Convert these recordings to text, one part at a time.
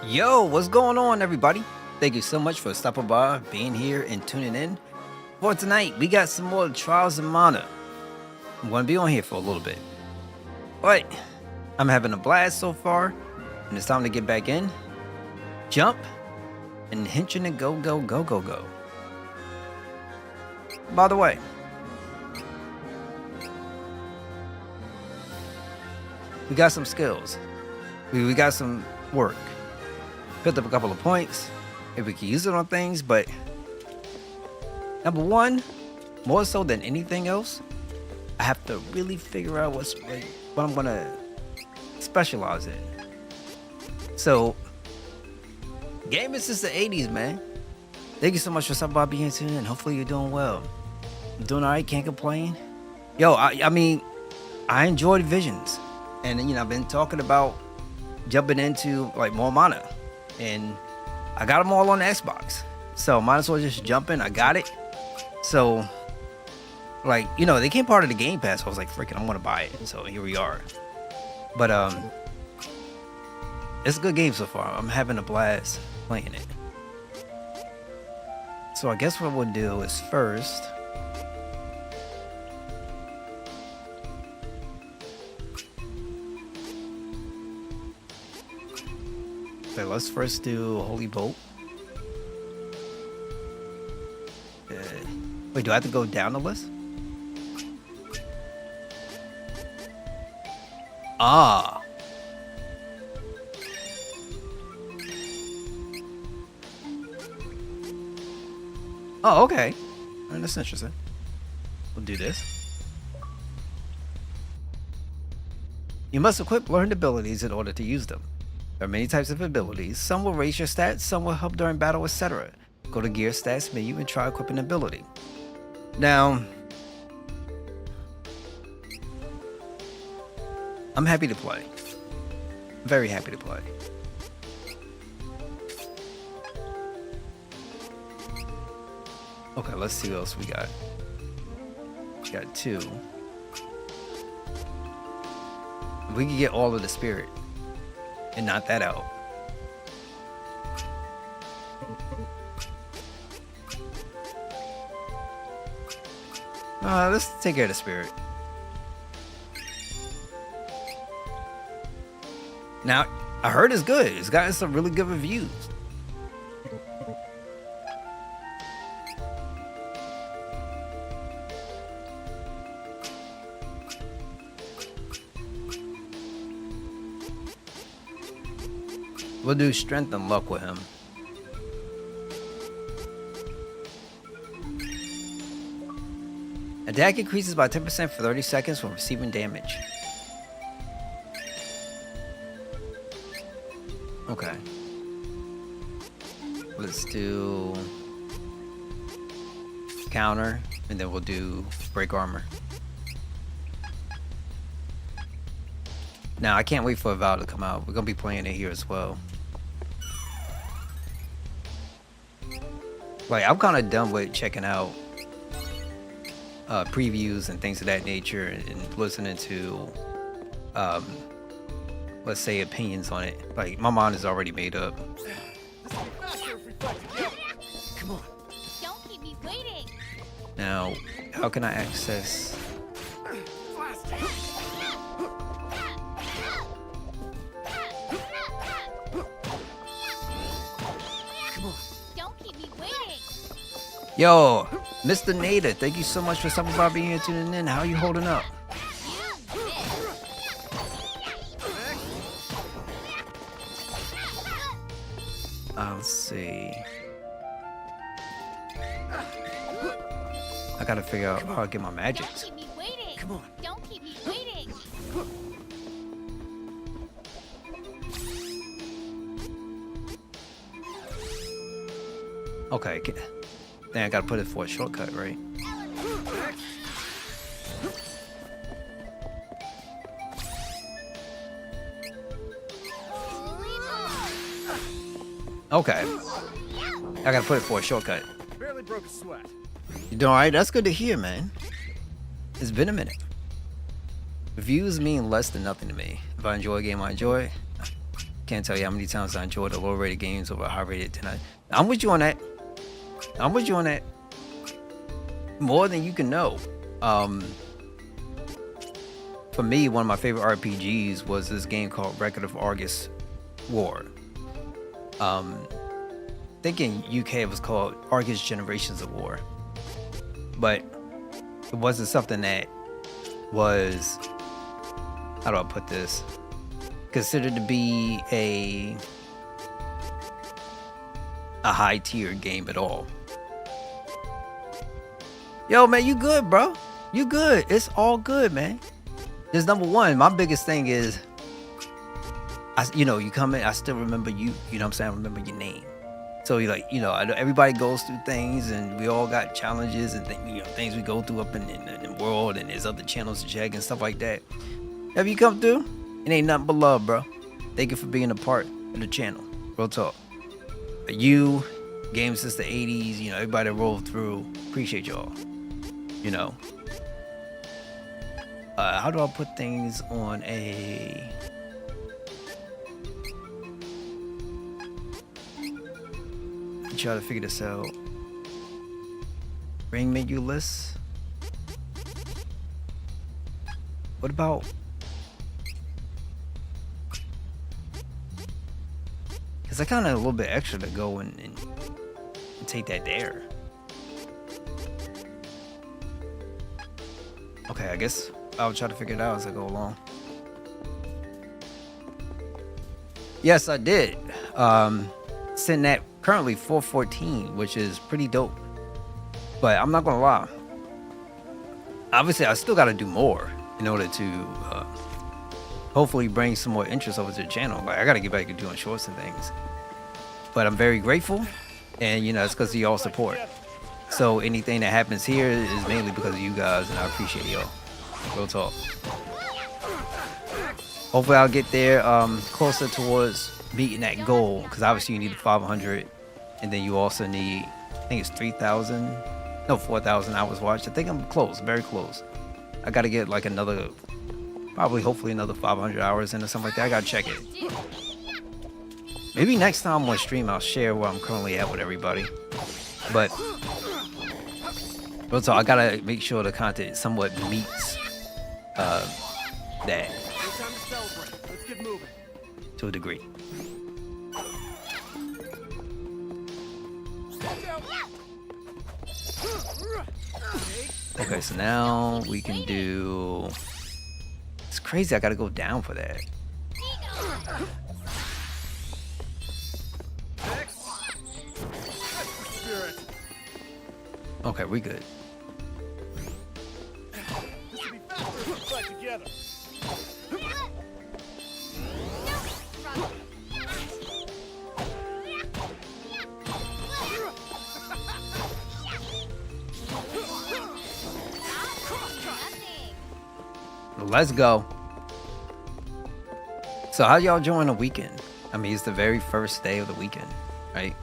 Yo, what's going on, everybody? Thank you so much for stopping by, being here, and tuning in. For tonight, we got some more Trials of Mana. I'm going to be on here for a little bit. But I'm having a blast so far, and it's time to get back in, jump, and henshin and go, go, go, go, go. By the way, we got some skills. We got some work. Picked up a couple of points if we can use it on things, but number one, more so than anything else, I have to really figure out what I'm gonna specialize in. So, gaming since the 80s, man. Thank you so much for stopping by, being tuned in. Hopefully you're doing well. I'm doing all right, can't complain. Yo, I mean, I enjoyed Visions, and I've been talking about jumping into like more Mana. And I got them all on the Xbox, so might as well just jump in. I got it, so like they came part of the Game Pass. So I was like, freaking, I'm gonna buy it. And so here we are. But it's a good game so far. I'm having a blast playing it. So I guess what we'll do is first, okay, let's first do Holy Bolt. Wait, do I have to go down the list? Ah. Oh, okay. That's interesting. We'll do this. You must equip learned abilities in order to use them. There are many types of abilities. Some will raise your stats, some will help during battle, etc. Go to Gear Stats menu and try equipping ability. Now, I'm happy to play. Very happy to play. Okay, let's see what else we got. We got two. We can get all of the spirit and knock that out. Let's take care of the spirit. Now, I heard it's good. It's gotten some really good reviews. We'll do strength and luck with him. Attack increases by 10% for 30 seconds when receiving damage. Okay. Let's do counter, and then we'll do break armor. Now, I can't wait for Val to come out. We're gonna be playing it here as well. Like, I'm kind of done with checking out previews and things of that nature and listening to let's say opinions on it. Like, my mind is already made up. Come on. Don't keep me waiting. Now, how can I access? Don't keep me waiting. Yo, Mr. Nader, thank you so much for stopping by, being here, tuning in. How are you holding up? Let's see. I gotta figure out how to get my magics. Don't keep me waiting. Come on. Don't keep me waiting. Okay, then I gotta put it for a shortcut, right? Okay. I gotta put it for a shortcut. Barely broke a sweat. You doing alright? That's good to hear, man. It's been a minute. Views mean less than nothing to me. If I enjoy a game, I enjoy it. Can't tell you how many times I enjoy the lower rated games over high rated tonight. I'm with you on that. I'm with you on that. More than you can know. For me, one of my favorite RPGs was this game called Record of Argus War. I think in UK it was called Argus Generations of War. But it wasn't something that was, how do I put this, considered to be a high tier game at all. Yo, man, you good, bro? You good? It's all good, man. Just number one, my biggest thing is, you come in, I still remember you. You know what I'm saying? I remember your name. So you're like, I know everybody goes through things, and we all got challenges and things we go through up in the world, and there's other channels to check and stuff like that. Have you come through? It ain't nothing but love, bro. Thank you for being a part of the channel. Real talk. You, games since the 80s, everybody that rolled through. Appreciate y'all. How do I put things on a... Try to figure this out. Ring menu list. What about... Because I kind of a little bit extra to go and take that there. Okay, I guess I'll try to figure it out as I go along. Yes, I did. Sitting at currently 414, which is pretty dope. But I'm not gonna lie. Obviously, I still got to do more in order to hopefully bring some more interest over to the channel. Like, I got to get back to doing shorts and things. But I'm very grateful, and it's because of y'all support. So anything that happens here is mainly because of you guys, and I appreciate y'all. Real talk. Hopefully I'll get there closer towards meeting that goal, because obviously you need the 500, and then you also need, I think it's 4,000 hours watched. I think I'm close, very close. I got to get like another, hopefully another 500 hours in or something like that. I got to check it. Maybe next time on stream I'll share where I'm currently at with everybody. But also, I gotta make sure the content somewhat meets that to a degree. Okay, so now we can do... It's crazy, I gotta go down for that. Okay, we good. Let's go. So how y'all enjoying the weekend? I mean, it's the very first day of the weekend, right?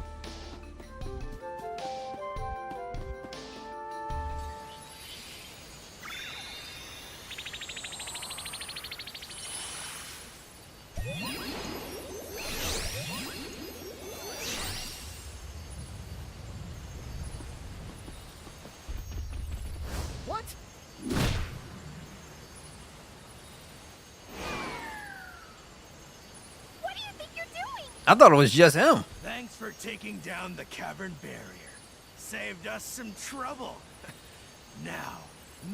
I thought it was just him. Thanks for taking down the cavern barrier. Saved us some trouble. Now,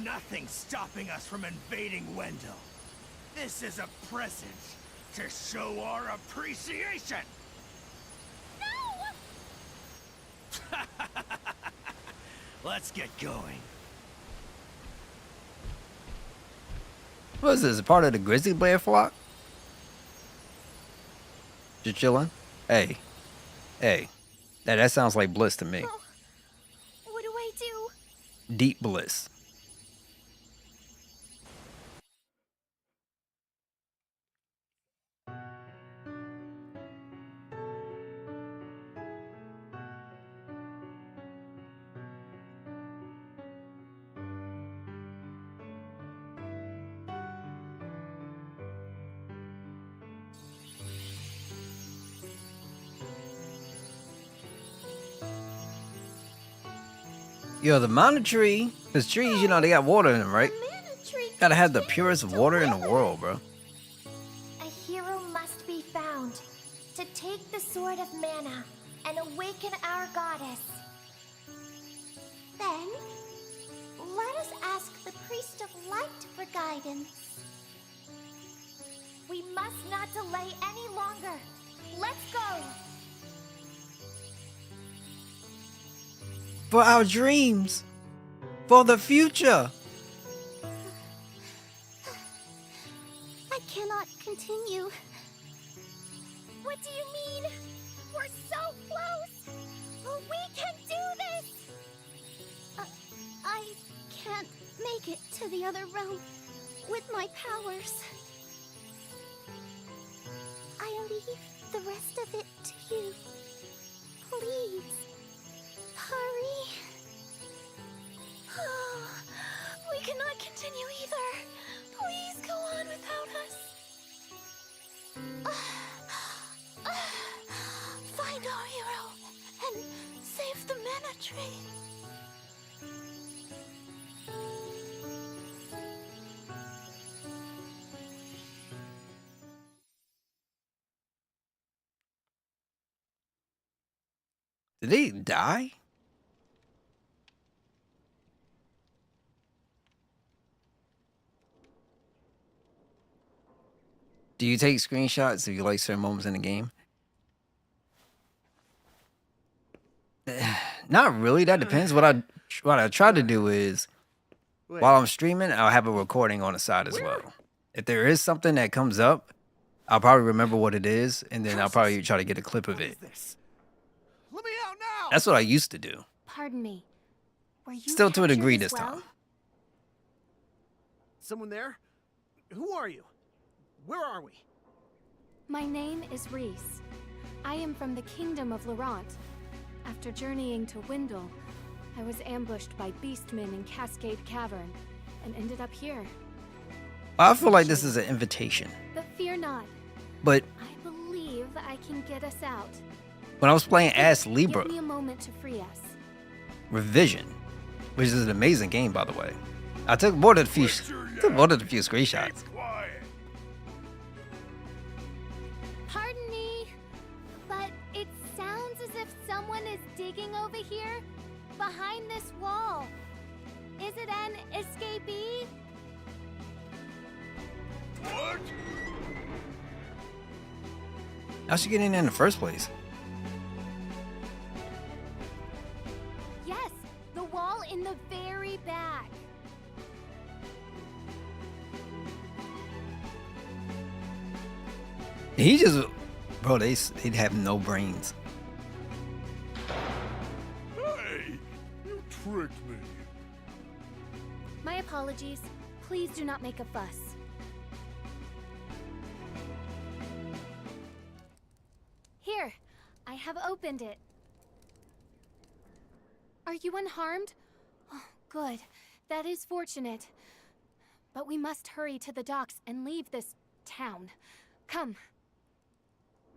nothing's stopping us from invading Wendell. This is a present to show our appreciation. No! Let's get going. What is this? Part of the Grizzly Bear flock? Just chilling? Hey. Hey. That sounds like bliss to me. Oh, what do I do? Deep bliss. Yo, the mana tree, because trees, you know, they got water in them, right? The mana tree Gotta have the can purest take water in the deliver. world, bro. A hero must be found to take the sword of mana and awaken our goddess. Then, let us ask the priest of light for guidance. We must not delay any longer. Let's go. For our dreams. For the future. I cannot continue. What do you mean? We're so close! We can do this! I can't make it to the other realm with my powers. I leave the rest of it to you. Please, hurry. We cannot continue either. Please go on without us. Find our hero and save the mana tree. Did they die? Do you take screenshots if you like certain moments in the game? Not really. That depends. What I try to do is while I'm streaming, I'll have a recording on the side as well. If there is something that comes up, I'll probably remember what it is, and then I'll probably try to get a clip of it. Let me out now! That's what I used to do. Pardon me. Were you Still to a degree captured this as well? time. Someone there? Who are you? Where are we? My name is Reese. I am from the Kingdom of Laurent. After journeying to Wendel, I was ambushed by beastmen in Cascade Cavern and ended up here. I feel like this is an invitation. But fear not, But I believe I can get us out. when I was playing as Libra Give me a moment to free us. Revision, which is an amazing game, by the way, I took more than a few screenshots. Quiet. Pardon me, but it sounds as if someone is digging over here behind this wall. Is it an escapee? What? How'd she get in there in the first place? Yes, the wall in the very back. He just, bro, they'd have no brains. Hey! You tricked me. My apologies. Please do not make a fuss. Here, I have opened it. Are you unharmed? Oh, good. That is fortunate. But we must hurry to the docks and leave this town. Come.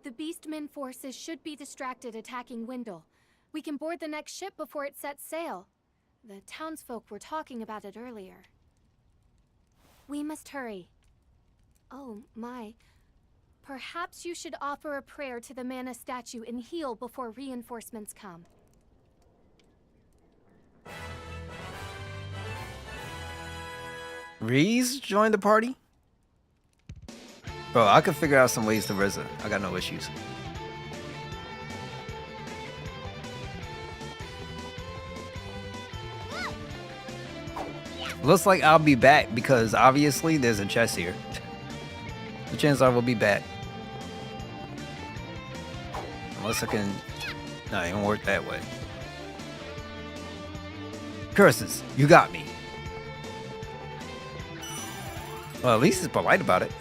The Beastmen forces should be distracted attacking Wendel. We can board the next ship before it sets sail. The townsfolk were talking about it earlier. We must hurry. Oh, my. Perhaps you should offer a prayer to the mana statue and heal before reinforcements come. Reese joined the party? Bro, I could figure out some ways to res her. I got no issues. Looks like I'll be back because obviously there's a chest here. The chances are we'll be back. Unless I can... No, it won't work that way. Curses, you got me. Well, at least he's polite about it.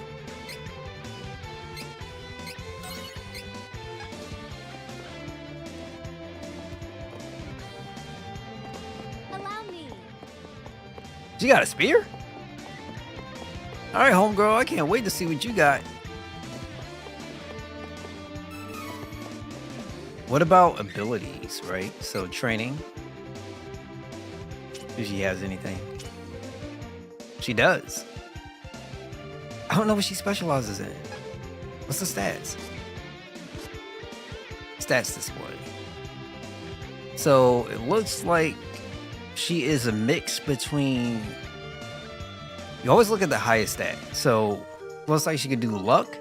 Allow me. You got a spear? Alright, homegirl, I can't wait to see what you got. What about abilities, right? So training. If she has anything. She does. I don't know what she specializes in. What's the stats? Stats display. So it looks like she is a mix between. You always look at the highest stat. So looks like she could do luck,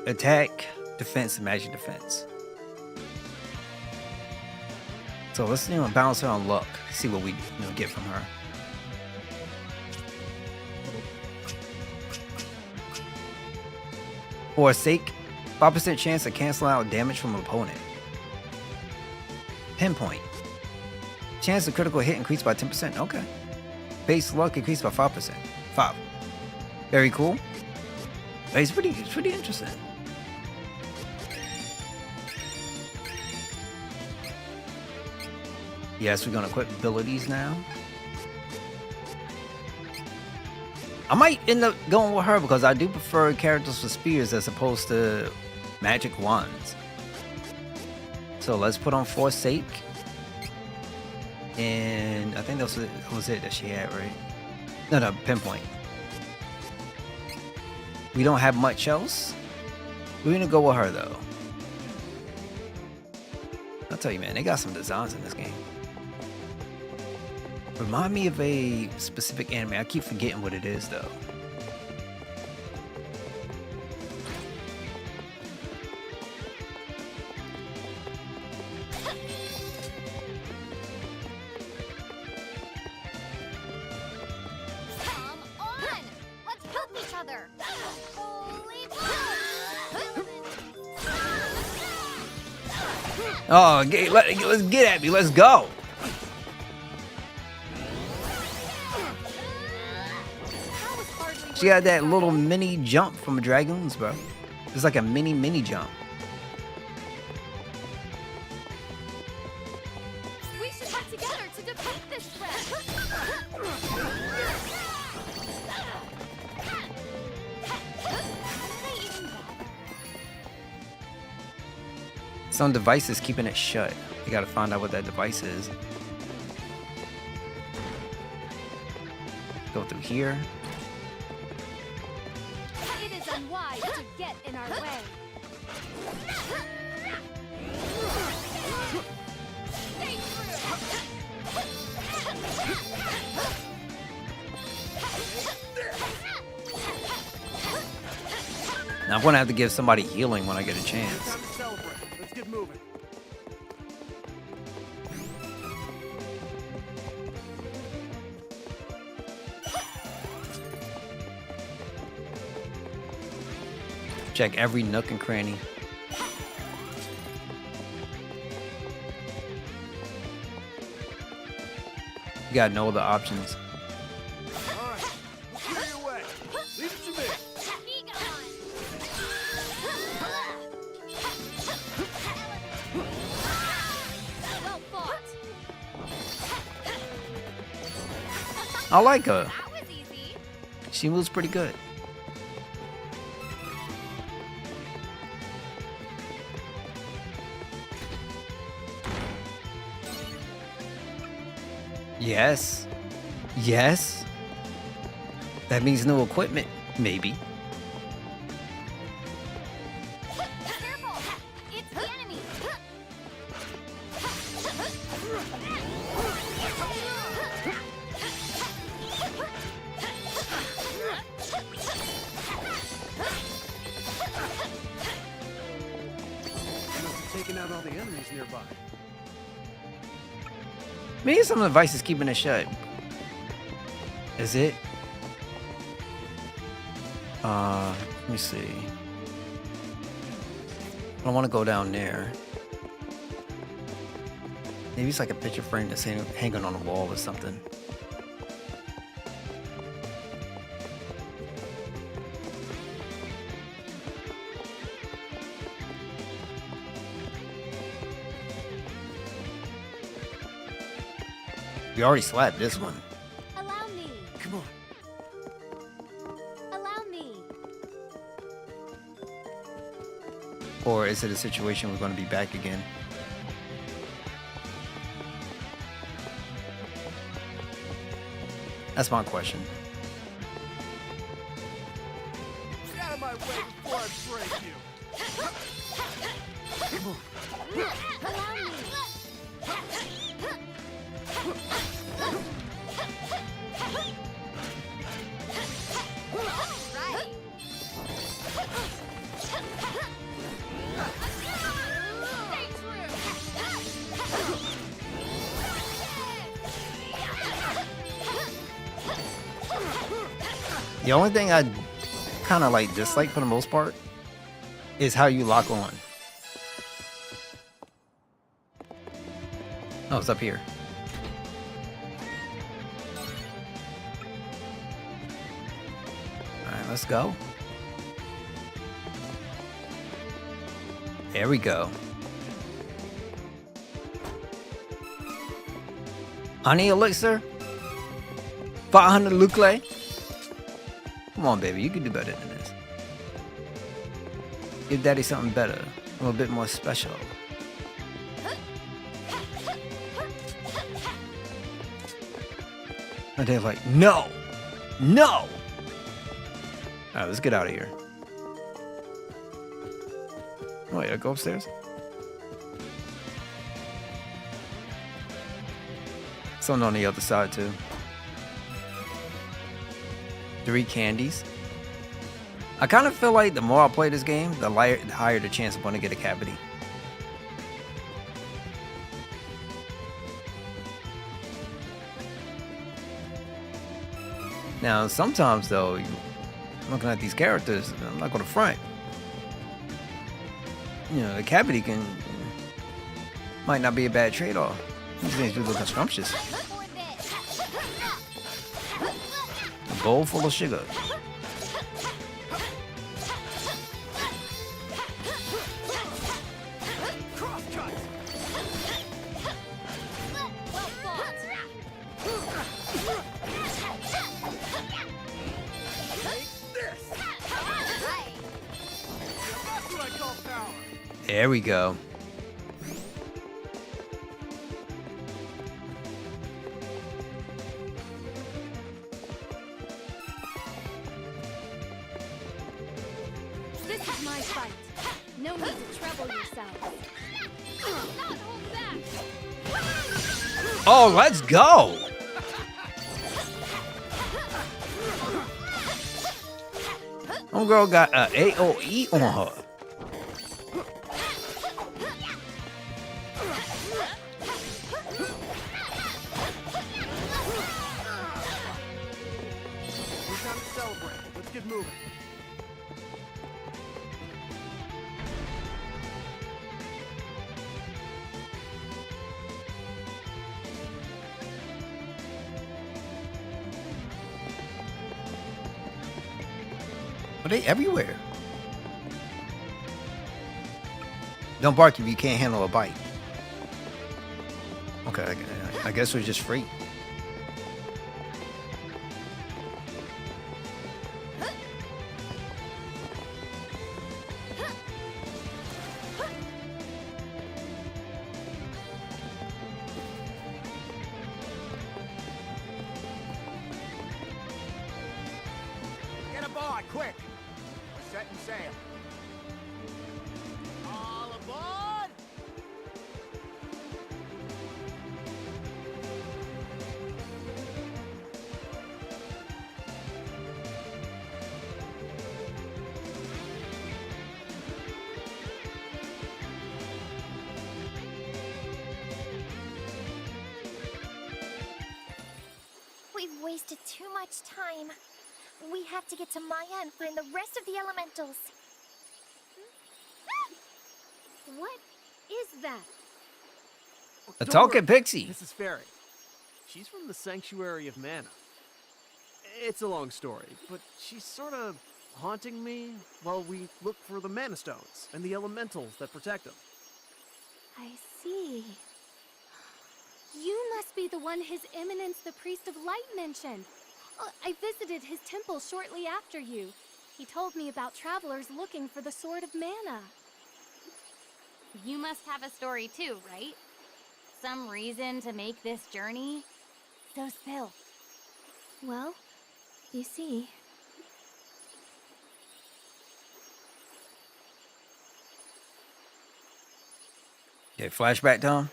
attack, defense, and magic defense. So let's balance her on luck. See what we get from her. For a sake, 5% chance of canceling out damage from an opponent. Pinpoint. Chance of critical hit increased by 10%. Okay. Base luck increased by 5%. 5. Very cool. It's pretty interesting. Yes, we're gonna equip abilities now. I might end up going with her because I do prefer characters with spears as opposed to magic wands. So let's put on Forsake. And I think that was it that she had, right? No, Pinpoint. We don't have much else. We're gonna go with her though. I'll tell you, man, they got some designs in this game. Remind me of a specific anime. I keep forgetting what it is though. Come on! Let's help each other! Holy Oh, let's get at me. Let's go. She got that little mini jump from Dragoons, bro. It's like a mini jump. We should work together to defeat this threat. Some device is keeping it shut. You gotta find out what that device is. Go through here. It is unwise to get in our way. Now I'm gonna have to give somebody healing when I get a chance. Time to celebrate. Let's get moving. Check every nook and cranny. You got no other options. All right, let's clear your way. Leave it to me. Be gone! Well fought. I like her. That was easy. She moves pretty good. Yes. Yes. That means new equipment, maybe. Careful! It's the enemy! You must have taken out all the enemies nearby. Maybe some device is keeping it shut. Is it? Let me see. I don't want to go down there. Maybe it's like a picture frame that's hanging on a wall or something. We already slapped this one. Allow me. Come on. Allow me. Or is it a situation we're going to be back again? That's my question. Get out of my way before I break you. Allow me. Right. Stay true. The only thing I kind of like dislike for the most part is how you lock on. Oh, it's up here. All right, let's go. There we go. Honey elixir. 500 Luclay. Come on, baby, you can do better than this. Give daddy something better, a little bit more special. And they're like, no, no. All right, let's get out of here. Oh yeah, go upstairs. Something on the other side too. 3 candies. I kind of feel like the more I play this game, the higher the chance I'm going to get a cavity. Now, sometimes though, looking at these characters, I'm not going to front. You know, the cavity might not be a bad trade-off. These things do look scrumptious. A bowl full of sugar. There we go. This is my fight. No need to trouble yourself. Not hold back. Oh, let's go. Homegirl got a AOE on her. Moving. Are they everywhere? Don't bark if you can't handle a bite. Okay, I guess we're just free. Quick! We're setting sail. All aboard! We've wasted too much time. We have to get to Maya and find the rest of the elementals. What is that? A Don't talking worry, pixie. This is Fairy. She's from the Sanctuary of Mana. It's a long story, but she's sort of haunting me while we look for the Mana Stones and the elementals that protect them. I see. You must be the one His Eminence the Priest of Light mentioned. I visited his temple shortly after you. He told me about travelers looking for the Sword of Mana. You must have a story too, right? Some reason to make this journey? So spill. Well, you see, Okay, flashback time.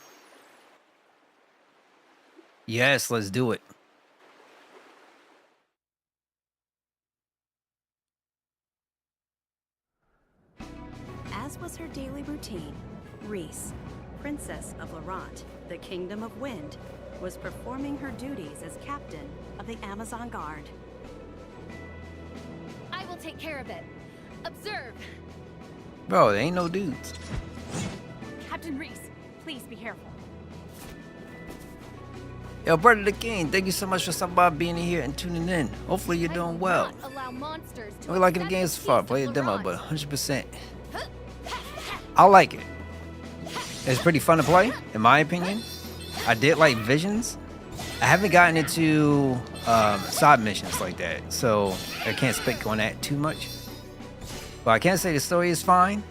Yes, let's do it. As was her daily routine, Reese, Princess of Laurent, the Kingdom of Wind, was performing her duties as captain of the Amazon Guard. I will take care of it. Observe! Bro, there ain't no dudes. Captain Reese, please be careful. Yo, Brother the King, thank you so much for stopping by, being here, and tuning in. Hopefully you're I doing will well. not allow monsters to We're liking the infect game the so far. peace Play of a demo, Laurent. but 100%. I like it. It's pretty fun to play, in my opinion. I did like Visions. I haven't gotten into side missions like that, so I can't speak on that too much. But I can say the story is fine.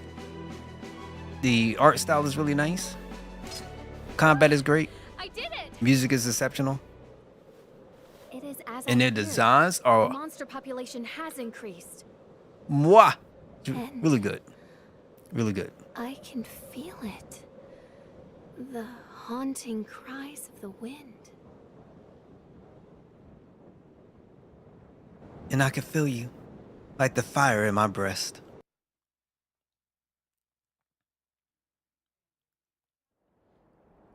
The art style is really nice. Combat is great. I did it! Music is exceptional. It is as And I their feared. designs The are monster population has increased. mwah, And- really good. Really good. I can feel it. The haunting cries of the wind. And I can feel you, like the fire in my breast.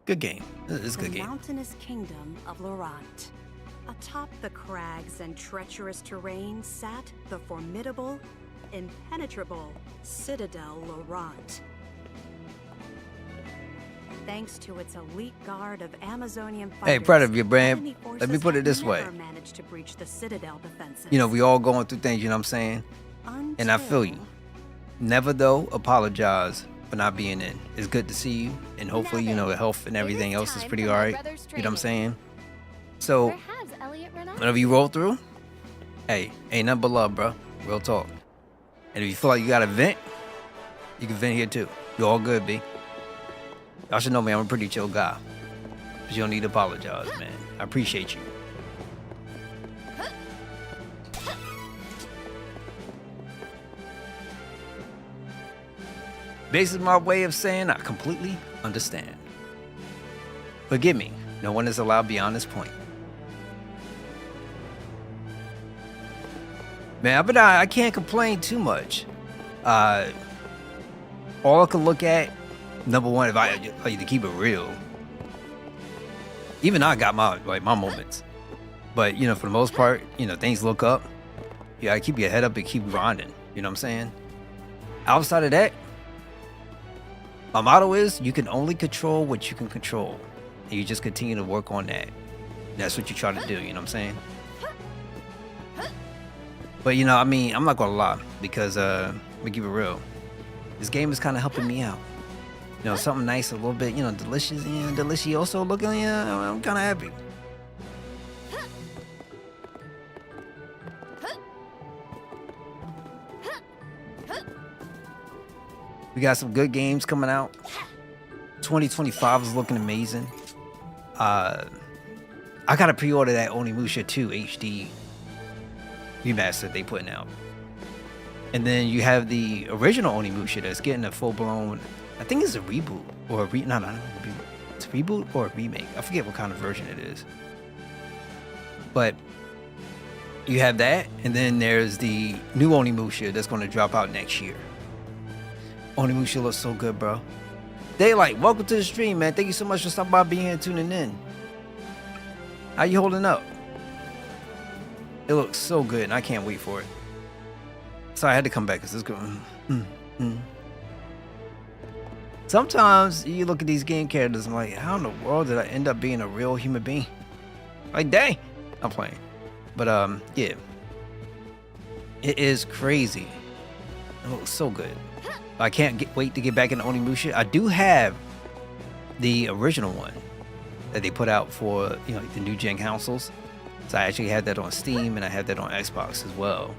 Good game. It's a good The game. mountainous kingdom of Laurent. Atop the crags and treacherous terrain sat the formidable, impenetrable Citadel Laurent. Thanks to its elite guard of Amazonian fighters, Hey, proud of you, Bram. enemy Let me forces put it had this way. never managed to breach the Citadel defenses. You know, we all going through things, you know what I'm saying? And I feel you. Until- Never, though, apologize for not being in. It's good to see you, and hopefully, you know, the health and It is everything else is time pretty for my alright. brother's You know what I'm training. saying? So, Where has Elliot run off? whenever you roll through, hey, ain't nothing but love, bro. Real talk. And if you feel like you got to vent, you can vent here too. You're all good, B. Y'all should know me. I'm a pretty chill guy. But you don't need to apologize, man. I appreciate you. This is my way of saying I completely understand. Forgive me. No one is allowed beyond this point. Man, but I can't complain too much. All I can look at, number one, if I to keep it real, even I got my moments. But you know, for the most part, you know, things look up. You gotta keep your head up and keep grinding. You know what I'm saying? Outside of that, my motto is you can only control what you can control. And you just continue to work on that. That's what you try to do, you know what I'm saying? But you know, I mean, I'm not gonna lie, because let me keep it real. This game is kind of helping me out. You know, something nice, a little bit, you know, delicious and delicioso looking. Yeah, I'm kind of happy. We got some good games coming out. 2025 is looking amazing. I gotta pre-order that Onimusha 2 HD remaster they putting out. And then you have the original Onimusha that's getting a full-blown, I think it's a reboot or a no, it's a reboot or a remake. I forget what kind of version it is. But you have that, and then there's the new Onimusha that's going to drop out next year. Onimusha looks so good, bro. Daylight, welcome to the stream, man. Thank you so much for stopping by, being here, and tuning in. How you holding up? It looks so good, and I can't wait for it. So I had to come back because it's going. Sometimes you look at these game characters, I'm like, how in the world did I end up being a real human being? Like, dang, I'm playing. But yeah, it is crazy. It looks so good. I can't wait to get back into Onimusha. I do have the original one that they put out for, you know, the new gen consoles. So I actually had that on Steam and I had that on Xbox as well.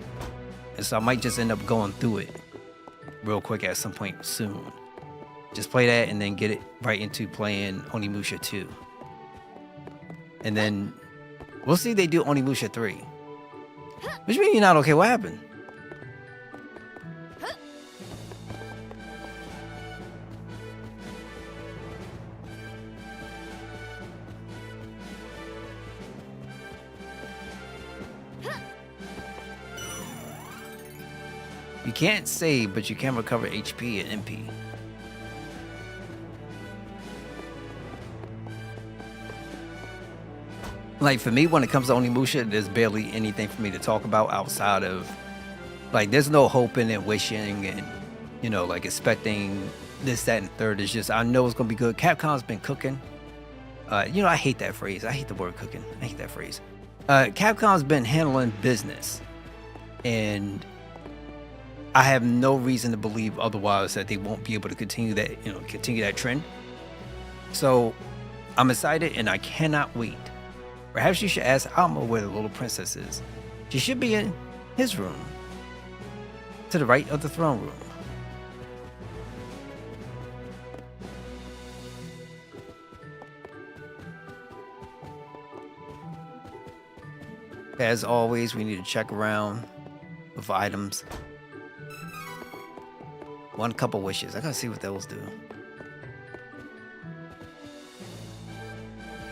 And so I might just end up going through it real quick at some point soon. Just play that and then get it right into playing Onimusha 2. And then We'll see if they do Onimusha 3. Which means you're not okay. What happened? You can't save, but you can recover HP and MP. Like for me, when it comes to Onimusha, there's barely anything for me to talk about outside of like there's no hoping and wishing and you know like expecting this, that, and third. It's just I know it's gonna be good. Capcom's been cooking. You know I hate that phrase. I hate the word cooking. I hate that phrase. Capcom's been handling business, and I have no reason to believe otherwise that they won't be able to continue that trend. So I'm excited and I cannot wait. Perhaps you should ask Alma where the little princess is. She should be in his room, to the right of the throne room. As always, we need to check around with items. One cup of wishes. I gotta see what those do.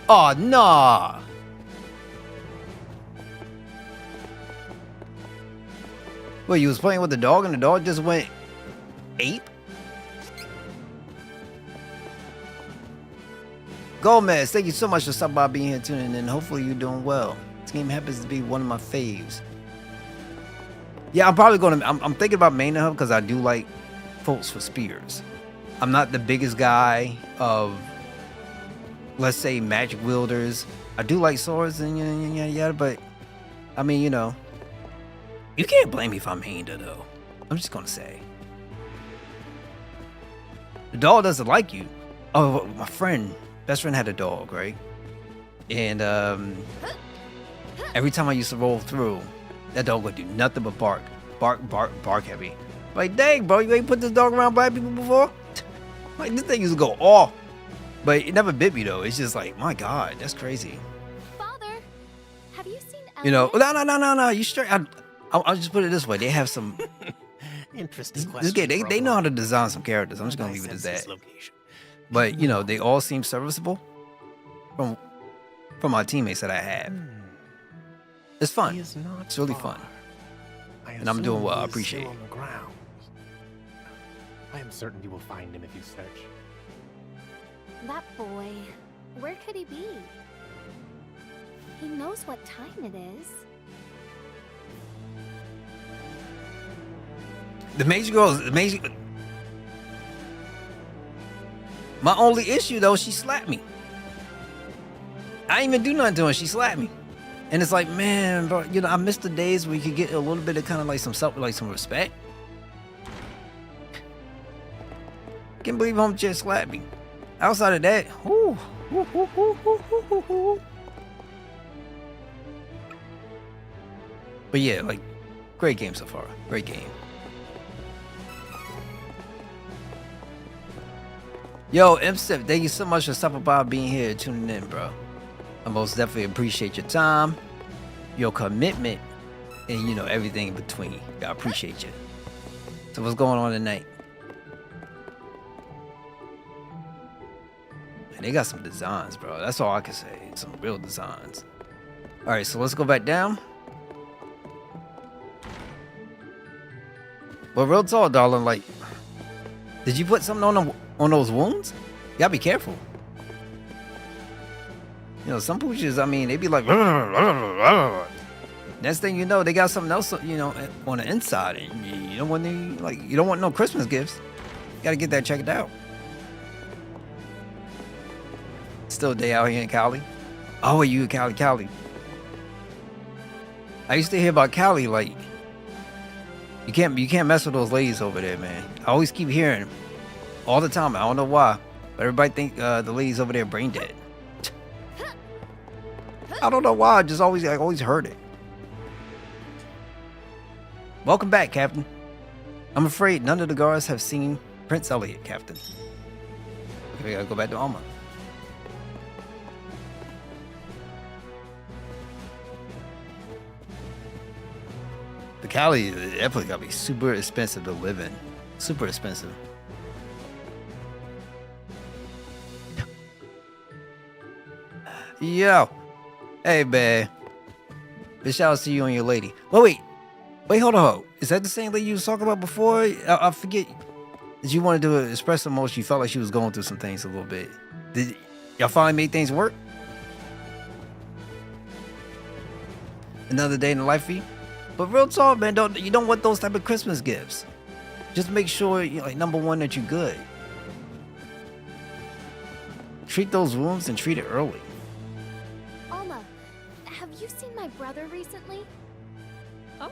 Oh, nah! Well, you was playing with the dog and the dog just went ape? Gomez, thank you so much for stopping by, being here, tuning in. Hopefully you're doing well. This game happens to be one of my faves. Yeah, I'm probably gonna. I'm thinking about maining him because I do like folks with spears. I'm not the biggest guy of, let's say, magic wielders. I do like swords and yada yada, but I mean, you know, you can't blame me if I'm mained her though. I'm just gonna say. The dog doesn't like you. Oh, my best friend had a dog, right? And every time I used to roll through, that dog would do nothing but bark. Bark heavy. Like, dang, bro, you ain't put this dog around black people before? Like, this thing used to go off. But it never bit me, though. It's just like, my God, that's crazy. Father, have you seen Elliot? You know, no. You straight. I'll just put it this way. They have some. Interesting This question. game, they know how to design some characters. I'm just going to leave it as that. But, you know, they all seem serviceable from my teammates that I have. It's fun. It's really fun. And I'm doing well. I appreciate it. On the ground. I am certain you will find him if you search. That boy, where could he be? He knows what time it is. The Mage Girl is amazing. My only issue, though, she slapped me. I didn't even do nothing to her. She slapped me. And it's like, man, bro, you know, I miss the days where you could get a little bit of kind of like some respect. Can't believe home just slapped me. Outside of that, whoo. But yeah, like, great game so far. Great game. Yo, MSIP, thank you so much for stopping by, being here, tuning in, bro. I most definitely appreciate your time, your commitment, and you know everything in between. I appreciate you. So what's going on tonight? Man, they got some designs, bro. That's all I can say. Some real designs. All right, so let's go back down. But real talk, darling, like, did you put something on those wounds? You gotta be careful. You know, some pooches, I mean, they be like, next thing you know, they got something else, you know, on the inside, and you don't want you don't want no Christmas gifts. You gotta get that checked out. Still a day out here in Cali. Oh, are you in Cali? I used to hear about Cali, like, you can't mess with those ladies over there, man. I always keep hearing all the time. I don't know why, but everybody think the ladies over there brain dead. I don't know why. I always heard it. Welcome back, Captain. I'm afraid none of the guards have seen Prince Elliot, Captain. We gotta go back to Alma. Cali, that place gotta be super expensive to live in. Super expensive. Yo. Hey, man. Big shout out to you and your lady. Wait, hold on. Is that the same lady you was talking about before? I forget. Did you want to express emotion? You felt like she was going through some things a little bit. Did y'all finally make things work? Another day in the life for you? But real talk, man, you don't want those type of Christmas gifts. Just make sure, you know, like, number one, that you're good. Treat those wounds and treat it early. Alma, have you seen my brother recently? Oh,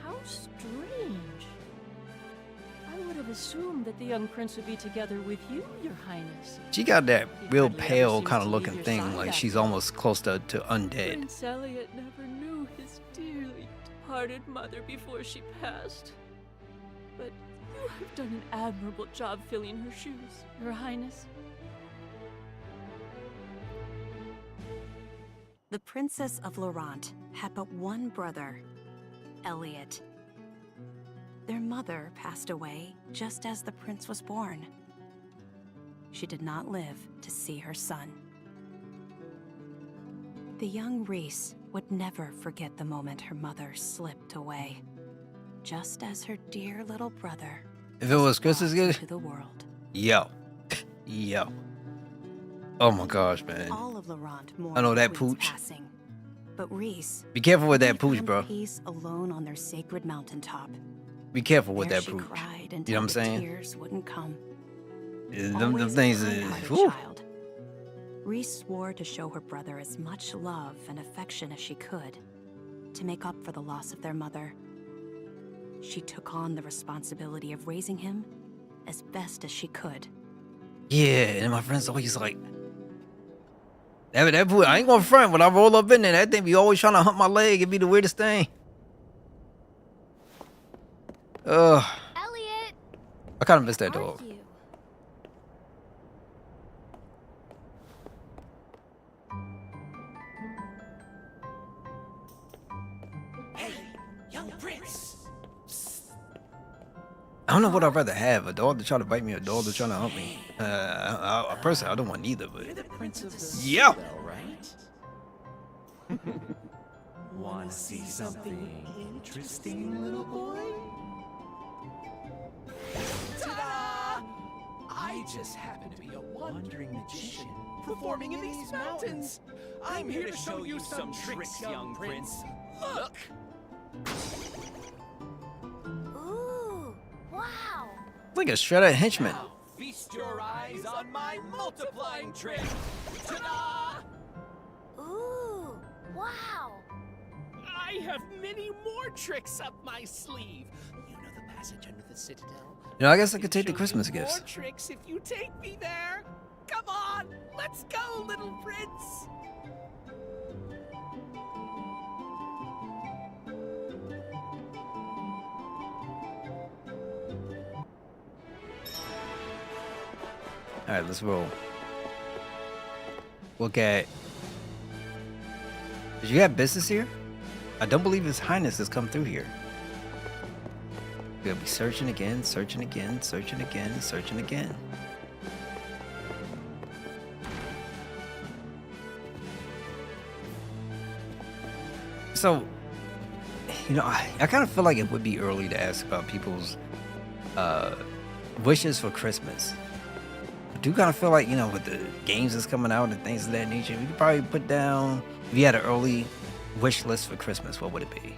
how strange. I would have assumed that the young prince would be together with you, Your Highness. She got that real hardly ever pale seems kind of to leave looking your thing, side like after she's that. almost close to undead. Prince Elliot never knew his dearly departed mother before she passed. But you have done an admirable job filling her shoes, Your Highness. The Princess of Laurent had but one brother, Elliot. Their mother passed away just as the prince was born. She did not live to see her son. The young Reese would never forget the moment her mother slipped away, just as her dear little brother If it was Christmas brought gift, into the world. yo. Oh my gosh, man. All of Laurent mourned I know the that queen's pooch. passing, but Reese, Be careful with they that pooch, found bro. peace alone on their sacred mountaintop. Be careful with There that she pooch. cried You until know what I'm the saying? tears wouldn't come. Them Always a things kind-hearted is. Whew. child, Reese swore to show her brother as much love and affection as she could, to make up for the loss of their mother. She took on the responsibility of raising him as best as she could. Yeah, and my friends always like. That pooch, I ain't gonna front when I roll up in there. That thing be always trying to hump my leg. It be the weirdest thing. Ugh. Elliot, I kind of miss that are dog. you? Hey, young prince. I don't know what I'd rather have, a dog to try to bite me or a dog to try to hump me. Personally, I don't want neither, but. Prince of the Yeah. Citadel, right? Wanna see something interesting, little boy? Ta-da! I just happen to be a wandering magician performing in these mountains. I'm here to show you some tricks, young prince. Look! Ooh, wow. It's like a shredded henchman. Now, feast your eyes on my multiplying trick. Ta-da! Ooh, wow. I have many more tricks up my sleeve. You know the passage under the citadel? You know, I guess I could take the Show you Christmas gifts. More tricks if you take me there. Come on, let's go, little prince. All right, let's roll. Look at. Did you have business here? I don't believe His Highness has come through here. We'll be searching again, searching again, searching again, searching again. So, you know, I kind of feel like it would be early to ask about people's wishes for Christmas. I do kind of feel like, you know, with the games that's coming out and things of that nature, we could probably put down, if you had an early wish list for Christmas, what would it be?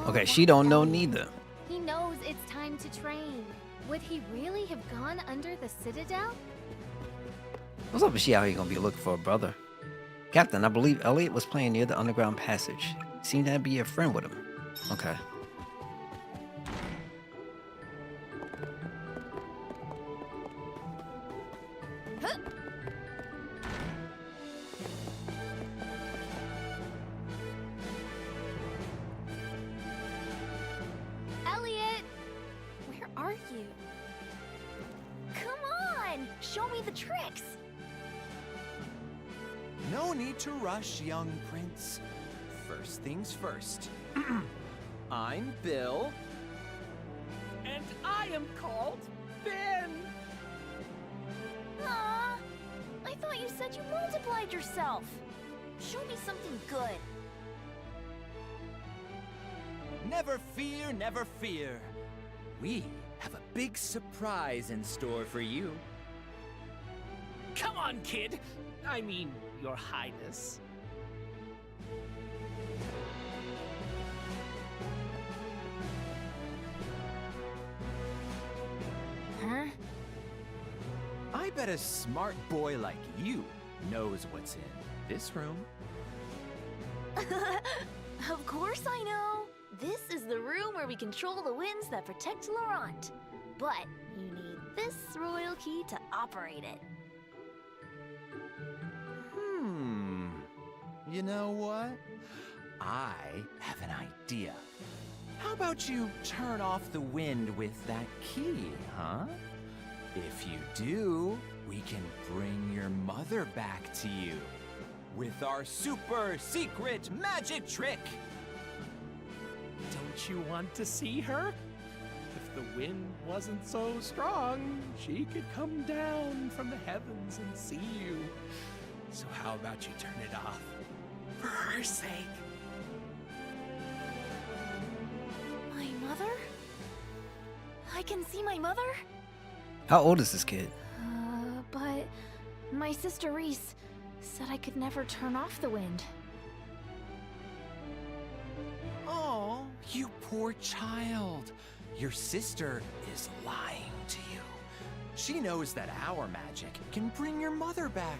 Okay, she don't know neither. He knows it's time to train. Would he really have gone under the citadel? What's up with she out here gonna be looking for a brother? Captain, I believe Elliot was playing near the underground passage. Seemed to be a friend with him. Okay. Come on! Show me the tricks! No need to rush, young prince. First things first. I'm Bill. And I am called Ben. Aww! I thought you said you multiplied yourself. Show me something good. Never fear, never fear. We have a big surprise in store for you. Come on, kid. I mean, Your Highness. Huh? I bet a smart boy like you knows what's in this room. Of course I know. This is the room where we control the winds that protect Laurent. But you need this royal key to operate it. You know what? I have an idea. How about you turn off the wind with that key, huh? If you do, we can bring your mother back to you with our super secret magic trick. Don't you want to see her? If the wind wasn't so strong, she could come down from the heavens and see you. So how about you turn it off? For her sake. My mother? I can see my mother? How old is this kid? But my sister Reese said I could never turn off the wind. Oh, you poor child. Your sister is lying to you. She knows that our magic can bring your mother back,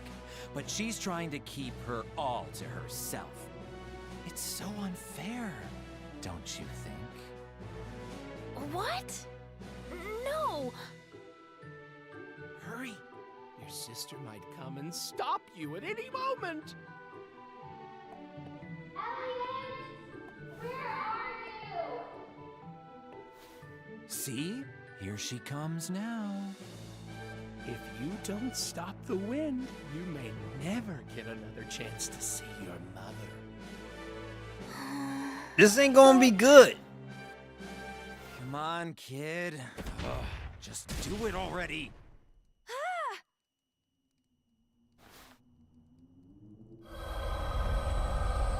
but she's trying to keep her all to herself. It's so unfair, don't you think? What? No! Hurry! Your sister might come and stop you at any moment! See? Here she comes now. If you don't stop the wind, you may never get another chance to see your mother. This ain't gonna be good. Come on, kid. Ugh, just do it already.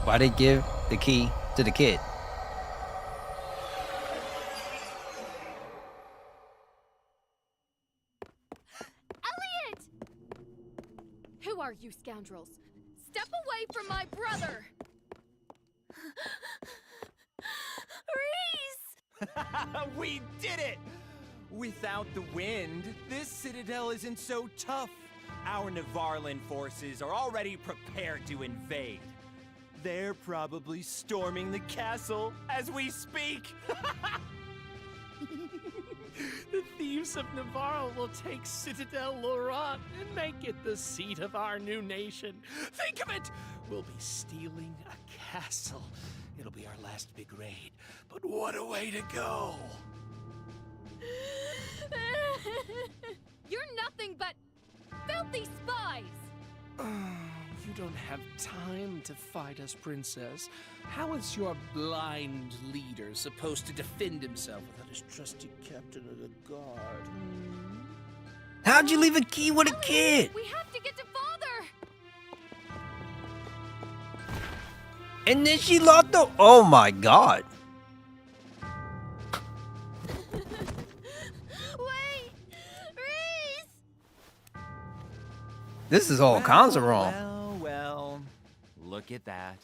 Why they give the key to the kid? Elliot! Who are you scoundrels? Step away from my brother! Reese! We did it! Without the wind, this citadel isn't so tough. Our Nevarlan forces are already prepared to invade. They're probably storming the castle as we speak. The thieves of Navarre will take Citadel Laurent and make it the seat of our new nation. Think of it! We'll be stealing a castle. It'll be our last big raid, but what a way to go! You're nothing but filthy spies! You don't have time to fight us, Princess. How is your blind leader supposed to defend himself without his trusty captain of the guard? How'd you leave a key with a kid? We have to get to father! And then she locked the. Oh my god. Wait! Reese! This is all kinds of wrong. Well, look at that.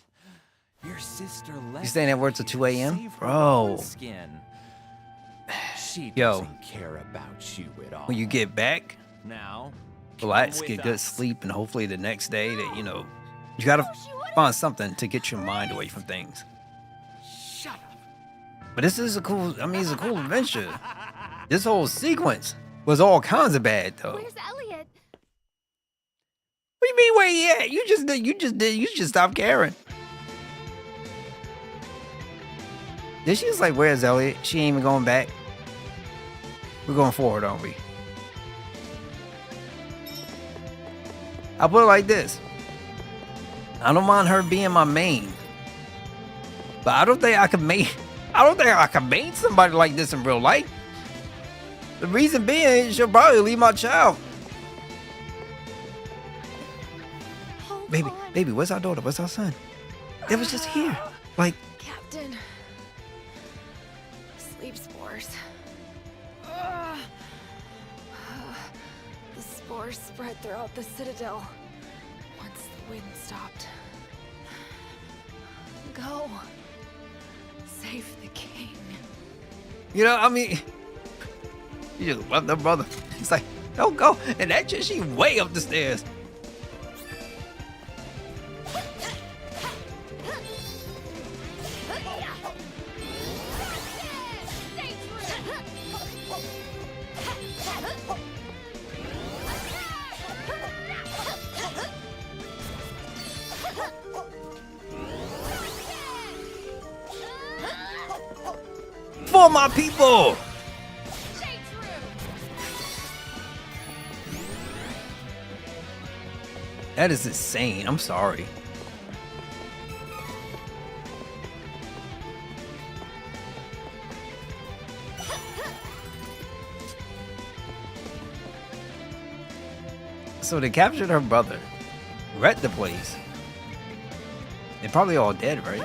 Your sister left You staying at work till 2 to a.m.? save her Bro. own Skin. She Yo. doesn't care about you at all. When you get back, Now, relax, come get with good us. sleep, and hopefully the next day that, you know, you gotta find something to get your mind away from things. Shut up! But this is a cool, I mean, it's a cool adventure. This whole sequence was all kinds of bad, though. Where's Elliot? What do you mean where he at? You just stopped caring. Then she was like, where's Elliot? She ain't even going back. We're going forward, aren't we? I'll put it like this. I don't mind her being my main. But I don't think I can main somebody like this in real life. The reason being, she'll probably leave my child. Baby, where's our daughter? Where's our son? They was just here. Like, Captain. Sleep spores. Ugh. The spores spread throughout the Citadel once the wind stopped. Go. Save the king. you know, I mean, you just left her brother. It's like, don't go. And that chick, she way up the stairs. For my people! That is insane. I'm sorry. So they captured her brother. Wrecked the place. They're probably all dead, right?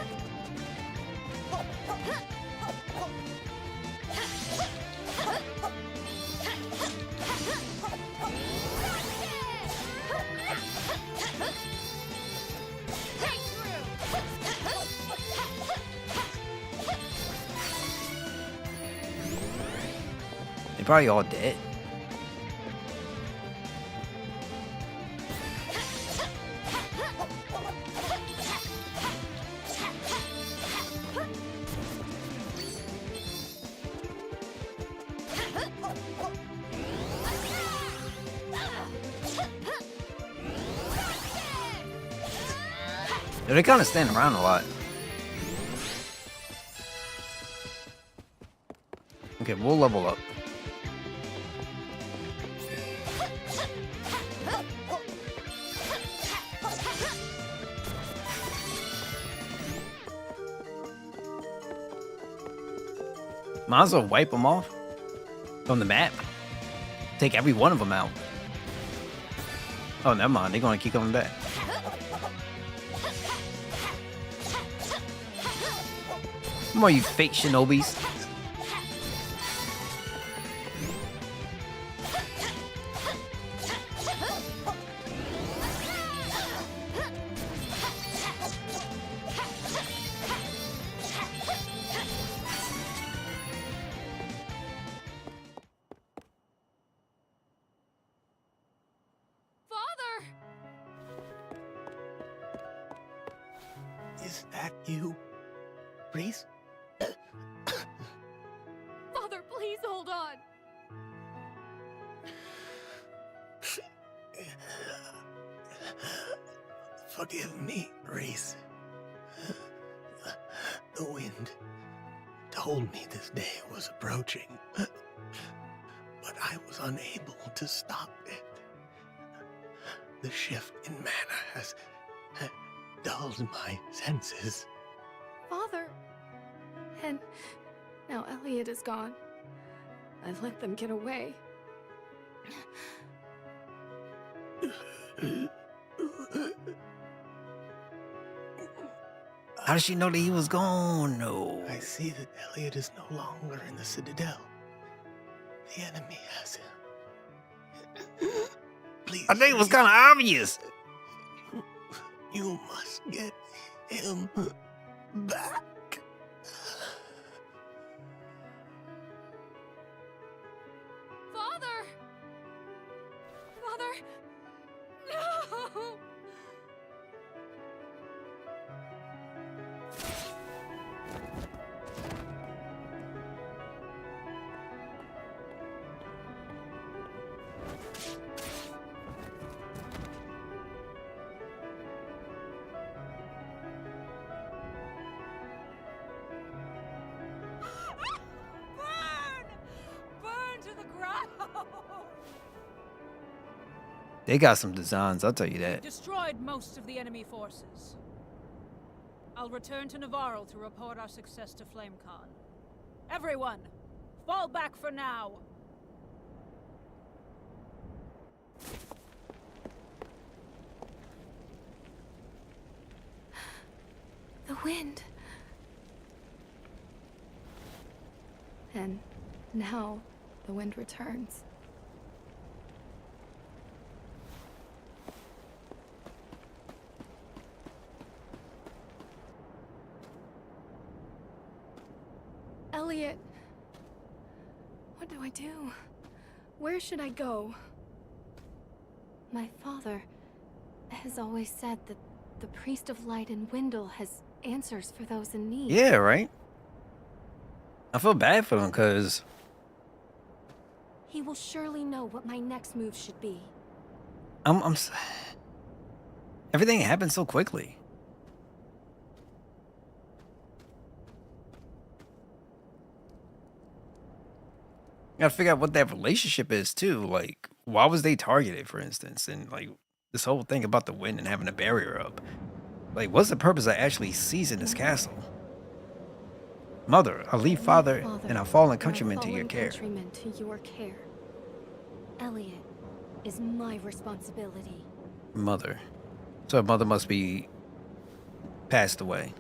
They're probably all dead. They kind of stand around a lot. Okay, we'll level up. Might as well wipe them off from the map. Take every one of them out. Oh, never mind. They're gonna keep coming back. Come on, you fake shinobis. Is that you, Reese? Father, please hold on. Forgive me, Reese. The wind told me this day was approaching, but I was unable to stop it. The shift in mana has dulled my senses. Father. And now Elliot is gone. I let them get away. How does she know that he was gone? No. I see that Elliot is no longer in the Citadel. The enemy has him. Please. I think it was kind of obvious. You must get him back. Father! Father! No! They got some designs, I'll tell you that. Destroyed most of the enemy forces. I'll return to Navarro to report our success to FlameCon. Everyone, fall back for now. The wind. And now the wind returns. Elliot, what do I do? Where should I go? My father has always said that the Priest of Light in Wendell has answers for those in need. Yeah, right? I feel bad for him because He will surely know what my next move should be. everything happened so quickly. Gotta figure out what that relationship is too. Like, why was they targeted, for instance? And like this whole thing about the wind and having a barrier up. Like, what's the purpose of actually seizing this castle? Mother, I leave father and our fallen countrymen to your care. Elliot is my responsibility. Mother. So her mother must be passed away.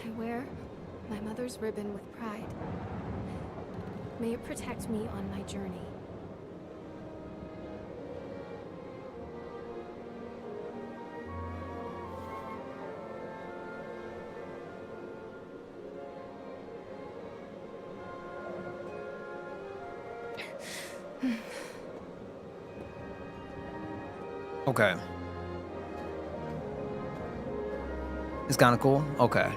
I wear my mother's ribbon with pride. May it protect me on my journey. Okay. It's kind of cool. Okay.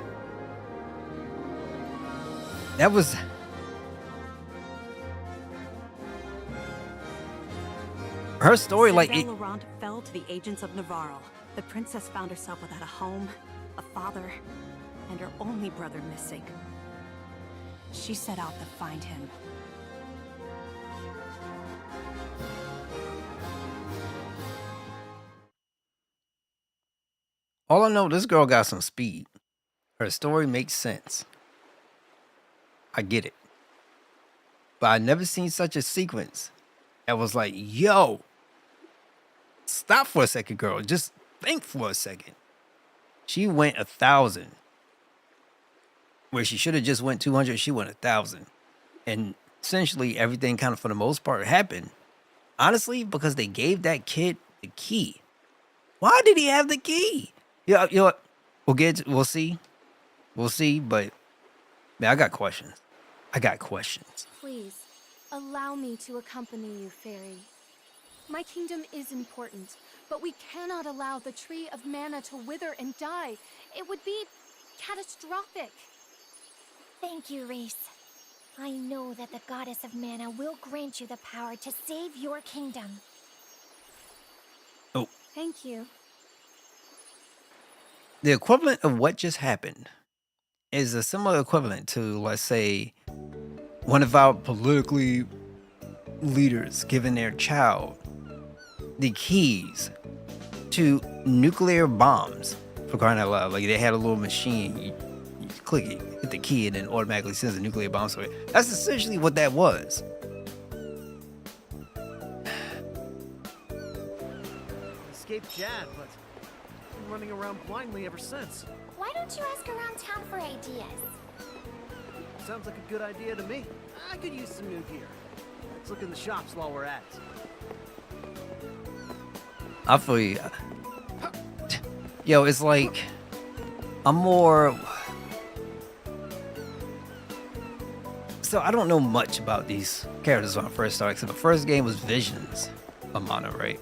That was... her story, like... Citadel Laurent fell to the agents of Navarro. The princess found herself without a home, a father, and her only brother missing. She set out to find him. All I know, this girl got some speed. Her story makes sense. I get it. But I never seen such a sequence that was like, yo, stop for a second, girl. Just think for a second. She went 1,000. Where she should have just went 200, she went 1,000. And essentially everything kind of for the most part happened. Honestly, because they gave that kid the key. Why did he have the key? Yeah, you know what? We'll see. We'll see, but man, I got questions. Please, allow me to accompany you, Fairy. My kingdom is important, but we cannot allow the Tree of Mana to wither and die. It would be catastrophic. Thank you, Reese. I know that the Goddess of Mana will grant you the power to save your kingdom. Oh. Thank you. The equivalent of what just happened is a similar equivalent to, let's say, one of our politically leaders giving their child the keys to nuclear bombs, for crying out loud. Like, they had a little machine, you click it, hit the key, and then automatically sends a nuclear bomb. So that's essentially what that was. Escaped Dad, but I've been running around blindly ever since. Why don't you ask around town for ideas? Sounds like a good idea to me. I could use some new gear. Let's look in the shops while we're at it. I feel you. Yo, it's like I'm more... So I don't know much about these characters when I first started, because the first game was Visions of Mana, right?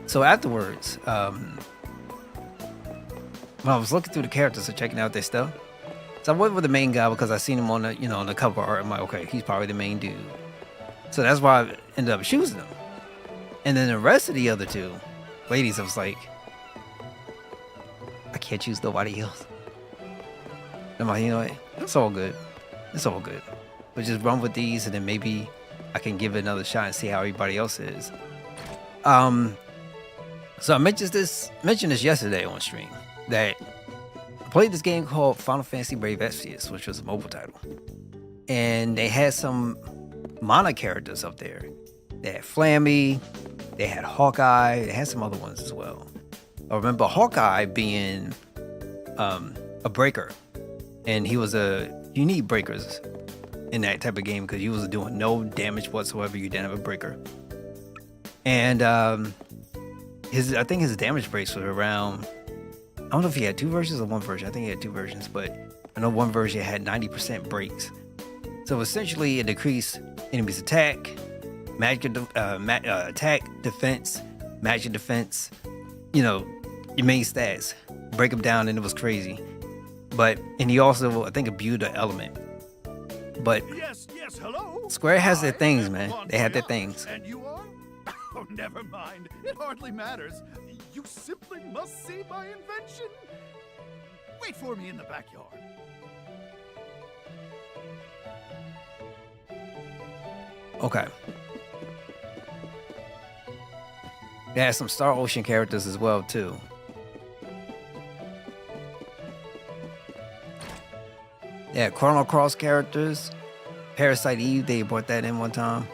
So afterwards, when I was looking through the characters and checking out their stuff, so I went with the main guy because I seen him on the, on the cover art. I'm like, okay, he's probably the main dude. So that's why I ended up choosing him. And then the rest of the other two ladies, I was like, I can't choose nobody else. I'm like, you know what? It's all good. It's all good. But just run with these, and then maybe I can give it another shot and see how everybody else is. So I mentioned this yesterday on stream that I played this game called Final Fantasy Brave Exvius, which was a mobile title, and they had some mana characters up there. They had Flammy, they had Hawkeye, they had some other ones as well. I remember Hawkeye being a breaker, and he was you need breakers in that type of game because he was doing no damage whatsoever. You didn't have a breaker, and I think his damage breaks were around, I don't know if he had two versions or one version. I think he had two versions, but I know one version had 90% breaks. So essentially it decreased enemies' attack, attack, defense, magic defense, you know, your main stats. Break them down, and it was crazy. And he also, I think, abused the element. But Yes, hello. Square has their things, man. They have their things. And you are? Oh, never mind. It hardly matters. You simply must see my invention. Wait for me in the backyard. Okay. They had some Star Ocean characters as well, too. Yeah, Chrono Cross characters. Parasite Eve, they brought that in one time.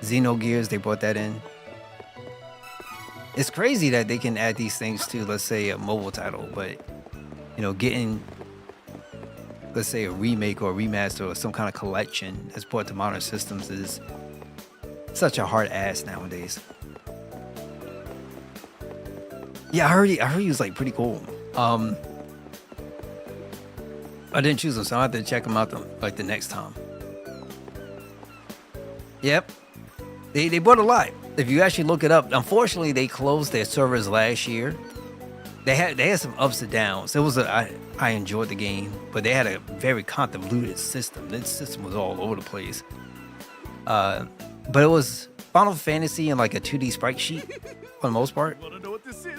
Xenogears, they brought that in. It's crazy that they can add these things to, let's say, a mobile title, but, you know, getting, let's say, a remake or a remaster or some kind of collection that's brought to modern systems is such a hard ass nowadays. Yeah, I heard he was like pretty cool. I didn't choose him, so I have to check him out the next time. Yep, they bought a lot. If you actually look it up, unfortunately they closed their servers last year. They had some ups and downs. I enjoyed the game, but they had a very convoluted system. This system was all over the place. But it was Final Fantasy in like a 2D sprite sheet for the most part.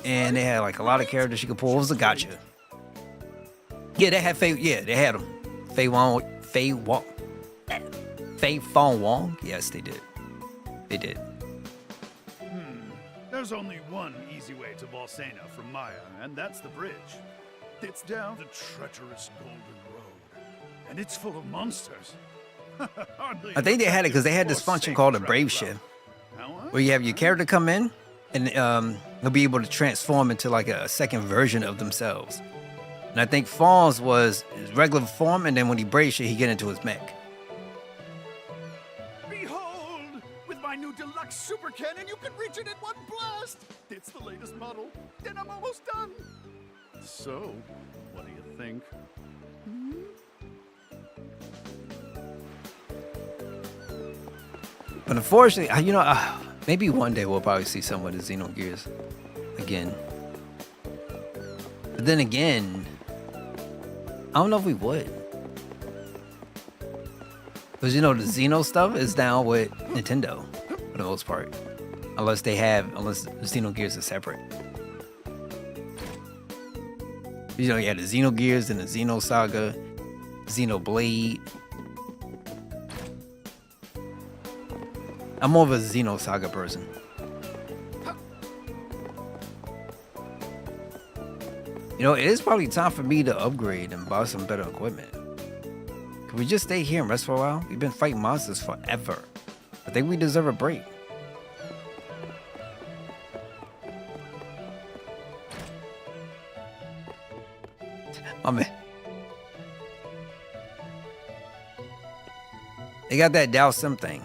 And they had like a lot of characters you could pull. It was a gacha. Yeah, they had they had them. Faye Fong Wong. Yes, they did. They did. There's only one easy way to Bolsena from Maya, and that's the bridge. It's down the treacherous Golden Road, and it's full of monsters. I think they had it because they had this function called a Brave Shift, where you have your character come in, and they'll be able to transform into like a second version of themselves. And I think Fong's was his regular form, and then when he brave shift, he get into his mech. Behold! With my new deluxe super cannon, you can reach it in one blast! It's the latest model, and I'm almost done! So, what do you think? But unfortunately, you know, maybe one day we'll probably see some of the Xenogears again. But then again, I don't know if we would. Because, you know, the Xeno stuff is down with Nintendo for the most part. Unless Xenogears are separate. You know, you had the Xenogears and the Xenosaga, Xenoblade. I'm more of a Xenosaga person. You know, it is probably time for me to upgrade and buy some better equipment. Can we just stay here and rest for a while? We've been fighting monsters forever. I think we deserve a break. Oh man. They got that Dao Sim thing.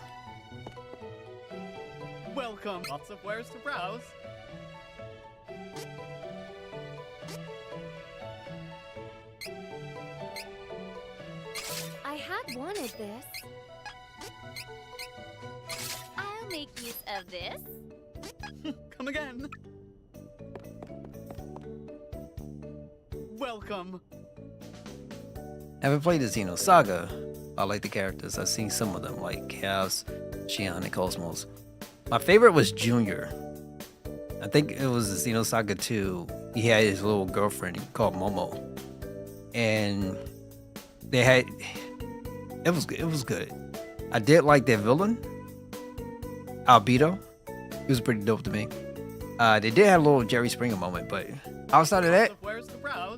Welcome. Lots of wares to browse. I had wanted this. I'll make use of this. Come again. Welcome. Haven't played the Xenosaga. I like the characters. I've seen some of them, like Chaos, Xion, and Cosmos. My favorite was Junior. I think it was Xenosaga 2. He had his little girlfriend called Momo. And they had... It was good. I did like their villain, Albedo. He was pretty dope to me. They did have a little Jerry Springer moment, but outside of that,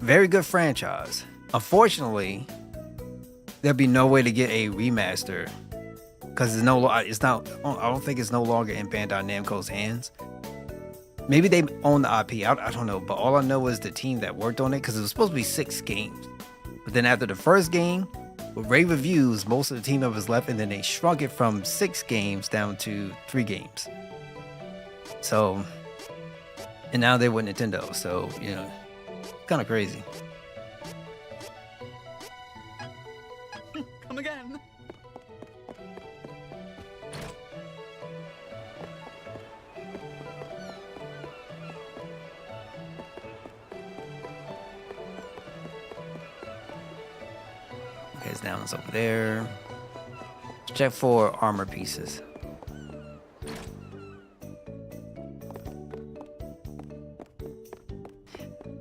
very good franchise. Unfortunately, there'll be no way to get a remaster because I don't think it's no longer in Bandai Namco's hands. Maybe they own the IP. I don't know, but all I know is the team that worked on it, because it was supposed to be 6 games. But then after the first game, with rave reviews, most of the team members left, and then they shrunk it from 6 games down to 3 games. So, and now they're with Nintendo, so, kind of crazy. Come again. Okay, it's down, it's over there. Let's check for armor pieces.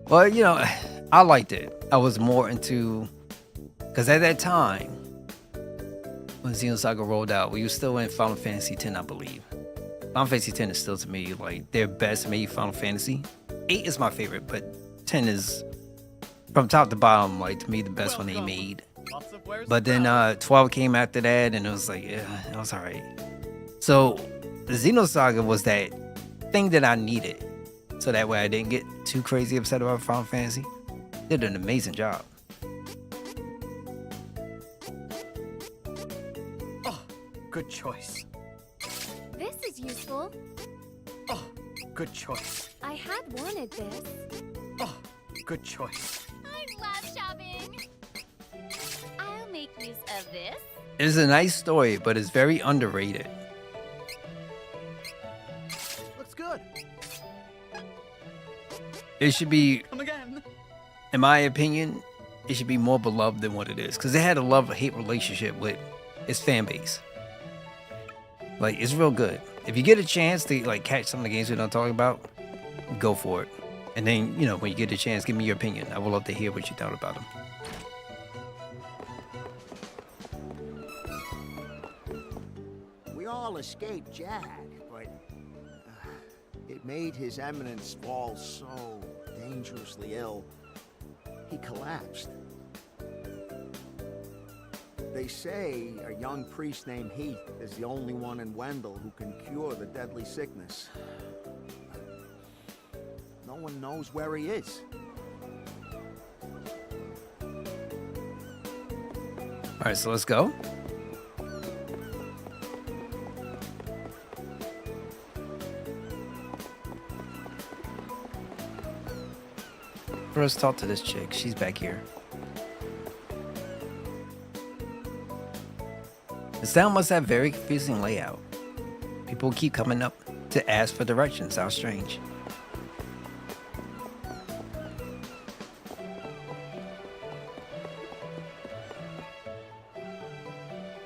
Well, I liked it. I was more into, because at that time, when Xenosaga rolled out, we were still in Final Fantasy X, I believe. Final Fantasy X is still, to me, like, their best made Final Fantasy. 8 is my favorite, but 10 is, from top to bottom, like, to me, the best one they made. But then 12 came after that, and it was like, yeah, it was alright. So, the Xenosaga was that thing that I needed. So that way I didn't get too crazy upset about Final Fantasy. They did an amazing job. Oh, good choice. This is useful. Oh, good choice. I had wanted this. Oh, good choice. I love shopping. I'll make use of this. It's a nice story, but it's very underrated. Looks good. It should be, Come again. in my opinion, it should be more beloved than what it is. Because it had a love-hate relationship with its fan base. Like, it's real good. If you get a chance to, like, catch some of the games we're not talking about, go for it. And then, when you get a chance, give me your opinion. I would love to hear what you thought about them. We all escaped Jack, but it made His Eminence fall so dangerously ill, he collapsed. They say a young priest named Heath is the only one in Wendell who can cure the deadly sickness. No one knows where he is. All right, so let's go. First, talk to this chick. She's back here. This town must have very confusing layout. People keep coming up to ask for directions. How strange.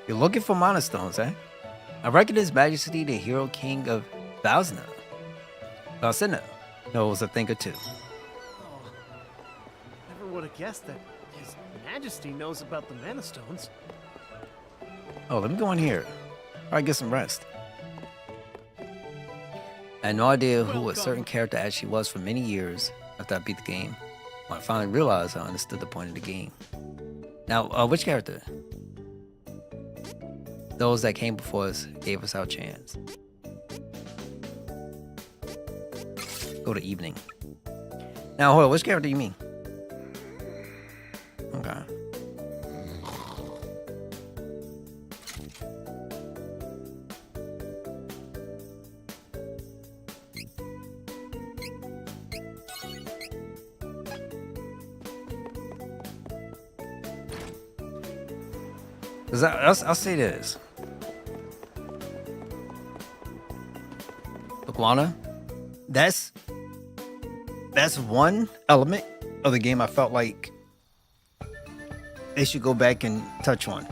You're looking for Mana Stones, eh? I reckon His Majesty, the Hero King of Valsena knows a thing or two. Never would have guessed that His Majesty knows about the Mana Stones. Oh, let me go in here. Probably get some rest. I had no idea who a certain character actually was for many years after I beat the game. When I finally realized I understood the point of the game. Now, which character? Those that came before us gave us our chance. Go to evening. Now, hold on, which character do you mean? Okay. I'll say this. Iguana, that's one element of the game I felt like they should go back and touch on.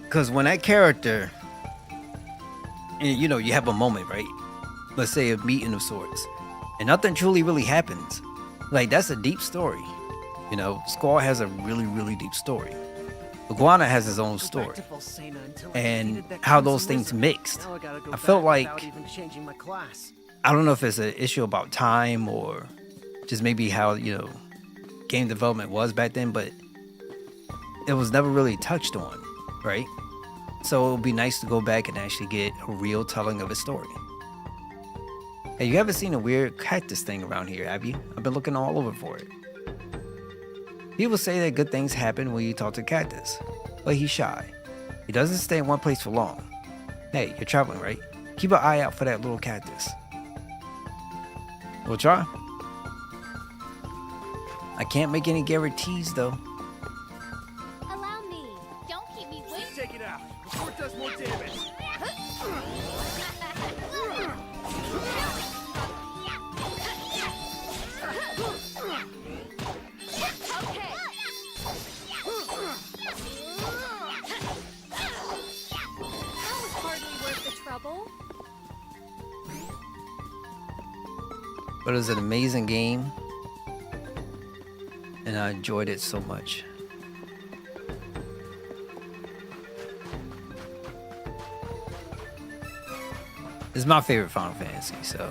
Because when that character and you know, you have a moment, right? Let's say a meeting of sorts, and nothing truly really happens. Like, that's a deep story. You know, Squall has a really, really deep story. Iguana has his own story. And how those things mixed. I felt like, I don't know if it's an issue about time or just maybe how, you know, game development was back then, but it was never really touched on, right? So it would be nice to go back and actually get a real telling of a story. Hey, you haven't seen a weird cactus thing around here, have you? I've been looking all over for it. People say that good things happen when you talk to cactus, but he's shy. He doesn't stay in one place for long. Hey, you're traveling, right? Keep an eye out for that little cactus. We'll try. I can't make any guarantees, though. Allow me. Don't keep me waiting. Take it out before it does more damage. But it was an amazing game, and I enjoyed it so much. It's my favorite Final Fantasy, so.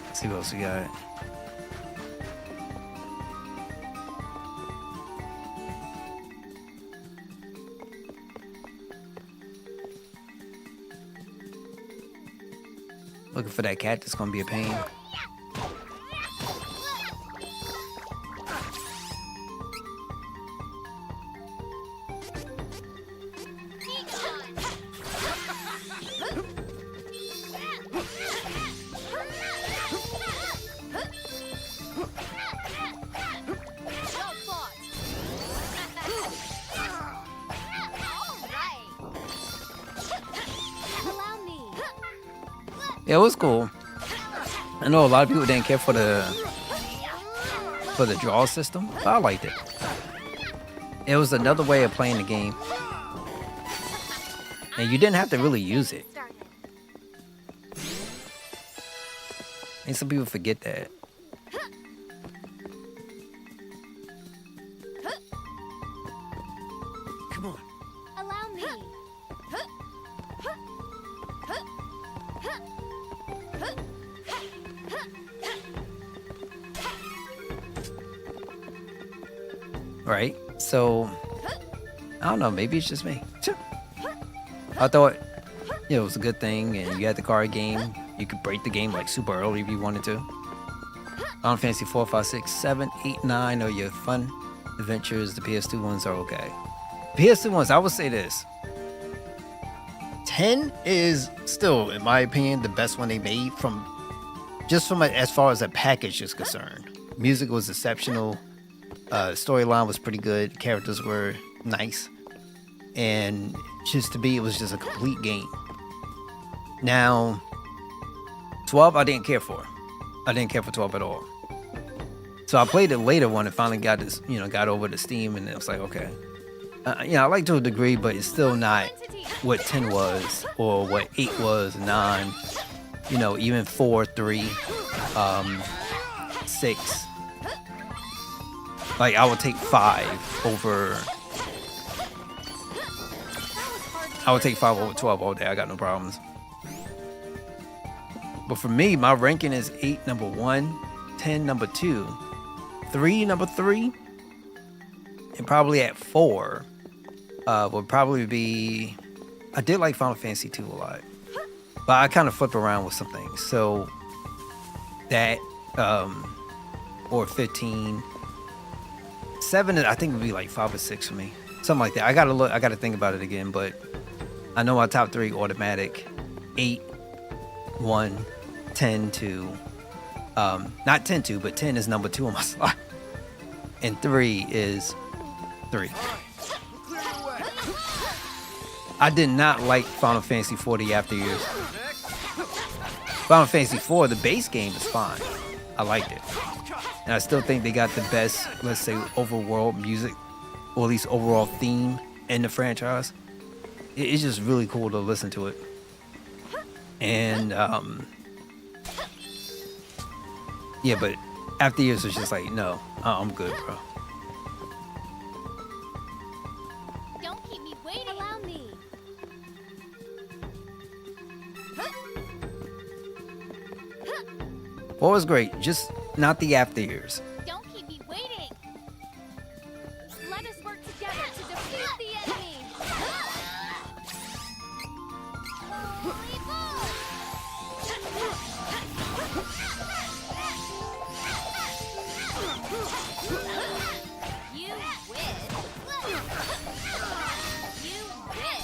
Let's see what else we got. Looking for that cat that's gonna be a pain. Yeah, it was cool. I know a lot of people didn't care for the draw system, but I liked it. It was another way of playing the game, and you didn't have to really use it. And some people forget that. Come on. Allow me. Right? So, I don't know, maybe it's just me. I thought, you know, it was a good thing, and you had the card game. You could break the game like super early if you wanted to. Final Fantasy 4, 5, 6, 7, 8, 9 are your fun adventures. The PS2 ones are okay. PS2 ones, I would say this. 10 is still, in my opinion, the best one they made as far as a package is concerned. Music was exceptional. Storyline was pretty good. Characters were nice. And just to me, it was just a complete game. Now, 12, I didn't care for. I didn't care for 12 at all. So I played the later one and finally got this, you know, got over the Steam, and it was like, okay. Yeah, I like to a degree, but it's still not what 10 was or what 8 was, 9. You know, even 4, 3, 6. Like, I would take 5 over. I would take 5 over 12 all day. I got no problems. But for me, my ranking is 8, number 1, 10, number 2, 3, number 3, and probably at 4 would probably be. I did like Final Fantasy 2 a lot, but I kind of flip around with some things. So that or 15. 7, I think would be like 5 or 6 for me, something like that. I gotta look. I gotta think about it again, but I know my top 3 automatic: 8, 1, 10, 2. Not 10, 2, but 10 is number 2 on my slot, and 3 is 3. I did not like Final Fantasy 40 After Years. Final Fantasy IV, the base game is fine. I liked it. And I still think they got the best, let's say, overworld music, or at least overall theme in the franchise. It's just really cool to listen to it. And, yeah, but after years, it's just like, no, I'm good, bro. Don't keep me waiting. Allow me. What was great, just not the after years. Don't keep me waiting. Let us work together to defeat the enemy. You win. You win.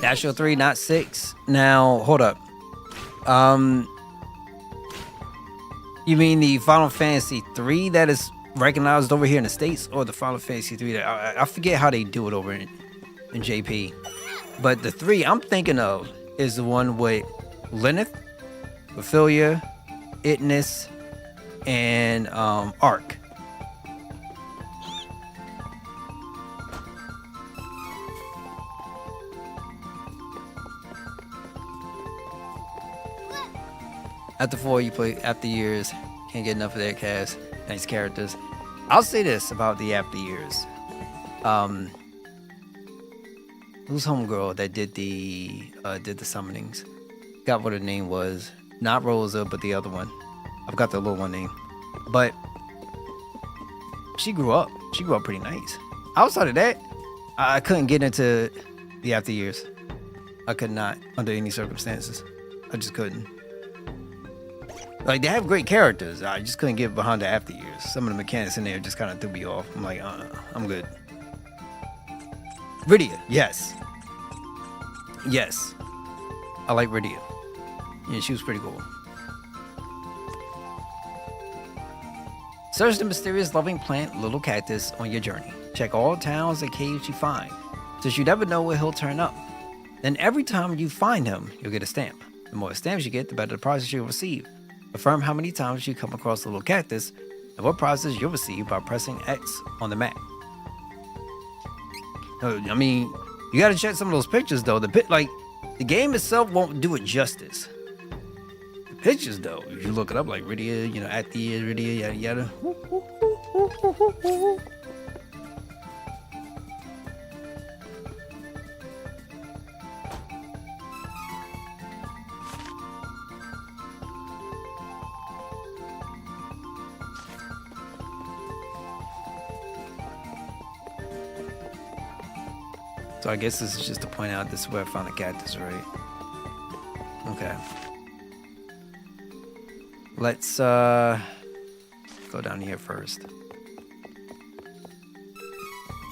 National 3, not 6. Now, hold up. You mean the Final Fantasy 3 that is recognized over here in the States, or the Final Fantasy 3 that I forget how they do it over in JP. But the 3 I'm thinking of is the one with Lyneth, Ophelia, Itness, and Ark. After 4, you play After Years. Can't get enough of their cast. Nice characters. I'll say this about the After Years. Who's homegirl that did the summonings? Got what her name was. Not Rosa, but the other one. I've got the little one name. But she grew up. She grew up pretty nice. Outside of that, I couldn't get into the After Years. I could not, under any circumstances. I just couldn't. Like, they have great characters. I just couldn't get behind the After Years. Some of the mechanics in there just kind of threw me off. I'm like, I'm good. Rydia, yes. Yes. I like Rydia. Yeah, she was pretty cool. Search the mysterious loving plant Little Cactus on your journey. Check all towns and caves you find, since you never know where he'll turn up. Then every time you find him, you'll get a stamp. The more stamps you get, the better the prizes you'll receive. Affirm how many times you come across the Little Cactus and what prizes you'll receive by pressing X on the map. I mean, you gotta check some of those pictures though. The game itself won't do it justice. The pictures though, if you look it up, like Rydia, you know, After Years, Rydia, yada yada. So I guess this is just to point out this is where I found the cactus, right? Okay. Let's go down here first.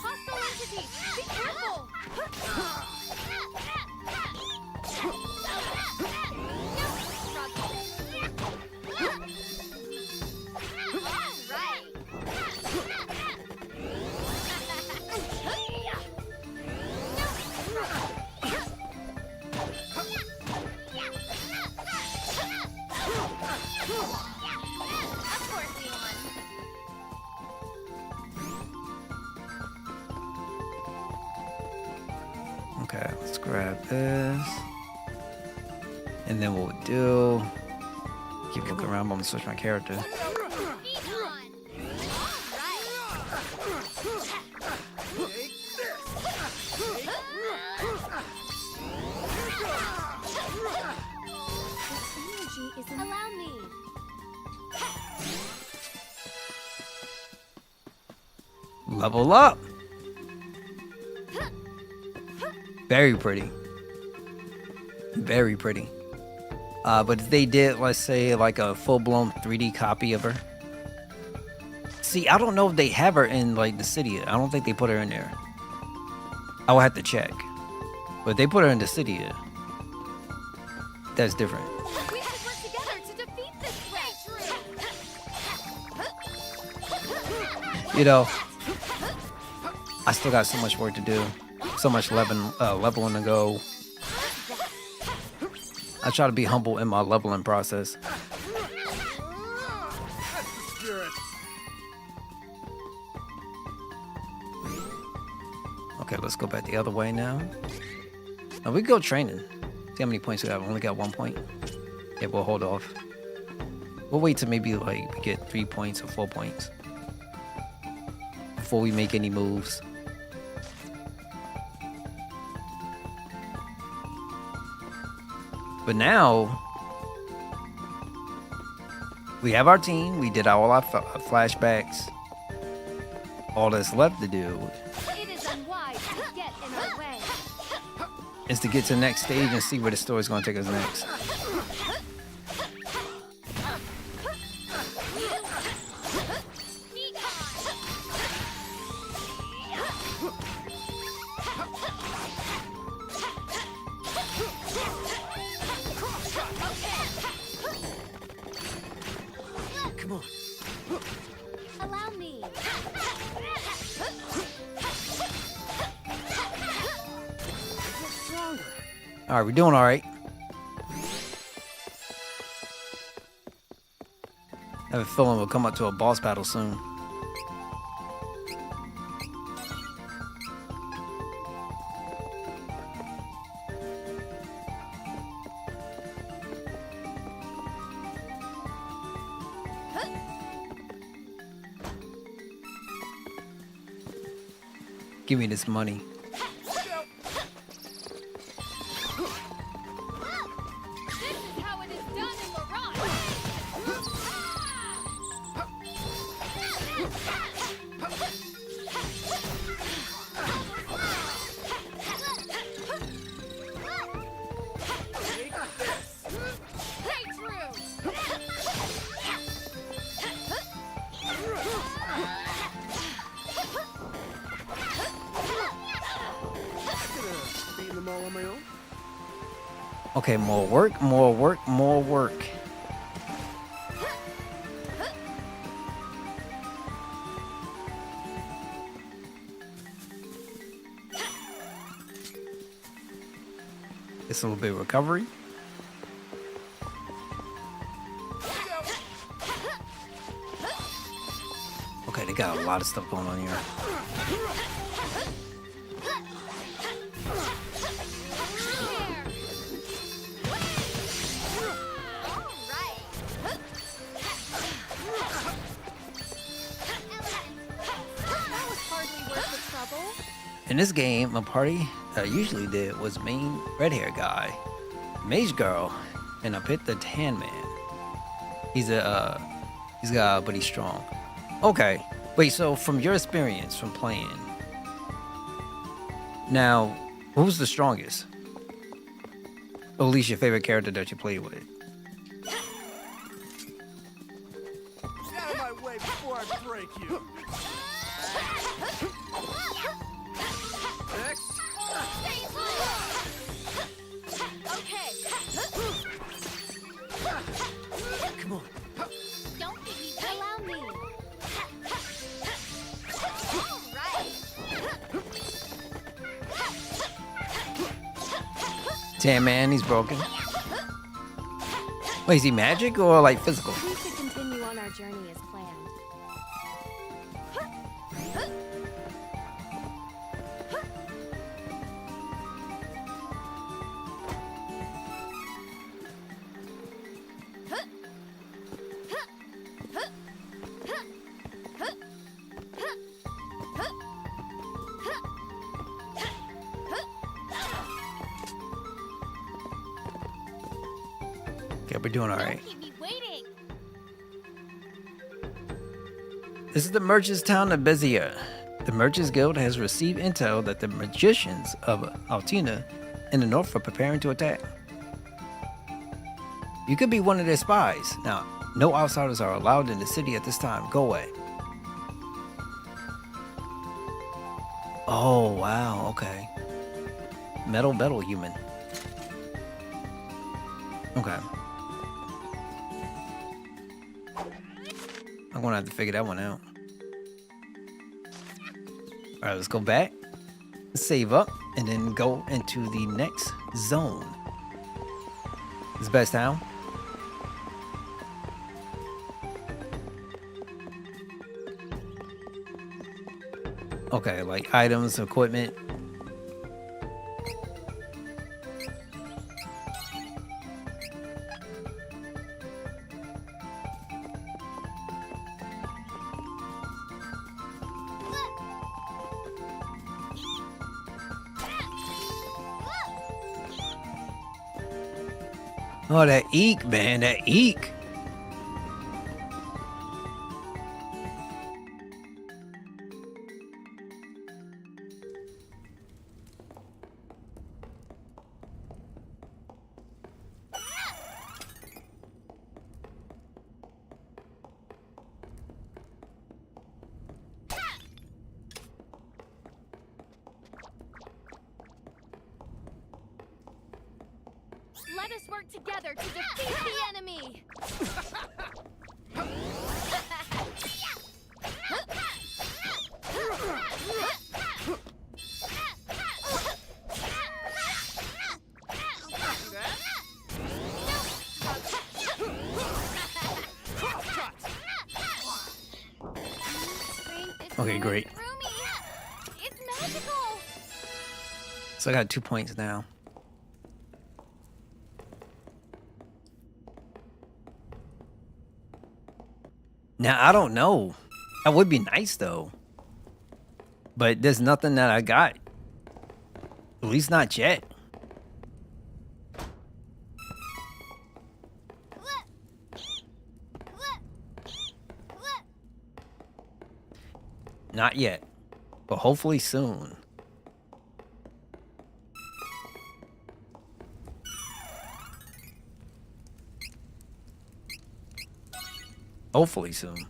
Hostile entity! Be careful! Okay, let's grab this. And then what we'll do, keep looking around, I'm gonna switch my character. Allow me. Level up. Very pretty. Very pretty. But if they did, let's say, like a full-blown 3D copy of her. See, I don't know if they have her in, like, the city. I don't think they put her in there. I will have to check. But if they put her in the city, that's different. We should work together to defeat this threat. You know, I still got so much work to do. So much leveling to go. I try to be humble in my leveling process. Okay, let's go back the other way now. Now we go training. See how many points we have. We only got 1 point. Yeah, we'll hold off. We'll wait till maybe like we get 3 points or 4 points before we make any moves. But now we have our team. We did all our flashbacks. All that's left to do It is unwise to get in our way. is to get to the next stage and see where the story's going to take us next. Come on. Allow me. All right, we're doing all right. I have a feeling we'll come up to a boss battle soon. Give me this money. How it is done in Laurent. Stay true. Beating them all on my own. Okay, more work, more work, more work. It's a little bit of recovery. Okay, they got a lot of stuff going on here. That was hardly worth the trouble. In this game, my party that I usually did was main red hair guy, mage girl, and I picked the tan man. He's but he's strong. Okay, wait. So from your experience from playing, now who's the strongest? Or at least your favorite character that you played with. Get out of my way before I break you. Next. Okay. Come on. Don't give me. Allow me. All right. Tan man, he's broken. Wait, is he magic or like physical? We should continue on our journey as planned. Okay, we're doing all right. Keep me waiting. This is the merchants' town of Bezier. The Merchants Guild has received intel that the magicians of Altina in the north are preparing to attack. You could be one of their spies. Now, no outsiders are allowed in the city at this time. Go away. Oh, wow, okay. Metal human. Okay. I'm gonna have to figure that one out. All right, let's go back, save up, and then go into the next zone. This best town. Okay, like items, equipment. Oh, that eek, man, that eek. Let us work together to defeat the enemy! Okay, great. It's magical! So I got 2 points now. Now, I don't know. That would be nice, though. But there's nothing that I got. At least not yet. Not yet. But hopefully soon. Hopefully soon.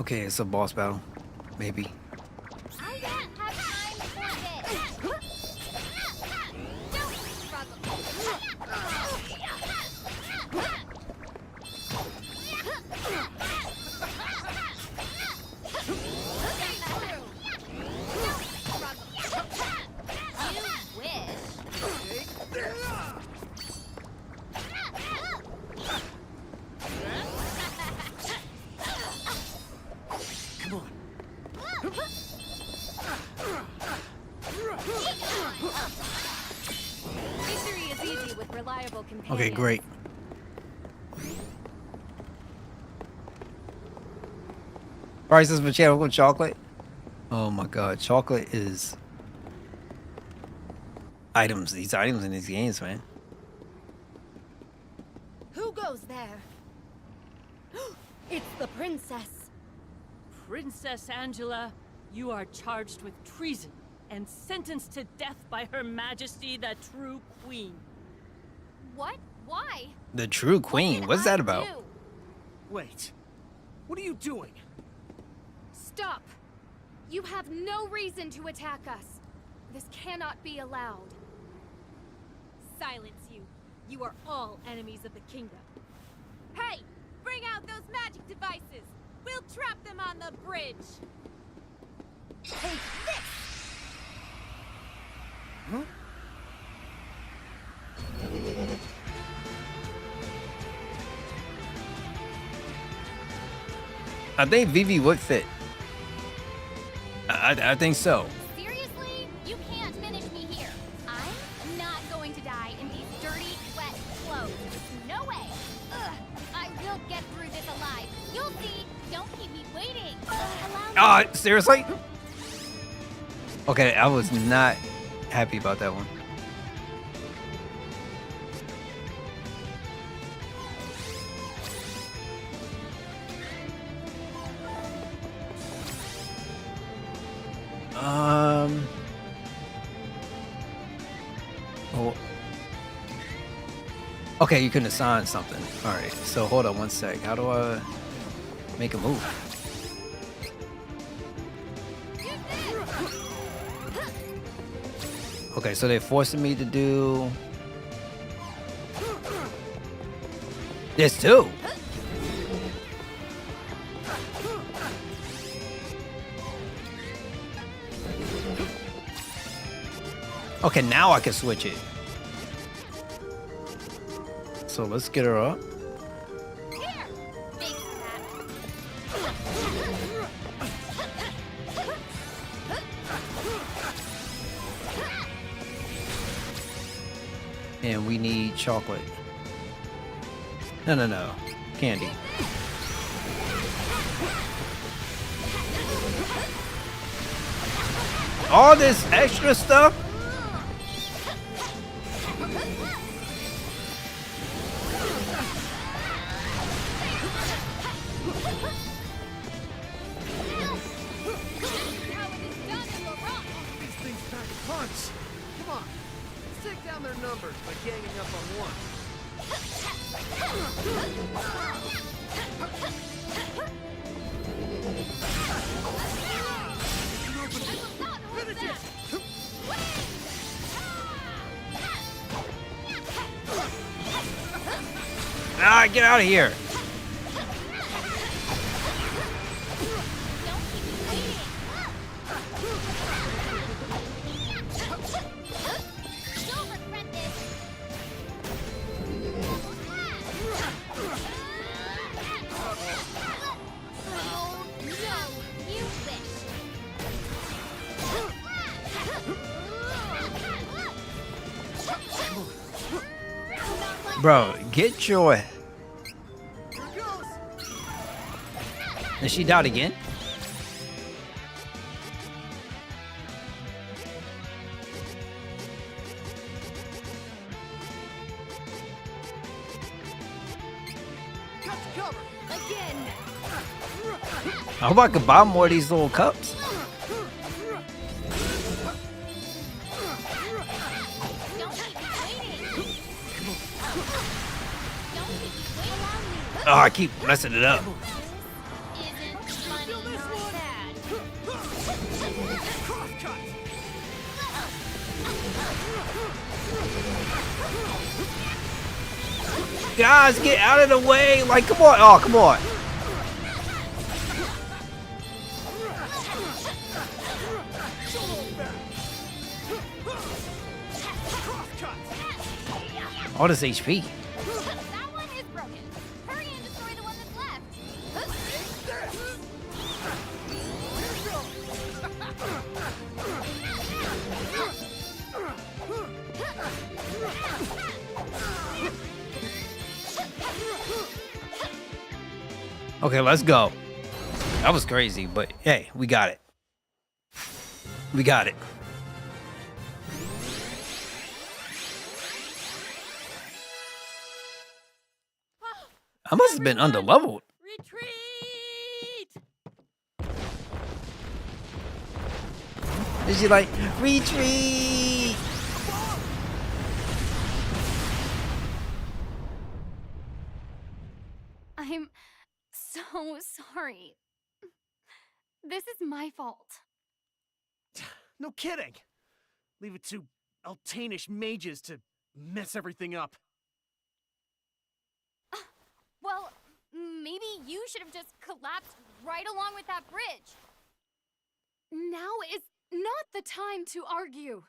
Okay, it's a boss battle. Maybe. I don't have time for this. Don't You wish. Come on. Victory is easy with reliable companions. Okay, great. Prices for channel with chocolate. Oh my god, chocolate is items. These items in these games, man. Who goes there? It's the princess. Princess Angela, you are charged with treason and sentenced to death by Her Majesty the True Queen. What? Why? The True Queen. What's that about? Do? Wait. What are you doing? Stop! You have no reason to attack us. This cannot be allowed. Silence you. You are all enemies of the kingdom. Hey! Bring out those magic devices! We'll trap them on the bridge! Take this! Huh? I think Vivi would fit. I think so. Seriously? You can't finish me here. I'm not going to die in these dirty, wet clothes. No way. Ugh. I will get through this alive. You'll see. Don't keep me waiting. Allow me. Seriously? Okay, I was not happy about that one. Oh. Okay, you can assign something. All right, so hold on one sec. How do I make a move? Okay, so they're forcing me to do this too. Okay, now I can switch it. So let's get her up. And we need chocolate. No. Candy. All this extra stuff? These things pack a punch. Come on, let's take down their numbers by ganging up on one. Finish it! Ah, get out of here. Bro, get your... Is she died again? I hope I could buy more of these little cups. Oh, I keep messing it up. Guys, get out of the way. Like, come on. Oh, come on. All this HP. That one is broken. Hurry and destroy the one that's left. Okay, let's go. That was crazy, but hey, we got it. We got it. I must have been underleveled. Retreat! Is she like, retreat? I'm so sorry. This is my fault. No kidding. Leave it to Altanish mages to mess everything up. Well, maybe you should have just collapsed right along with that bridge. Now is not the time to argue.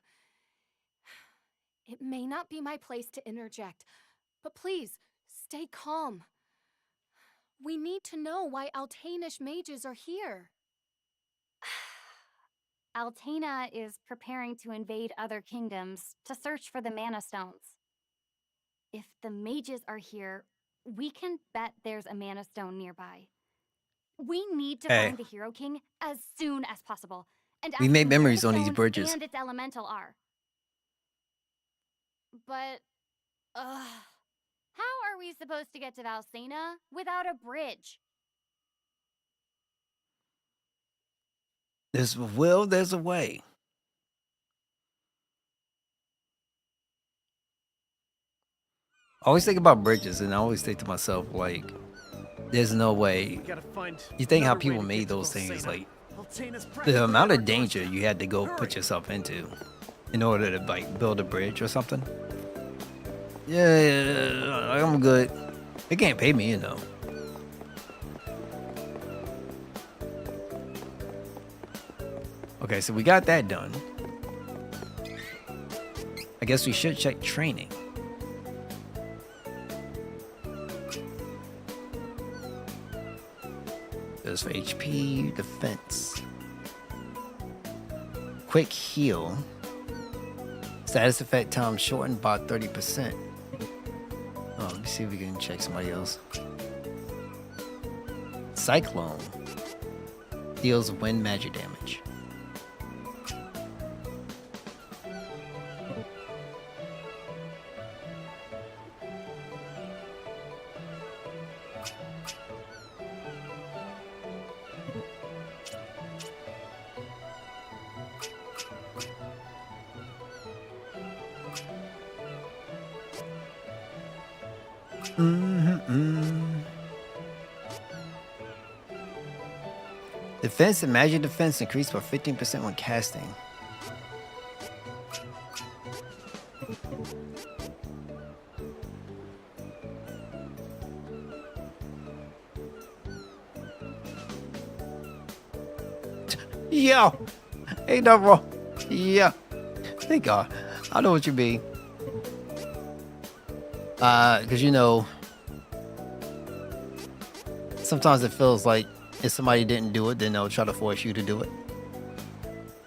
It may not be my place to interject, but please, stay calm. We need to know why Altanish mages are here. Altena is preparing to invade other kingdoms to search for the Mana Stones. If the mages are here, we can bet there's a Mana Stone nearby. We need to find the Hero King as soon as possible. And We ask made him where memories the on these stones bridges. and its elemental are. But, how are we supposed to get to Valsena without a bridge? There's a will, there's a way. I always think about bridges, and I always think to myself, like, there's no way. Gotta find You think how another way people to made get to those things, Valsena. like, Altena's the practically amount of our danger doorstep. you had to go Hurry. put yourself into in order to like build a bridge or something. Yeah, I'm good. They can't pay me, you know. Okay, so we got that done. I guess we should check training. There's for HP, defense. Quick heal. Status effect time shortened by 30%. Oh, let me see if we can check somebody else. Cyclone. Deals wind magic damage. Defense and magic defense increased by 15% when casting. Yo! Hey, no, bro. Yeah. Thank God. I know what you mean. Because you know, sometimes it feels like if somebody didn't do it, then they'll try to force you to do it.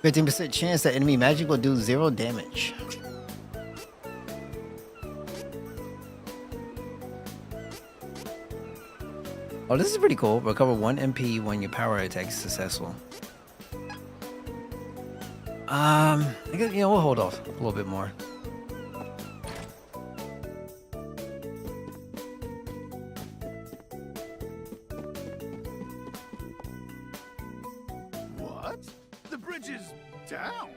15% chance that enemy magic will do 0 damage. Oh, this is pretty cool. Recover 1 MP when your power attack is successful. I guess, you know, we'll hold off a little bit more. What? The bridge is down?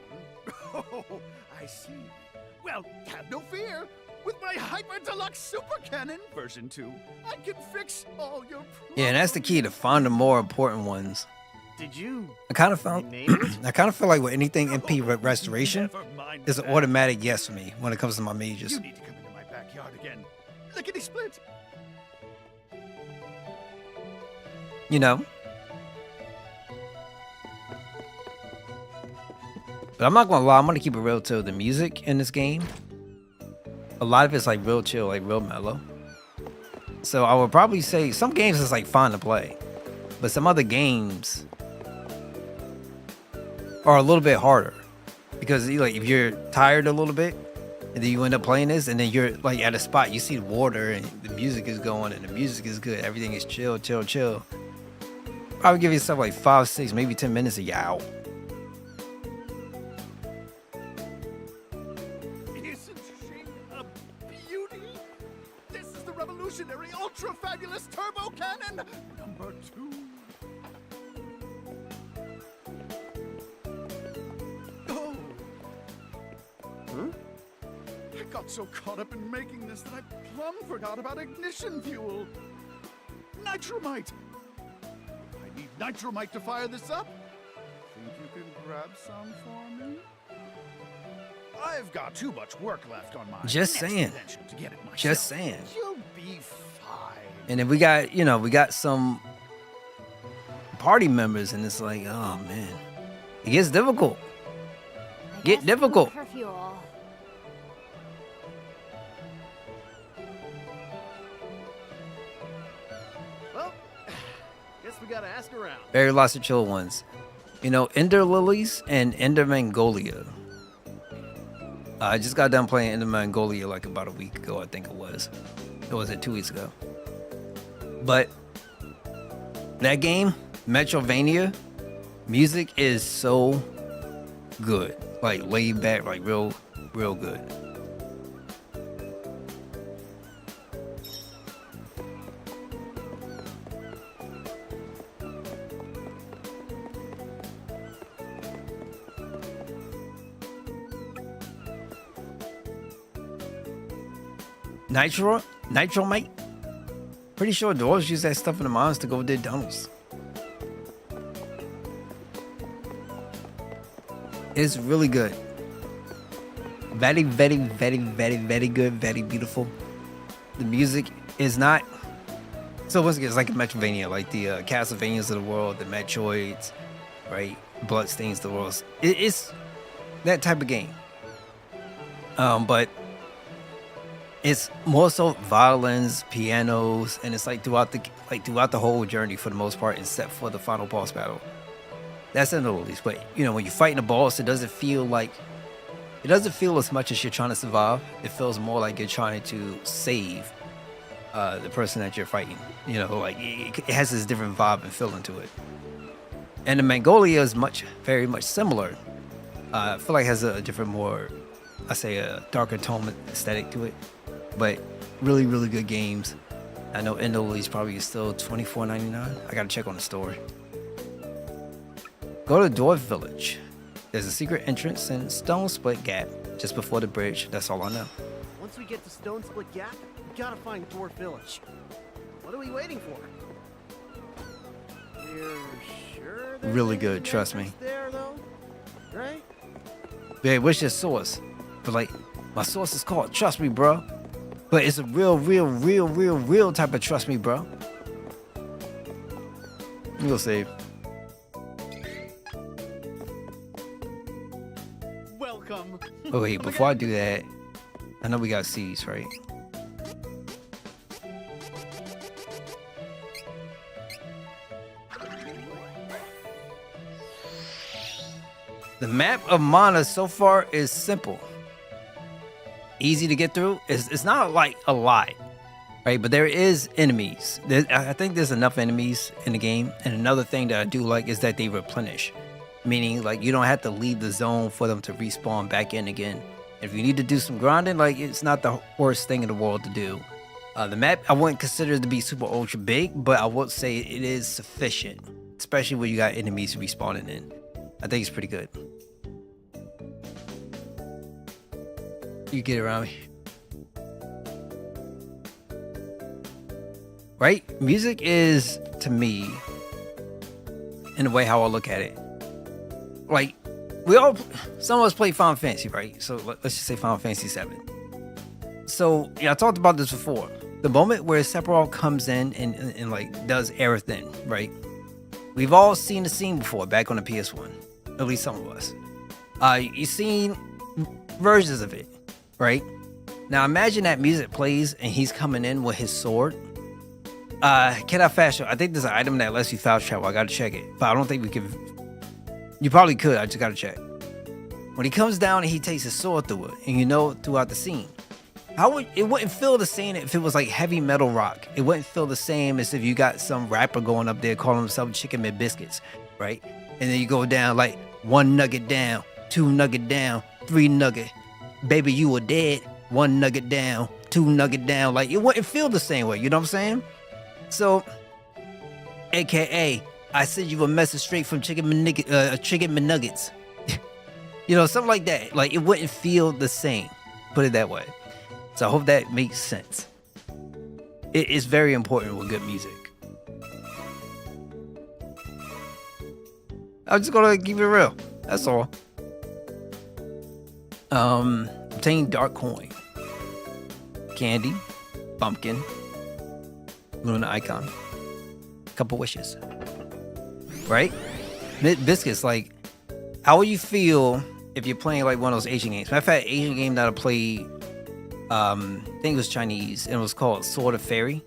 Oh, I see. Well, have no fear. With my Hyper Deluxe Super Cannon version 2, I can fix all your problems. Yeah, and that's the key, to find the more important ones. Did you? I kind of feel like with anything MP restoration, is an automatic yes for me when it comes to my mages. You need to come into my backyard again. Lickety split. You know? But I'm not gonna lie, I'm gonna keep it real too. The music in this game, a lot of it's like real chill, like real mellow. So I would probably say some games is like fun to play, but some other games are a little bit harder because like if you're tired a little bit and then you end up playing this and then you're like at a spot, you see the water and the music is going and the music is good, everything is chill. Probably give yourself like 5, 6, maybe 10 minutes and you're out. Isn't she a beauty? This is the revolutionary ultra fabulous turbo cannon number 2. Oh. Huh? I got so caught up in making this that I plumb forgot about ignition fuel. Nitromite. I need nitromite to fire this up. Think you can grab some for me? I've got too much work left on my Just next saying. invention to get it myself. Just saying. You'll be fine. And then we got, you know, we got some party members and it's like, oh man, it gets difficult. Get difficult. For fuel. Well, guess we gotta ask around. Very lots of chill ones. You know, Ender Lilies and Ender Mangolia. I just got done playing Ender Mangolia like about a week ago, I think it was. Or was it 2 weeks ago? But that game, Metrovania, music is so good. Like laid back, like real good. Nitromite? Pretty sure dwarves use that stuff in the mines to go dig tunnels. It's really good. Very, very, very, very, very good. Very beautiful. The music is not. So once again, it's like a Metroidvania, like the Castlevanias of the world, the Metroids, right? Bloodstains of the world. It's that type of game. But it's more so violins, pianos, and it's like throughout the whole journey for the most part, except for the final boss battle. That's in the least. But you know, when you're fighting a boss, it doesn't feel as much as you're trying to survive. It feels more like you're trying to save the person that you're fighting. You know, like it has this different vibe and feeling to it. And the Magnolia is very much similar. I feel like it has a different, more, I say, a darker tone aesthetic to it. But really, really good games. I know Endolese probably is still $24.99. I gotta check on the store. Go to Dwarf Village. There's a secret entrance in Stone Split Gap just before the bridge. That's all I know. Once we get to Stone Split Gap, we gotta find Dwarf Village. What are we waiting for? You're sure there's Really any good, trust me. entrance there, though? Right? Yeah, what's your source? But like, my source is called Trust Me, bro. But it's a real type of trust me, bro. We'll save. Welcome. Oh wait, before I do that, I know we got C's, right? The map of Mana so far is simple. Easy to get through. It's not like a lot, right? But there is enemies. I think there's enough enemies in the game. And another thing that I do like is that they replenish. Meaning, like, you don't have to leave the zone for them to respawn back in again. If you need to do some grinding, like, it's not the worst thing in the world to do. The map, I wouldn't consider it to be super ultra big, but I would say it is sufficient. Especially when you got enemies respawning in. I think it's pretty good. You get around me. Right? Music is, to me, in a way how I look at it. Like, some of us play Final Fantasy, right? So let's just say Final Fantasy 7. So, yeah, I talked about this before. The moment where Sephiroth comes in and like does everything, right? We've all seen the scene before back on the PS1. At least some of us. You've seen versions of it, right? Now imagine that music plays and he's coming in with his sword. Can I fast travel? I think there's an item that lets you fast travel. I gotta check it. But I don't think we can. You probably could. I just gotta check. When he comes down and he takes his sword through it, and you know throughout the scene, it wouldn't feel the same if it was like heavy metal rock. It wouldn't feel the same as if you got some rapper going up there calling himself Chicken McBiscuits, right? And then you go down like 1 nugget down, 2 nugget down, 3 nugget. Baby, you were dead. 1 nugget down, 2 nugget down. Like, it wouldn't feel the same way. You know what I'm saying? So, AKA, I send you a message straight from Chicken McNuggets. You know, something like that. Like, it wouldn't feel the same. Put it that way. So I hope that makes sense. It is very important with good music. I'm just gonna keep it real. That's all. Obtain Dark Coin. Candy. Pumpkin. Luna Icon. Couple wishes. Right? Biscuits, like, how will you feel if you're playing like one of those Asian games? Matter of fact, Asian game that I played, I think it was Chinese, and it was called Sword and Fairy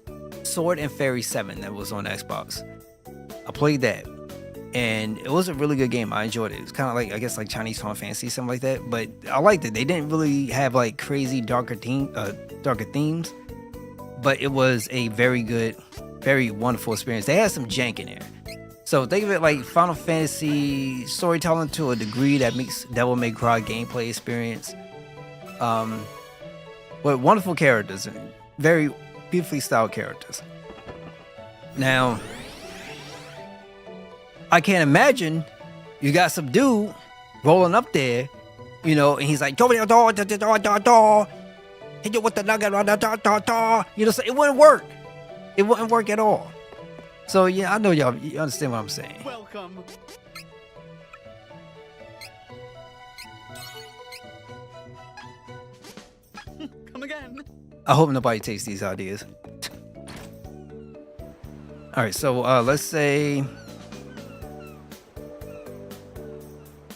7 that was on Xbox. I played that, and it was a really good game. I enjoyed it. It was kind of like, I guess, like Chinese Final Fantasy, something like that, but I liked it. They didn't really have like crazy darker themes, but it was a very good, very wonderful experience. They had some jank in there. So think of it like Final Fantasy storytelling to a degree that makes Devil May Cry gameplay experience. With wonderful characters and very beautifully styled characters. Now, I can't imagine you got some dude rolling up there, you know, and he's like, you know, so it wouldn't work. It wouldn't work at all. So yeah, I know you understand what I'm saying. Welcome. Come again. I hope nobody takes these ideas. All right, so let's say.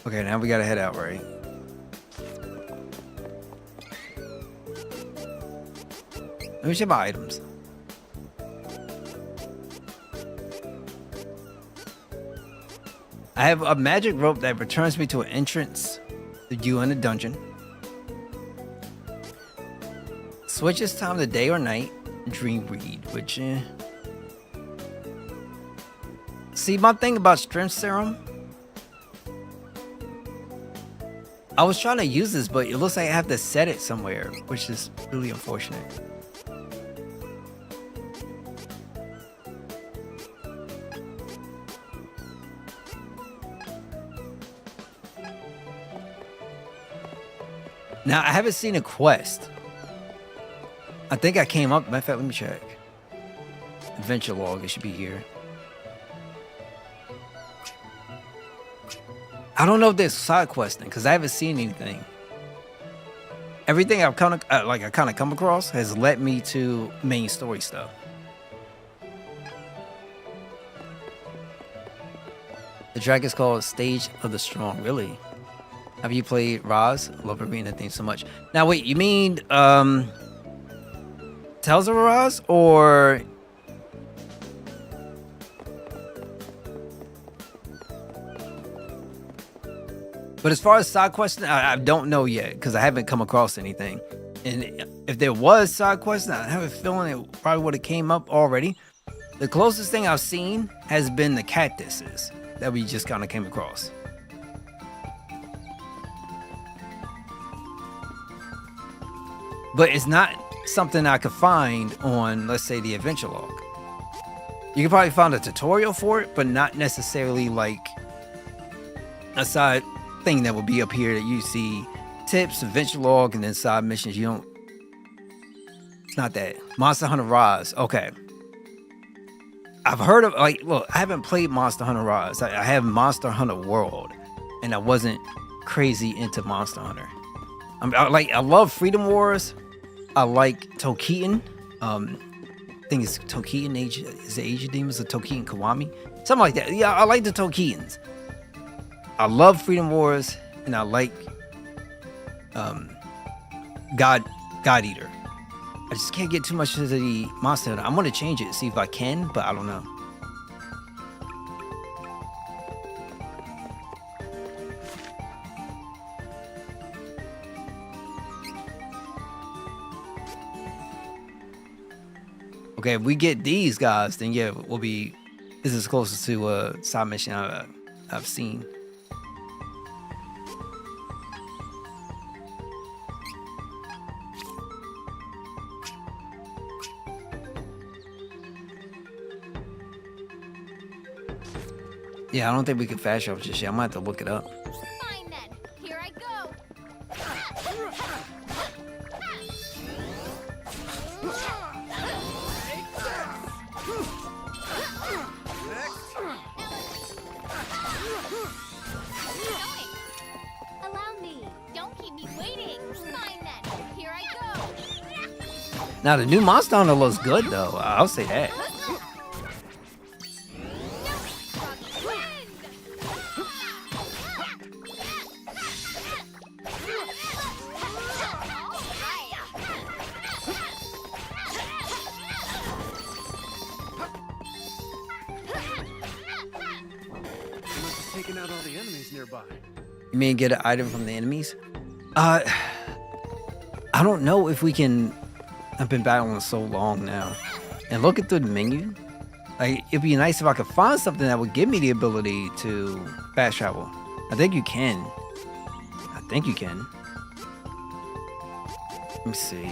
Okay, now we gotta head out, right? Let me check my items. I have a magic rope that returns me to an entrance to you in a dungeon. Switches time to day or night. Dream read, which see, my thing about strength serum, I was trying to use this, but it looks like I have to set it somewhere, which is really unfortunate. Now, I haven't seen a quest. I think I came up. Matter of fact, let me check. Adventure log, it should be here. I don't know if there's side questing because I haven't seen anything. Everything I've kind of come across has led me to main story stuff. The track is called Stage of the Strong. Really? Have you played Raz? I love Arena theme so much. Now wait, you mean Tales of Raz or but as far as side questing, I don't know yet because I haven't come across anything. And if there was side questing, I have a feeling it probably would have came up already. The closest thing I've seen has been the cactuses that we just kind of came across. But it's not something I could find on, let's say, the adventure log. You could probably find a tutorial for it, but not necessarily like a side thing that would be up here that you see tips, adventure log, and then side missions. You don't. It's not that. Monster Hunter Rise. Okay. I've heard of, like, look, I haven't played Monster Hunter Rise. I have Monster Hunter World, and I wasn't crazy into Monster Hunter. I love Freedom Wars. I like Tokitan. I think it's Tokitan Age. Is it Age of Demons or Tokitan Kiwami? Something like that. Yeah, I like the Tokitans. I love Freedom Wars, and I like God Eater. I just can't get too much into the Monster Hunter. I'm gonna change it, see if I can, but I don't know. Okay, if we get these guys, then yeah, we'll be. This is closest to a side mission I've seen. Yeah, I don't think we can fast travel just yet. I might have to look it up. Fine then. Here I go. Allow me. Don't keep me waiting. Fine then. Here I go. Now the new Monster Hunter looks good though. I'll say that. Taking out all the enemies nearby. You mean get an item from the enemies? I don't know if we can. I've been battling so long now, and looking through the menu, like it'd be nice if I could find something that would give me the ability to fast travel. I think you can. I think you can. Let me see.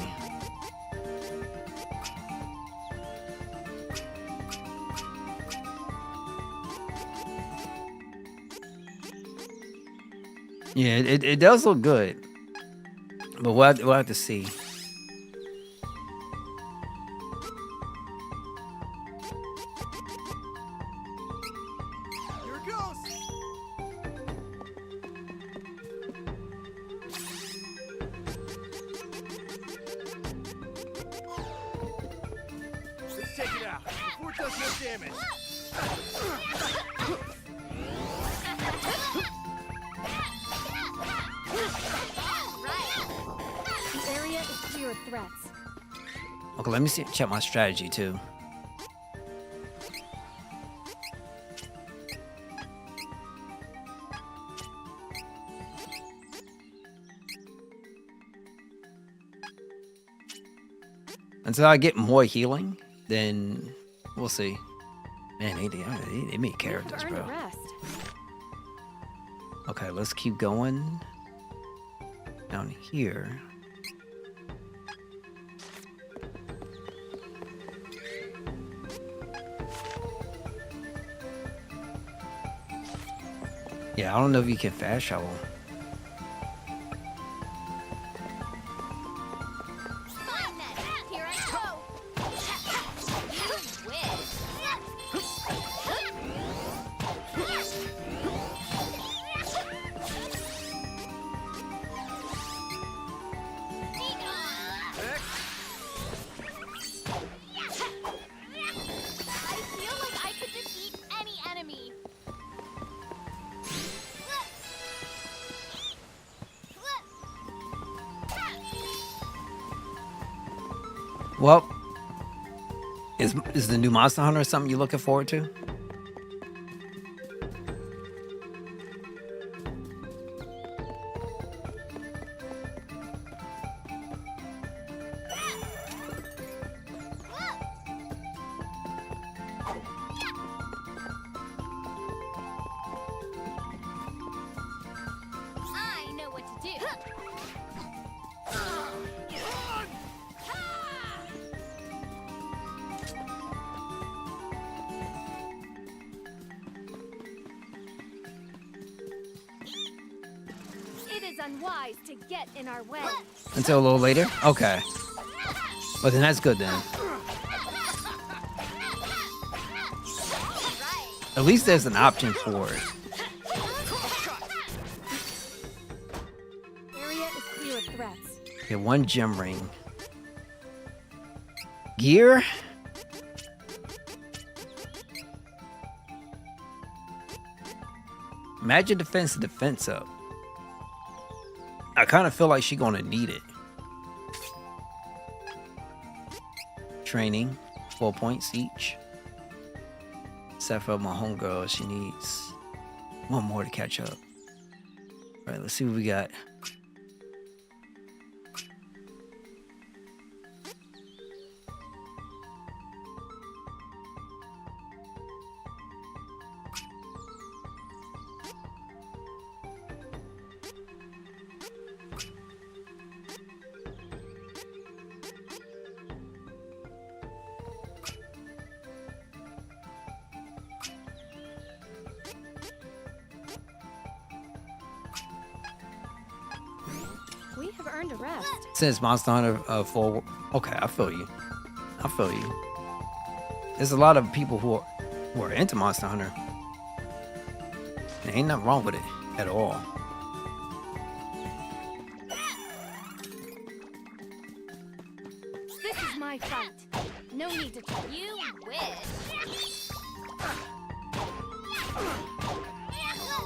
Yeah, it does look good, but we'll have to see. Here it goes. damage. The area is clear of threats. Okay, let me check my strategy too. Until I get more healing, then we'll see. Man, they made characters, We've earned bro. a rest. Okay, let's keep going. Down here. Yeah, I don't know if you can fast travel. Fine then, here I go. You win. I feel like I could defeat any enemy. Well, is the new Monster Hunter something you're looking forward to? I know what to do. It is unwise to get in our way. Until a little later? Okay. Well, then that's good then. At least there's an option for it. Area is clear of threats. Okay, one gem ring. Gear? Magic defense to defense up. I kind of feel like she's gonna need it. Training, 4 points each. Except for my homegirl, she needs one more to catch up. All right, let's see what we got. We have earned a rest. Since Monster Hunter 4, okay, I feel you. I feel you. There's a lot of people who are into Monster Hunter. There ain't nothing wrong with it at all. This is my fight. No need to talk. You wish.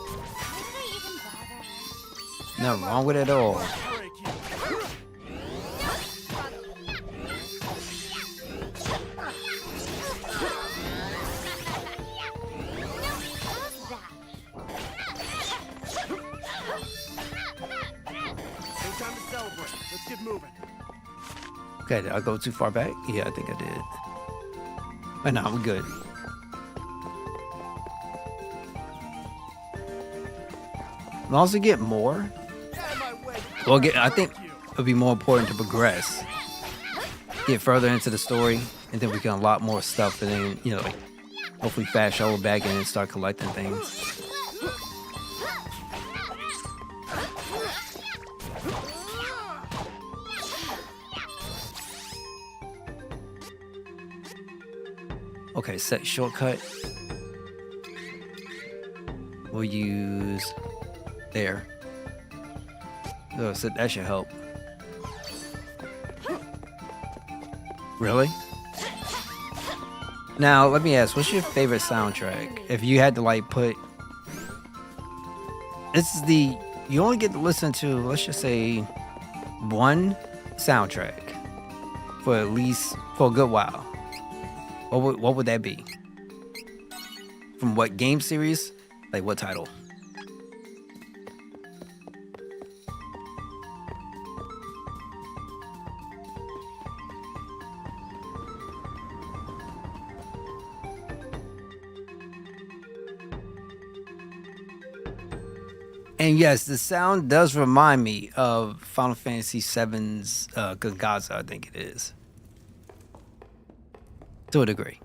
Why did I even bother? Nothing wrong with it at all. No time to celebrate. Let's get moving. Okay, did I go too far back? Yeah, I think I did. But no, we're good. As long as we get more, I think it'll be more important to progress. Get further into the story, and then we can unlock more stuff, and then, you know, like, hopefully fast travel back in and start collecting things. Okay, set shortcut. We'll use there. Oh, so that should help. Really? Now, let me ask, what's your favorite soundtrack? If you had to like put, this is the, you only get to listen to, let's just say, one soundtrack for at least, for a good while. What would that be? From what game series? Like what title? And yes, the sound does remind me of Final Fantasy VII's Gongaza, I think it is. To a degree.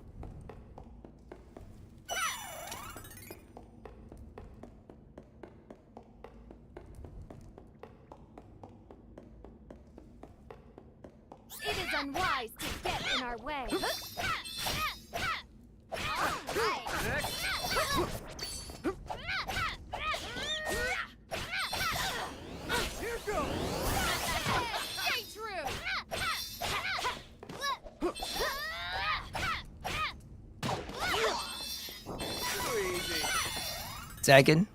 It is unwise to get in our way. Stay true! Second,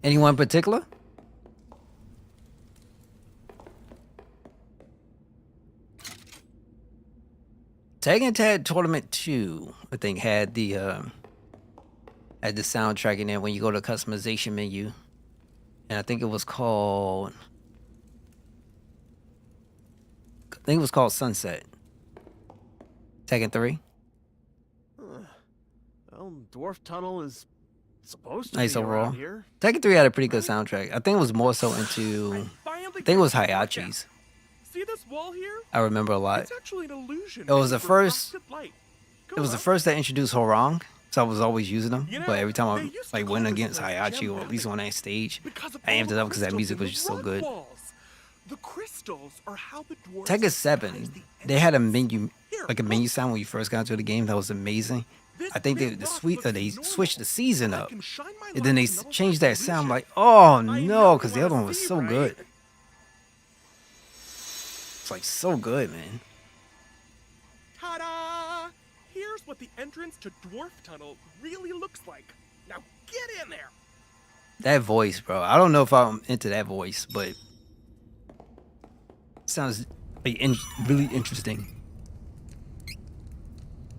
anyone in particular? Tekken Tag Tournament 2, I think, had the soundtrack in there when you go to the customization menu. And I think it was called, Sunset. Tekken 3. Well, Dwarf Tunnel is supposed to Nice be overall. around here. Tekken 3 had a pretty good soundtrack. I think it was more so into, I think it was Hayachi's. See this wall here? I remember a lot. It's actually an illusion. It was the made of first. reflected light. It was the first that introduced Horong, so I was always using them. You know, But every time they I used to like call went this against place Hayachi Gem or at least Valley on that stage, because of I all amped the it up because that crystals music in was the just so rock good. walls. The crystals are how the dwarves Tekken surprise 7, the they had a enemies. menu, like a menu sound when you first got into the game that was amazing. This I think they big rock they looks switched the normal, season but I up, can shine my and then they light to nullify changed that the sound. illusion. Like, oh I no, know because the what other I one was see, so right? good. It's like so good, man. Ta-da! Here's what the entrance to Dwarf Tunnel really looks like. Now get in there! That voice, bro. I don't know if I'm into that voice, but it sounds like really interesting.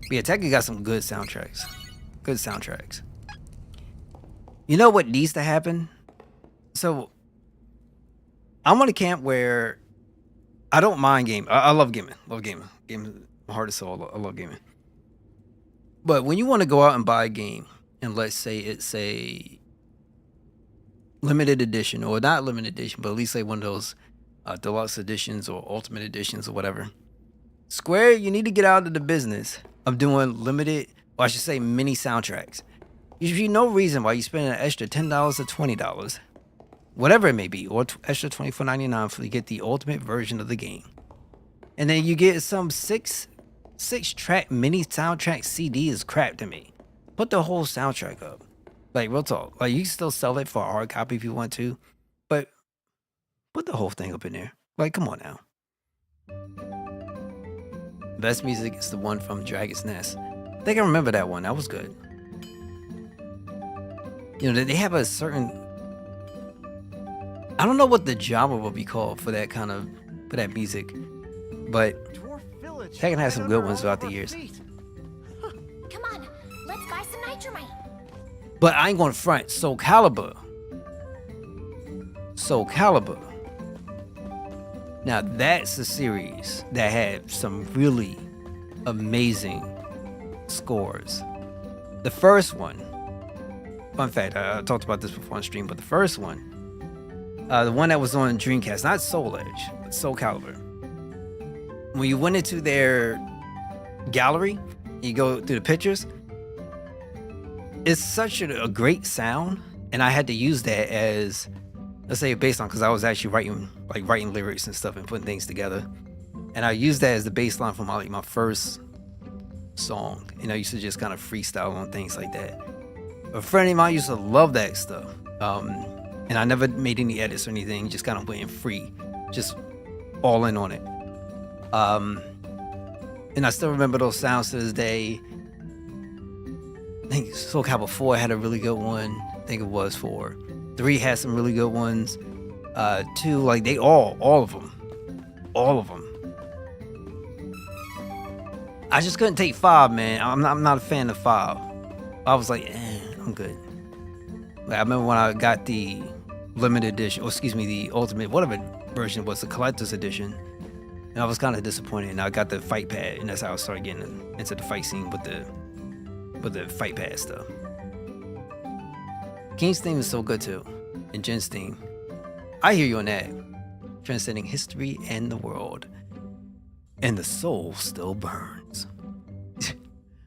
But yeah, Tekken got some good soundtracks. Good soundtracks. You know what needs to happen? So, I'm on a camp where I don't mind gaming. I love gaming. Love gaming. Gaming, my heart and soul. I love gaming. But when you want to go out and buy a game, and let's say it's a limited edition, or not limited edition, but at least like one of those deluxe editions or ultimate editions or whatever. Square, you need to get out of the business of doing limited, or I should say mini soundtracks. There should be no reason why you spend an extra $10 or $20, whatever it may be, or extra $24.99 for you get the ultimate version of the game. And then you get some six track mini soundtrack CD is crap to me. Put the whole soundtrack up. Like, real talk. Like, you can still sell it for a hard copy if you want to, but put the whole thing up in there. Like, come on now. Best music is the one from Dragon's Nest. I think I remember that one. That was good. You know, they have a certain, I don't know what the genre will be called for that kind of, for that music, but Tekken has some good ones throughout the years. Come on, let's buy some nitramite. But I ain't gonna front. Soul Calibur. Now that's a series that had some really amazing scores. The first one, fun fact, I talked about this before on stream, but the first one, the one that was on Dreamcast, not Soul Edge, but Soul Calibur. When you went into their gallery, you go through the pictures, it's such a great sound, and I had to use that as, let's say, baseline, because I was actually writing lyrics and stuff and putting things together, and I used that as the baseline for my first song. You know, I used to just kind of freestyle on things like that. A friend of mine used to love that stuff, and I never made any edits or anything. Just kind of went in free, just all in on it. And I still remember those sounds to this day. think Soul Calibur 4 had a really good one. I think it was 4. 3 had some really good ones. 2, like they all of them. All of them. I just couldn't take 5, man. I'm not a fan of 5. I was like, I'm good. Like, I remember when I got the limited edition, or excuse me, the ultimate, whatever version was, the collector's edition. And I was kind of disappointed. And I got the fight pad, and that's how I started getting into the fight scene with the fight pad stuff. King's theme is so good too, and Jin's theme. I hear you on that. Transcending history and the world, and the soul still burns.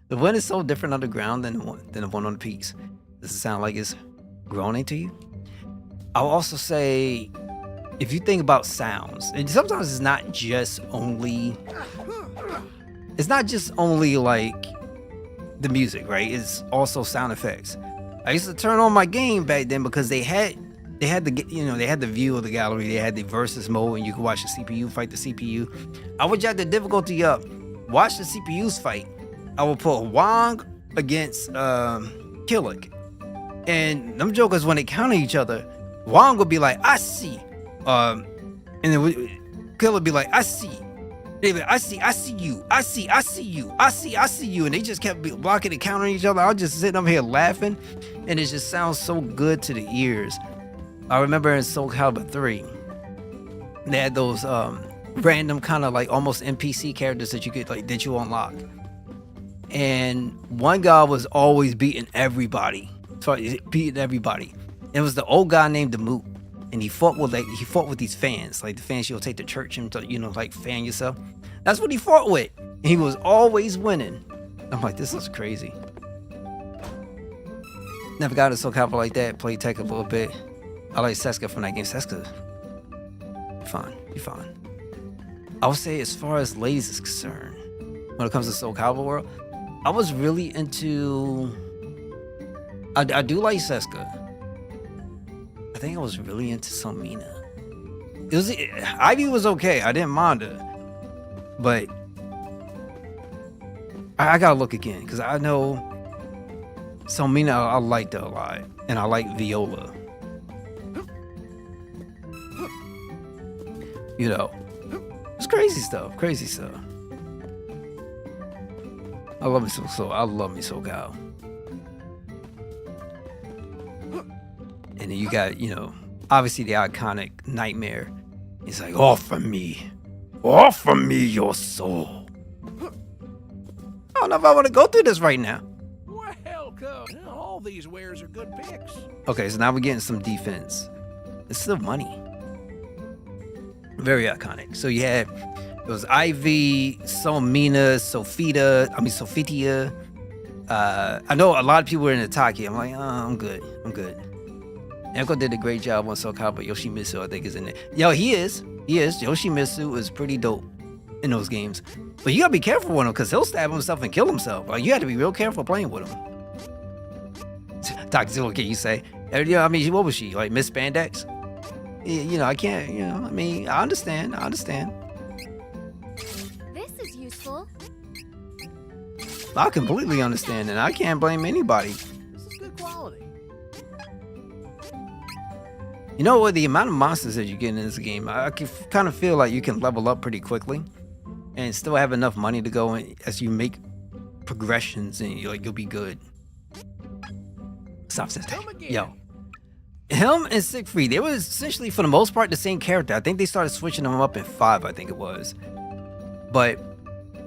The wind is so different underground than the one on the peaks. Does it sound like it's groaning to you? I'll also say, if you think about sounds, and sometimes it's not just only like the music, right? It's also sound effects. I used to turn on my game back then because they had the view of the gallery, they had the versus mode, and you could watch the CPU fight the CPU. I would jack the difficulty up, watch the CPUs fight. I would put Wong against Killick, and them jokers, when they counter each other, Wong would be like, I see, and then Killick would be like, I see. They'd be like, I see you, I see you, and they just kept blocking and countering each other. I was just sitting up here laughing, and it just sounds so good to the ears. I remember in Soul Calibur 3, they had those random kind of like almost NPC characters that you could that you unlock. And one guy was always beating everybody. It was the old guy named Demut, and he fought with these fans, like the fans you'll take to church and like fan yourself. That's what he fought with. And he was always winning. I'm like, this is crazy. Never got a Soul Calibur like that. Played Tech a little bit. I like Seska from that game. Seska, you're fine. I would say, as far as ladies is concerned, when it comes to Soul Calibur world, I was really into. I do like Seska. I think I was really into Selmina. Ivy was okay. I didn't mind her, but I gotta look again because I know Selmina. I liked her a lot, and I like Viola. It's crazy stuff. I love me so Cal. And then you got, obviously the iconic Nightmare. He's like, offer me your soul. I don't know if I want to go through this right now. Welcome. All these wares are good picks. Okay, so now we're getting some defense. It's still money. Very iconic. So you had, it was Ivy, Selmina, Sophitia. I know a lot of people were in Ataki. I'm like, I'm good. Neko did a great job on Soul Calibur. Yoshimitsu, I think, is in there. Yo, he is. Yoshimitsu is pretty dope in those games. But you gotta be careful with him because he'll stab himself and kill himself. Like, you have to be real careful playing with him. Dr. Zero, can you say? What was she? Like Miss Spandex? I can't, I understand. This is useful. I completely understand, and I can't blame anybody. This is good quality. You know what? The amount of monsters that you get in this game, I kind of feel like you can level up pretty quickly and still have enough money to go in as you make progressions, and you'll be good. Stop this. Yo. Him and Siegfried, they were essentially, for the most part, the same character. I think they started switching them up in 5, I think it was. But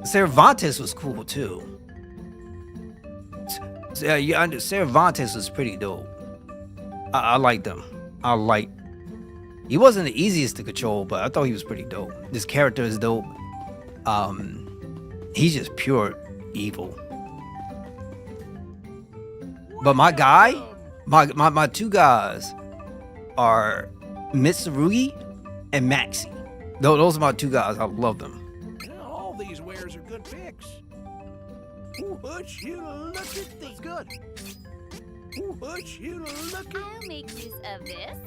Cervantes was cool, too. Cervantes was pretty dope. I liked him. He wasn't the easiest to control, but I thought he was pretty dope. This character is dope. He's just pure evil. But my guy, my two guys are Mitsurugi and Maxi. Those are my two guys. I love them. All these wares are good picks. Would you look at these? Good. Would you look at? I'll make use of this.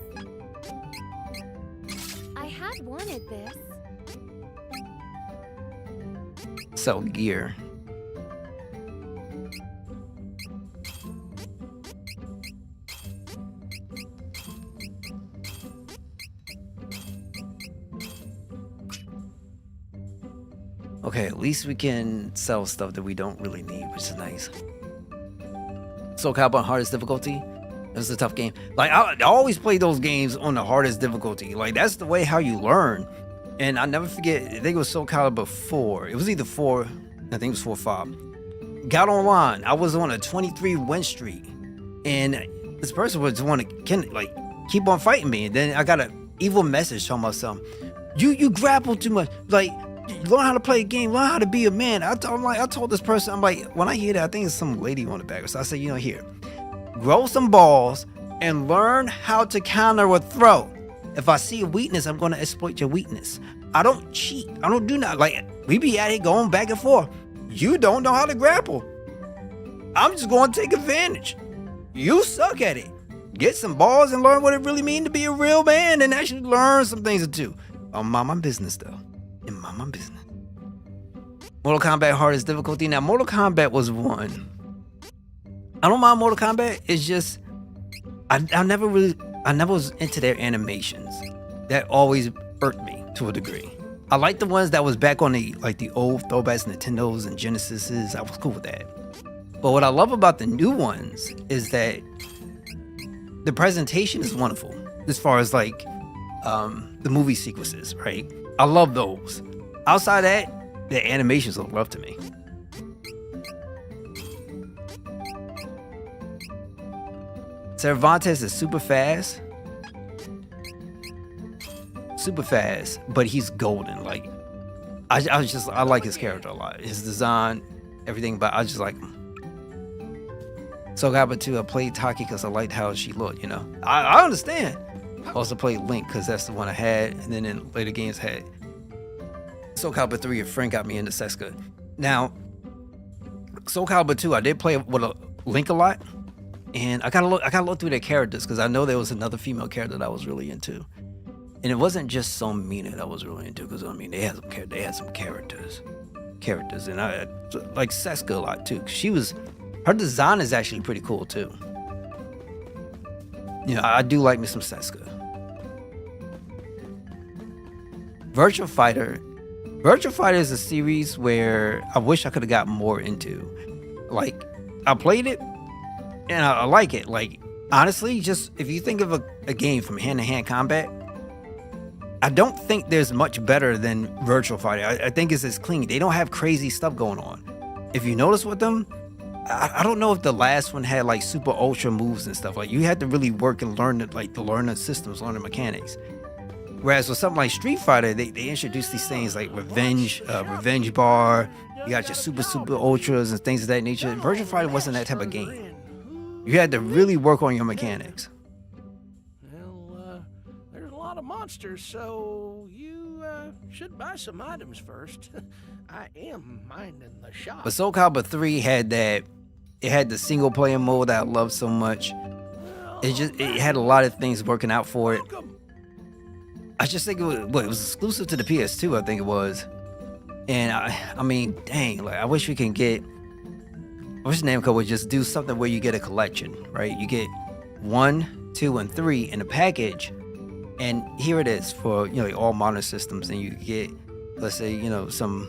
I had wanted this. So gear. Okay, at least we can sell stuff that we don't really need, which is nice. Soul Calibur on hardest difficulty. This is a tough game. Like I always play those games on the hardest difficulty. Like that's the way how you learn. And I never forget. I think it was Soul Calibur 4. It was either 4. I think it was 4 or 5. Got online. I was on a 23 win streak, and this person was want to keep on fighting me. And then I got an evil message telling myself, "You grapple too much. Like learn how to play a game. Learn how to be a man." I told this person, I'm like, when I hear that, I think it's some lady on the back. So I said, here, grow some balls and learn how to counter a throw. If I see a weakness, I'm going to exploit your weakness. I don't cheat. I don't do nothing. Like we be at it going back and forth. You don't know how to grapple. I'm just going to take advantage. You suck at it. Get some balls and learn what it really means to be a real man and actually learn some things or two. Mind my business though. In my business. Mortal Kombat hardest difficulty. Now Mortal Kombat was 1. I don't mind Mortal Kombat. It's just I never was into their animations. That always irked me to a degree. I like the ones that was back on the old throwbacks, Nintendos and Genesises. I was cool with that. But what I love about the new ones is that the presentation is wonderful as far as the movie sequences, right? I love those. Outside that, the animations are love to me. Cervantes is super fast, but he's golden. Like I like his character a lot, his design, everything. But I just like him. So I got to play Taki because I liked how she looked. I understand. I also played Link because that's the one I had, and then in later games had Soul Calibur 3. A friend got me into Seska. Now, Soul Calibur 2, I did play with Link a lot, and I gotta look through their characters because I know there was another female character that I was really into, and it wasn't just some Mina that I was really into because they had some characters, and I like Seska a lot too. Her design is actually pretty cool too. I do like me some Seska. Virtua Fighter is a series where I wish I could have got more into. Like, I played it, and I like it. Like, honestly, just if you think of a game from hand-to-hand combat, I don't think there's much better than Virtua Fighter. I think it's as clean. They don't have crazy stuff going on. If you notice with them, I don't know if the last one had like super ultra moves and stuff. Like you had to really work and learn the systems, learn the mechanics. Whereas with something like Street Fighter, they introduced these things like revenge bar. You got your super ultras and things of that nature. Virtua Fighter wasn't that type of game. You had to really work on your mechanics. Well, there's a lot of monsters, so you should buy some items first. I am minding the shop. But Soul Calibur 3 had that. It had the single player mode that I love so much. It had a lot of things working out for it. I just think it was exclusive to the PS2, I think it was. And I mean, dang, like I wish Namco would just do something where you get a collection, right? You get 1, 2, and 3 in a package, and here it is for all modern systems, and you get, let's say, some.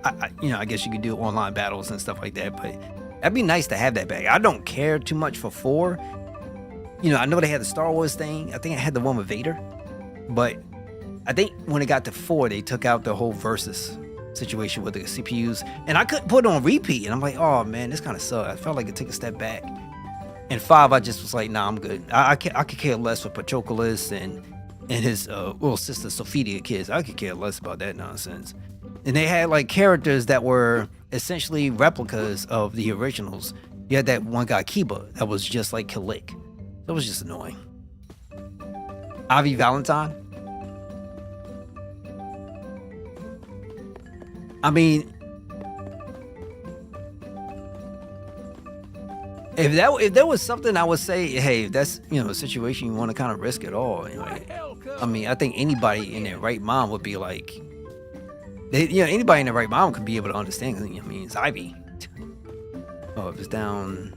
I guess you could do online battles and stuff like that, but that'd be nice to have that back. I don't care too much for 4. I know they had the Star Wars thing. I think I had the one with Vader, but I think when it got to 4, they took out the whole versus situation with the CPUs, and I couldn't put it on repeat. And I'm like, oh man, this kind of sucked. I felt like it took a step back. And 5, I just was like, nah, I'm good. I could care less for Patroclus and his little sister Sophia kids. I could care less about that nonsense. And they had like characters that were essentially replicas of the originals. You had that one guy, Kiba, that was just like Kilik. That was just annoying. Avi Valentine. I mean, if there was something I would say, hey, if that's a situation you want to kind of risk it all. I mean, I think anybody in their right mind would be like. Anybody in the right mind could be able to understand. I mean, it's Ivy. Oh, it was down.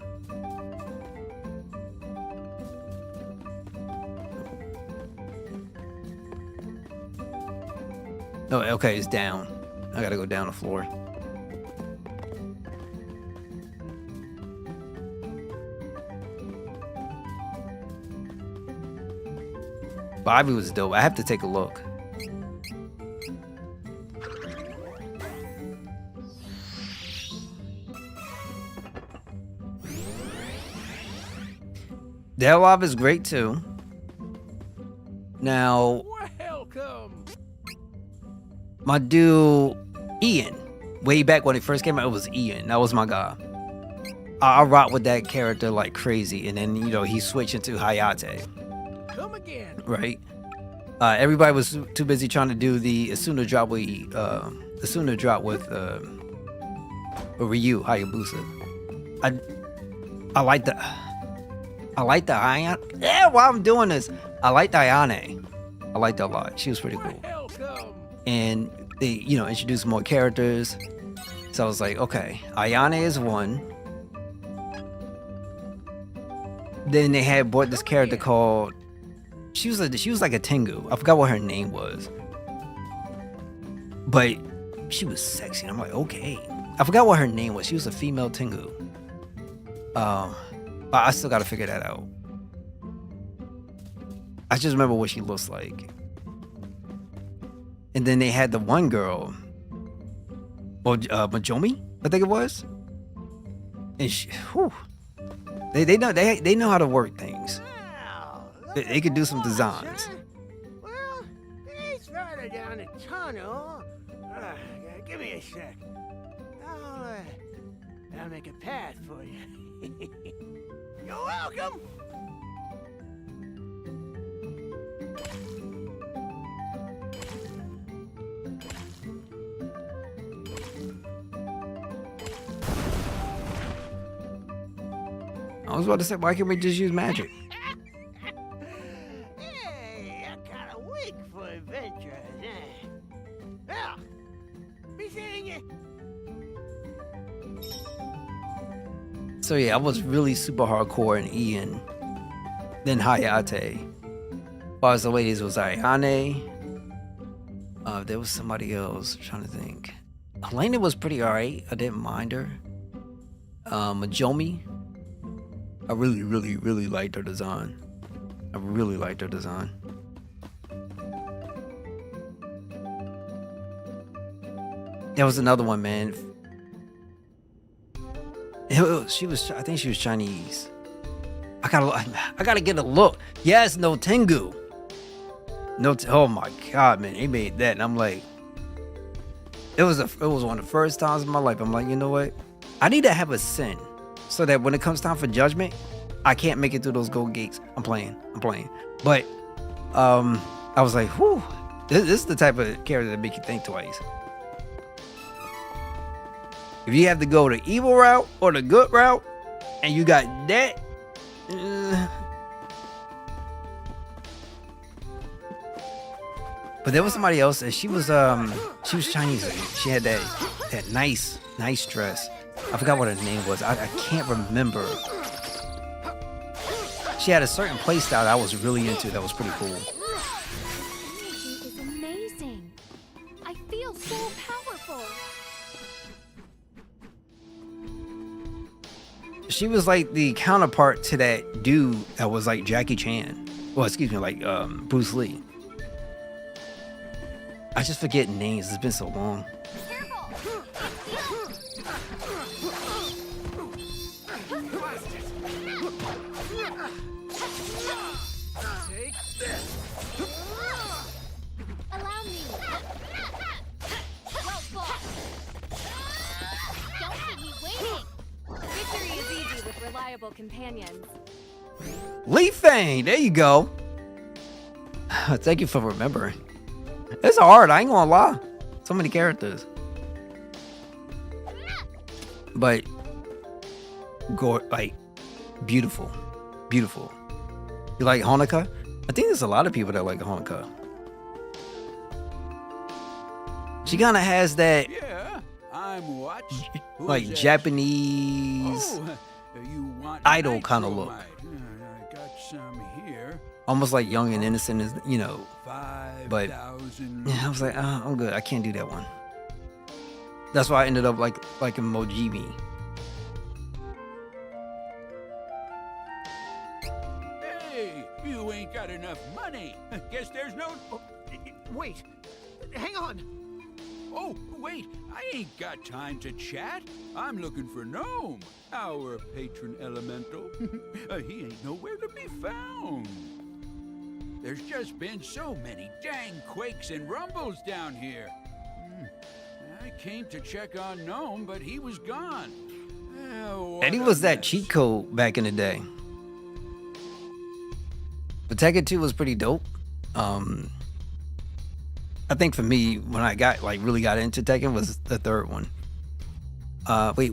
Oh, okay, it's down. I gotta go down the floor. Bobby was dope. I have to take a look. Delov is great too. Now, Welcome. my dude Ian, way back when it first came out, it was Ian. That was my guy. I rock with that character like crazy, and then he switched into Hayate, Come again. right? Everybody was too busy trying to do the Asuna drop with Ryu Hayabusa. I like the Ayane. Yeah, while I'm doing this, I like the Ayane. I liked that a lot. She was pretty cool. Welcome. And they, introduced more characters. So I was like, okay, Ayane is one. Then they had brought this character called. She was like a Tengu. I forgot what her name was. But she was sexy. I'm like, okay. I forgot what her name was. She was a female Tengu. But I still gotta figure that out. I just remember what she looks like. And then they had the one girl, Majomi, I think it was. And she, whew, they know how to work things. They could do some designs. Well, it's farther down the tunnel. Give me a sec. I'll make a path for you. You're welcome. I was about to say, why can't we just use magic? Hey, I got a week for adventures. Well, be seeing you. So yeah, I was really super hardcore in Ian, then Hayate. As far as the ladies, was Ayane. There was somebody else. I'm trying to think. Helena was pretty alright. I didn't mind her. Majomi. I really, really, really liked her design. I really liked her design. There was another one, man. She was. I think she was Chinese. I gotta get a look. Yes, no Tengu. No. Oh my God, man, they made that, and I'm like, it was one of the first times in my life. I'm like, you know what? I need to have a sin, so that when it comes time for judgment, I can't make it through those gold gates. I'm playing. But, I was like, whew. This is the type of character that make you think twice. If you have to go the evil route or the good route, and you got that, but there was somebody else, and she was Chinese. She had that nice dress. I forgot what her name was. I can't remember. She had a certain play style that I was really into. That was pretty cool. Energy is amazing. I feel so powerful. She was like the counterpart to that dude that was like Jackie Chan. Well, excuse me, like Bruce Lee. I just forget names. It's been so long. Allow me. Well fought. Don't keep me waiting. Victory is easy with reliable companions. Lee Fang, there you go. Thank you for remembering. It's hard, I ain't gonna lie. So many characters. But like beautiful. Beautiful. You like Honoka? I think there's a lot of people that like Honoka. She kinda has that Yeah, I'm watching. like Japanese idol kind of look. I got some here. Almost like young and innocent, as but 5,000. yeah, I was like, oh, I'm good. I can't do that one. That's why I ended up liking Mojimi. Hey, you ain't got enough money. Guess there's no... Wait, hang on. Oh, wait, I ain't got time to chat. I'm looking for Gnome, our patron elemental. He ain't nowhere to be found. There's just been so many dang quakes and rumbles down here. I came to check on Gnome, but he was gone. What Eddie a was that mess. cheat code back in the day. But Tekken 2 was pretty dope. I think for me, when I really got into Tekken was the third one. Wait,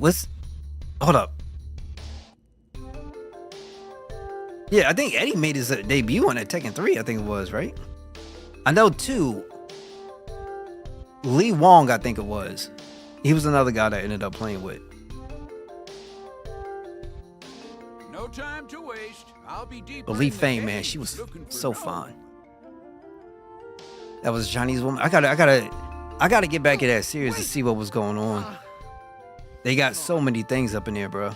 hold up. Yeah, I think Eddie made his debut on that Tekken 3, I think it was, right? I know 2. Lee Wong, I think it was. He was another guy that I ended up playing with. No time to waste. I'll be deep. But Lee Fang, man, she was so fine. That was a Chinese woman. I gotta get back in that series to see what was going on. They got so many things up in there, bro.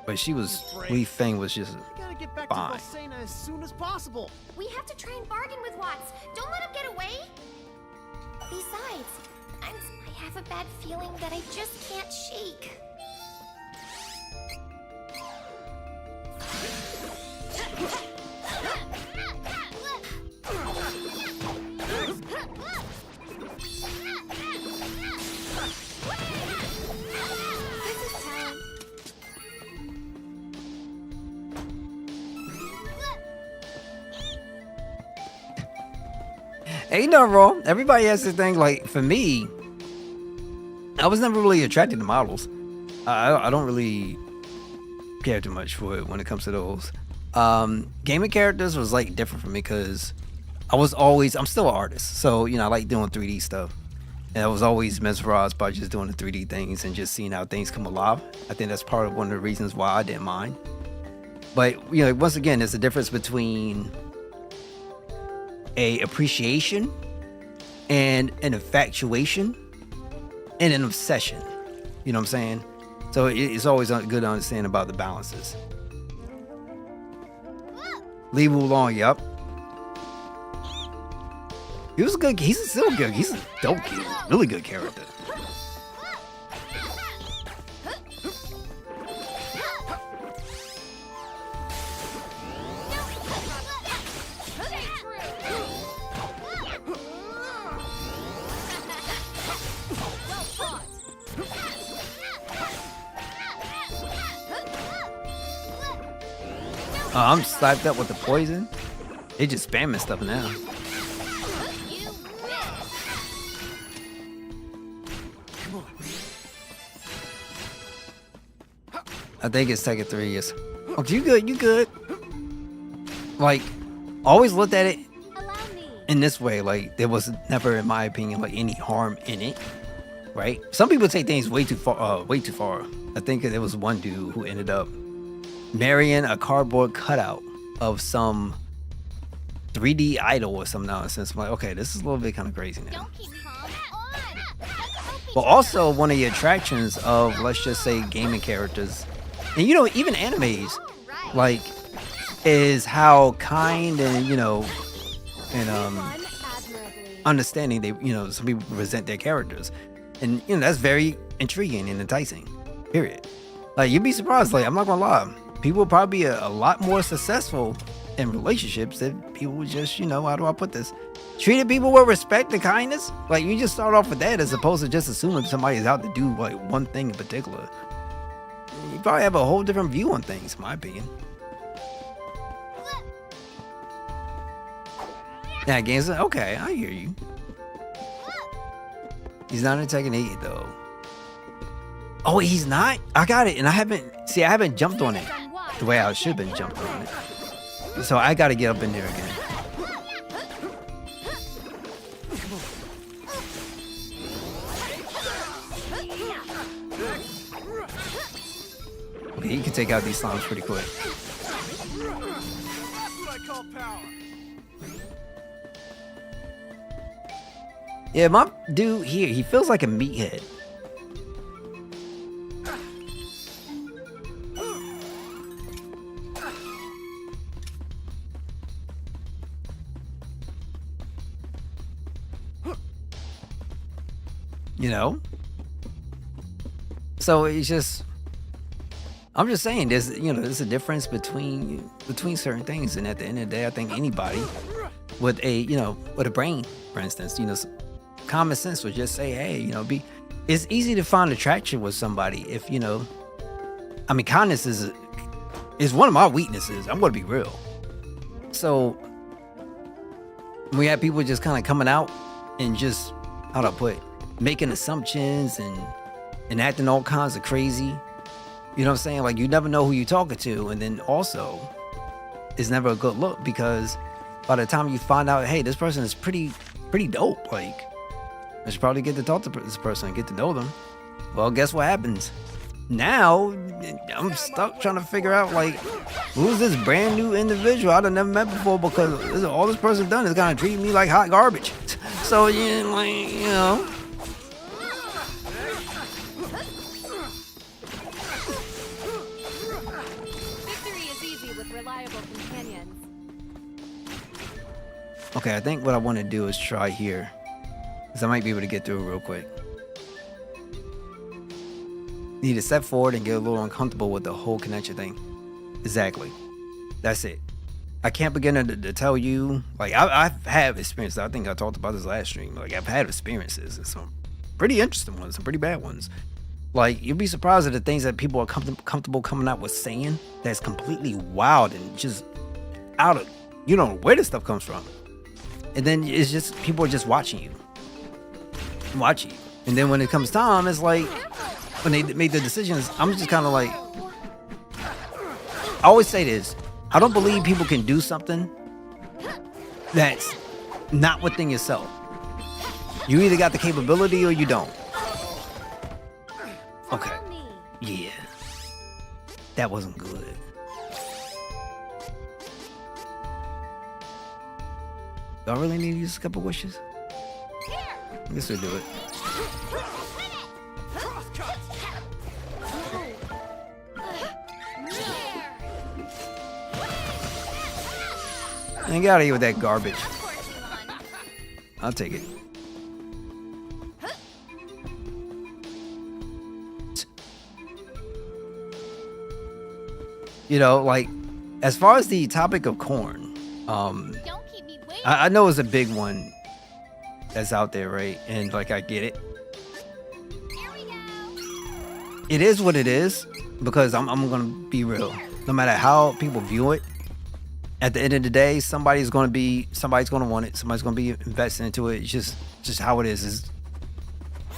But Lee Fang was just Gotta get back fine. to Valsena as soon as possible. We have to try and bargain with Watts. Don't let him get away. Besides, I have a bad feeling that I just can't shake. Ain't nothing wrong. Everybody has their thing. Like, for me, I was never really attracted to models. I don't really care too much for it when it comes to those. Gaming characters was like different for me because I'm still an artist. So, I like doing 3D stuff. And I was always mesmerized by just doing the 3D things and just seeing how things come alive. I think that's part of one of the reasons why I didn't mind. But, once again, there's a difference between a appreciation and an infatuation and an obsession. You know what I'm saying? So it's always good to understand about the balances. Lee Wulong, yep. He was good. He's still good. He's a dope kid. Really good character. I'm slapped up with the poison. They just spamming stuff now. I think it's Tekken 3. Yes. Oh, you good? You good? Like, always looked at it in this way. Like, there was never, in my opinion, like any harm in it. Right? Some people take things way too far. I think there was one dude who ended up marrying a cardboard cutout of some 3D idol or some nonsense. I'm like, okay, this is a little bit kind of crazy now. But also, one of the attractions of, let's just say, gaming characters, and even animes, like, is how kind and understanding they, some people present their characters, and that's very intriguing and enticing. Period. Like, you'd be surprised. Like, I'm not gonna lie, people would probably be a lot more successful in relationships if people would just, how do I put this? Treated people with respect and kindness. Like, you just start off with that as opposed to just assuming somebody's out to do like one thing in particular. You probably have a whole different view on things, in my opinion. Yeah, games. Okay, I hear you. He's not in Tekken 8 though. Oh, he's not? I got it, and I haven't jumped on it the way I should have been jumping on it. So I gotta get up in there again. Okay, you can take out these slimes pretty quick. That's what I call power. Yeah, my dude here, he feels like a meathead. You know? So it's just, I'm just saying there's, you know, there's a difference between certain things, and at the end of the day, I think anybody with a, you know, with a brain, for instance, you know, common sense would just say, hey, you know, it's easy to find attraction with somebody if, you know, I mean, kindness is one of my weaknesses. I'm gonna be real. So we have people just kind of coming out and just, how do I put it, making assumptions and acting all kinds of crazy. You know what I'm saying? Like, you never know who you're talking to. And then also, it's never a good look, because by the time you find out, hey, this person is pretty dope, like, I should probably get to talk to this person and get to know them. Well, guess what happens? Now, I'm stuck trying to figure out, like, who's this brand new individual I've never met before, because all this person done is kind of treat me like hot garbage. So, yeah, like, you know. Okay, I think what I want to do is try here, because I might be able to get through it real quick. Need to step forward and get a little uncomfortable with the whole connection thing. Exactly. That's it. I can't begin to tell you, like, I've had experiences. I think I talked about this last stream. Like, I've had experiences, and some pretty interesting ones, some pretty bad ones. Like, you'd be surprised at the things that people are comfortable coming out with saying that's completely wild and just out of, you don't know where this stuff comes from. And then it's just, people are just watching you. And then when it comes time, it's like, when they make the decisions, I'm just kind of like, I always say this, I don't believe people can do something that's not within yourself. You either got the capability or you don't. Okay. Yeah. That wasn't good. Do I really need to use a couple wishes? I guess we'll do it. And get out of here with that garbage. I'll take it. You know, like, as far as the topic of corn, I know it's a big one that's out there, right? And like, I get it. It is what it is, because I'm gonna be real. No matter how people view it, at the end of the day, somebody's gonna want it. Somebody's gonna be invested into it. It's just how it is.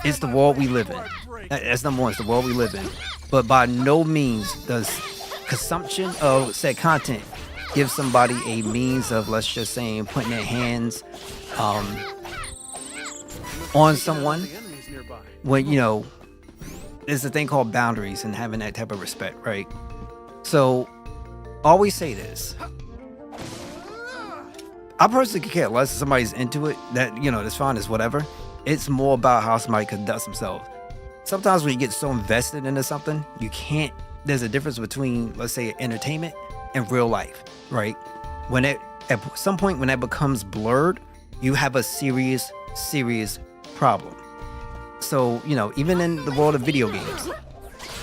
It's the world we live in. That's number one. It's the world we live in. But by no means does consumption of said content give somebody a means of, let's just say, putting their hands on someone, when, you know, there's a thing called boundaries and having that type of respect, right? So always say this. I personally could care less if somebody's into it. That, you know, that's fine, it's whatever. It's more about how somebody conducts themselves. Sometimes when you get so invested into something, you can't, there's a difference between, let's say, entertainment and real life, right? When at some point when that becomes blurred, you have a serious problem. So, you know, even in the world of video games,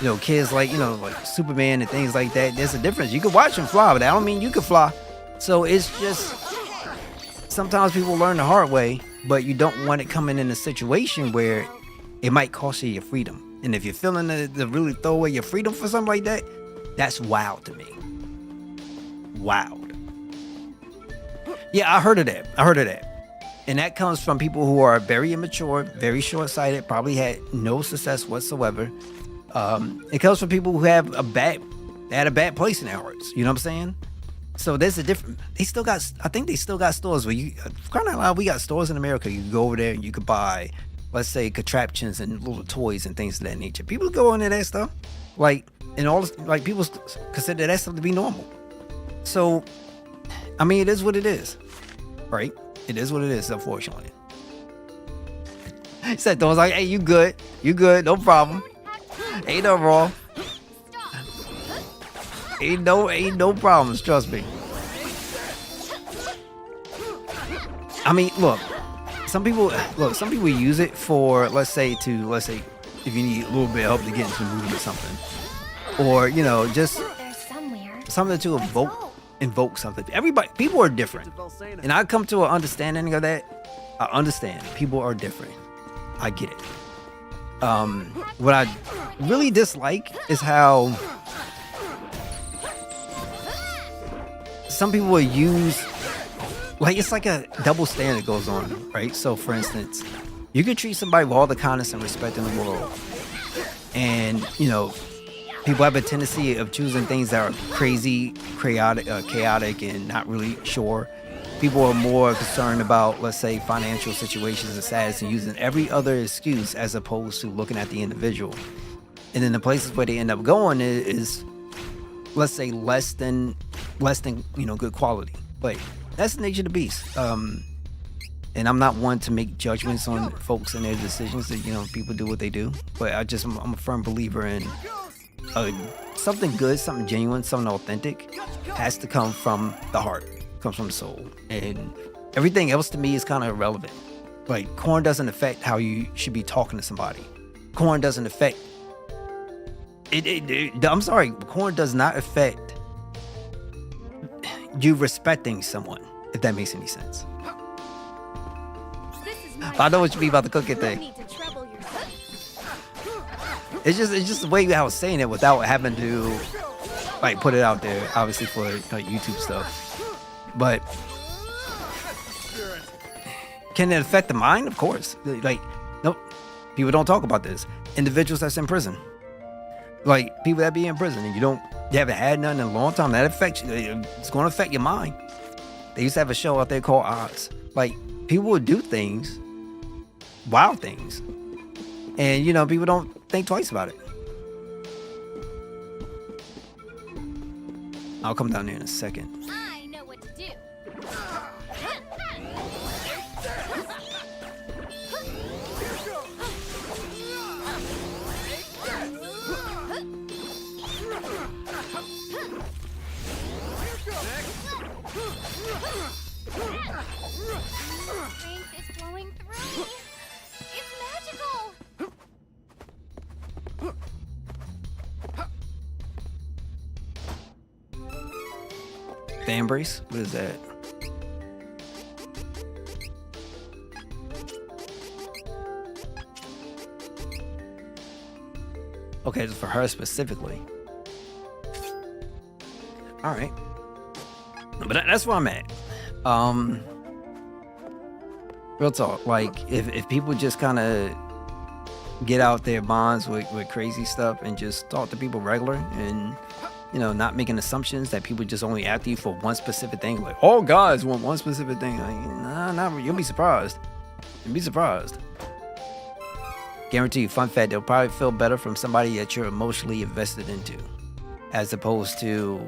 you know, kids like, you know, like Superman and things like that, there's a difference. You can watch them fly, but that don't mean you can fly. So it's just, sometimes people learn the hard way, but you don't want it coming in a situation where it might cost you your freedom. And if you're feeling to really throw away your freedom for something like that, that's wild to me. Wild. Yeah, I heard of that. And that comes from people who are very immature, very short-sighted, probably had no success whatsoever. It comes from people who have a bad place in their hearts. You know what I'm saying? So there's a different, I think they still got stores where you, kind of like we got stores in America. You can go over there and you could buy, let's say, contraptions and little toys and things of that nature. People go into that stuff, like, and all, like, people consider that stuff to be normal. So, I mean, it is what it is, right? It is what it is, unfortunately. He said, "Thor's like, hey, you good? You good? No problem. Ain't no wrong. Ain't no problems. Trust me." I mean, look. Some people use it for, let's say, if you need a little bit of help to get into the mood or something, or just There's somewhere. something to invoke something. People are different, and I come to an understanding of that. I understand people are different. I get it. What I really dislike is how some people will use, like, it's like a double standard goes on, right? So, for instance, you can treat somebody with all the kindness and respect in the world, and people have a tendency of choosing things that are crazy, chaotic, and not really sure. People are more concerned about, let's say, financial situations and status, and using every other excuse as opposed to looking at the individual. And then the places where they end up going is let's say, less than good quality. But that's the nature of the beast. And I'm not one to make judgments on folks and their decisions. That people do what they do. But I'm a firm believer in something good, something genuine, something authentic has to come from the heart, comes from the soul, and everything else to me is kind of irrelevant. Like, corn doesn't affect how you should be talking to somebody. Corn doesn't affect I'm sorry, corn does not affect you respecting someone, if that makes any sense. I know what you mean about the cooking thing. It's just the way I was saying it without having to like put it out there, obviously for like YouTube stuff. But can it affect the mind? Of course. Like, nope. People don't talk about this. Individuals that's in prison, like people that be in prison, and you haven't had none in a long time. That affects you. It's going to affect your mind. They used to have a show out there called Odds. Like, people would do things, wild things, and people don't think twice about it. I'll come down there in a second. I know what to do. Strength is flowing through me. It's magical. Fan brace? What is that? Okay, it's for her specifically. All right, but that's where I'm at. Real talk. Like, if people just kind of get out their bonds with crazy stuff and just talk to people regular and not making assumptions that people just only after you for one specific thing. Like, all guys want one specific thing. Like, nah, you'll be surprised. You'll be surprised. Guarantee you, fun fact, they'll probably feel better from somebody that you're emotionally invested into, as opposed to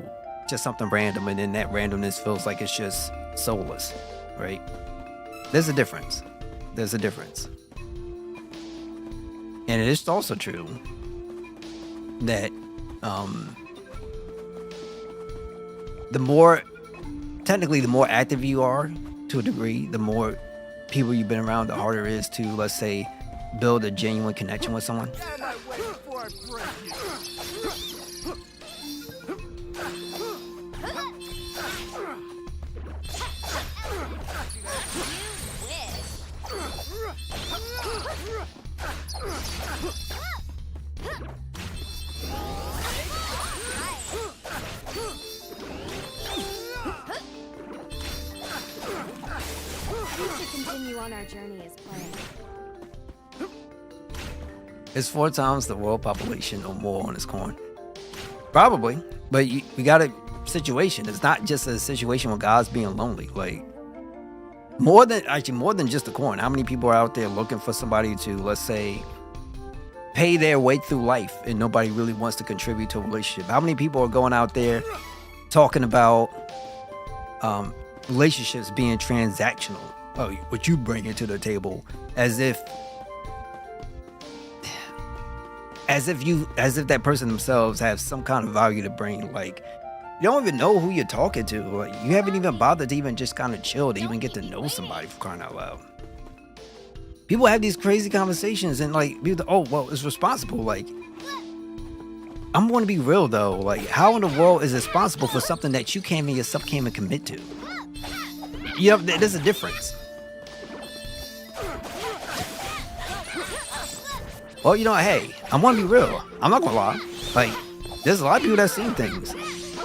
just something random, and then that randomness feels like it's just soulless, right? There's a difference. There's a difference. And it is also true that the more active you are, to a degree, the more people you've been around, the harder it is to, let's say, build a genuine connection with someone. We should continue on our journey as planned. It's 4 times the world population or more on this corn. Probably. But we got a situation. It's not just a situation with guys being lonely. Like, more than just the corn. How many people are out there looking for somebody to, let's say, pay their way through life, and nobody really wants to contribute to a relationship? How many people are going out there talking about relationships being transactional? Oh, what you bring to the table, as if as if that person themselves have some kind of value to bring. Like, you don't even know who you're talking to. Like, you haven't even bothered to even just kind of chill to even get to know somebody, for crying out loud. People have these crazy conversations and like people, oh well, it's responsible. Like, I'm going to be real though. Like, how in the world is it responsible for something that you can't even commit to? You know, there's a difference. Well, you know, hey, I'm gonna be real. I'm not gonna lie. Like, there's a lot of people that seen things.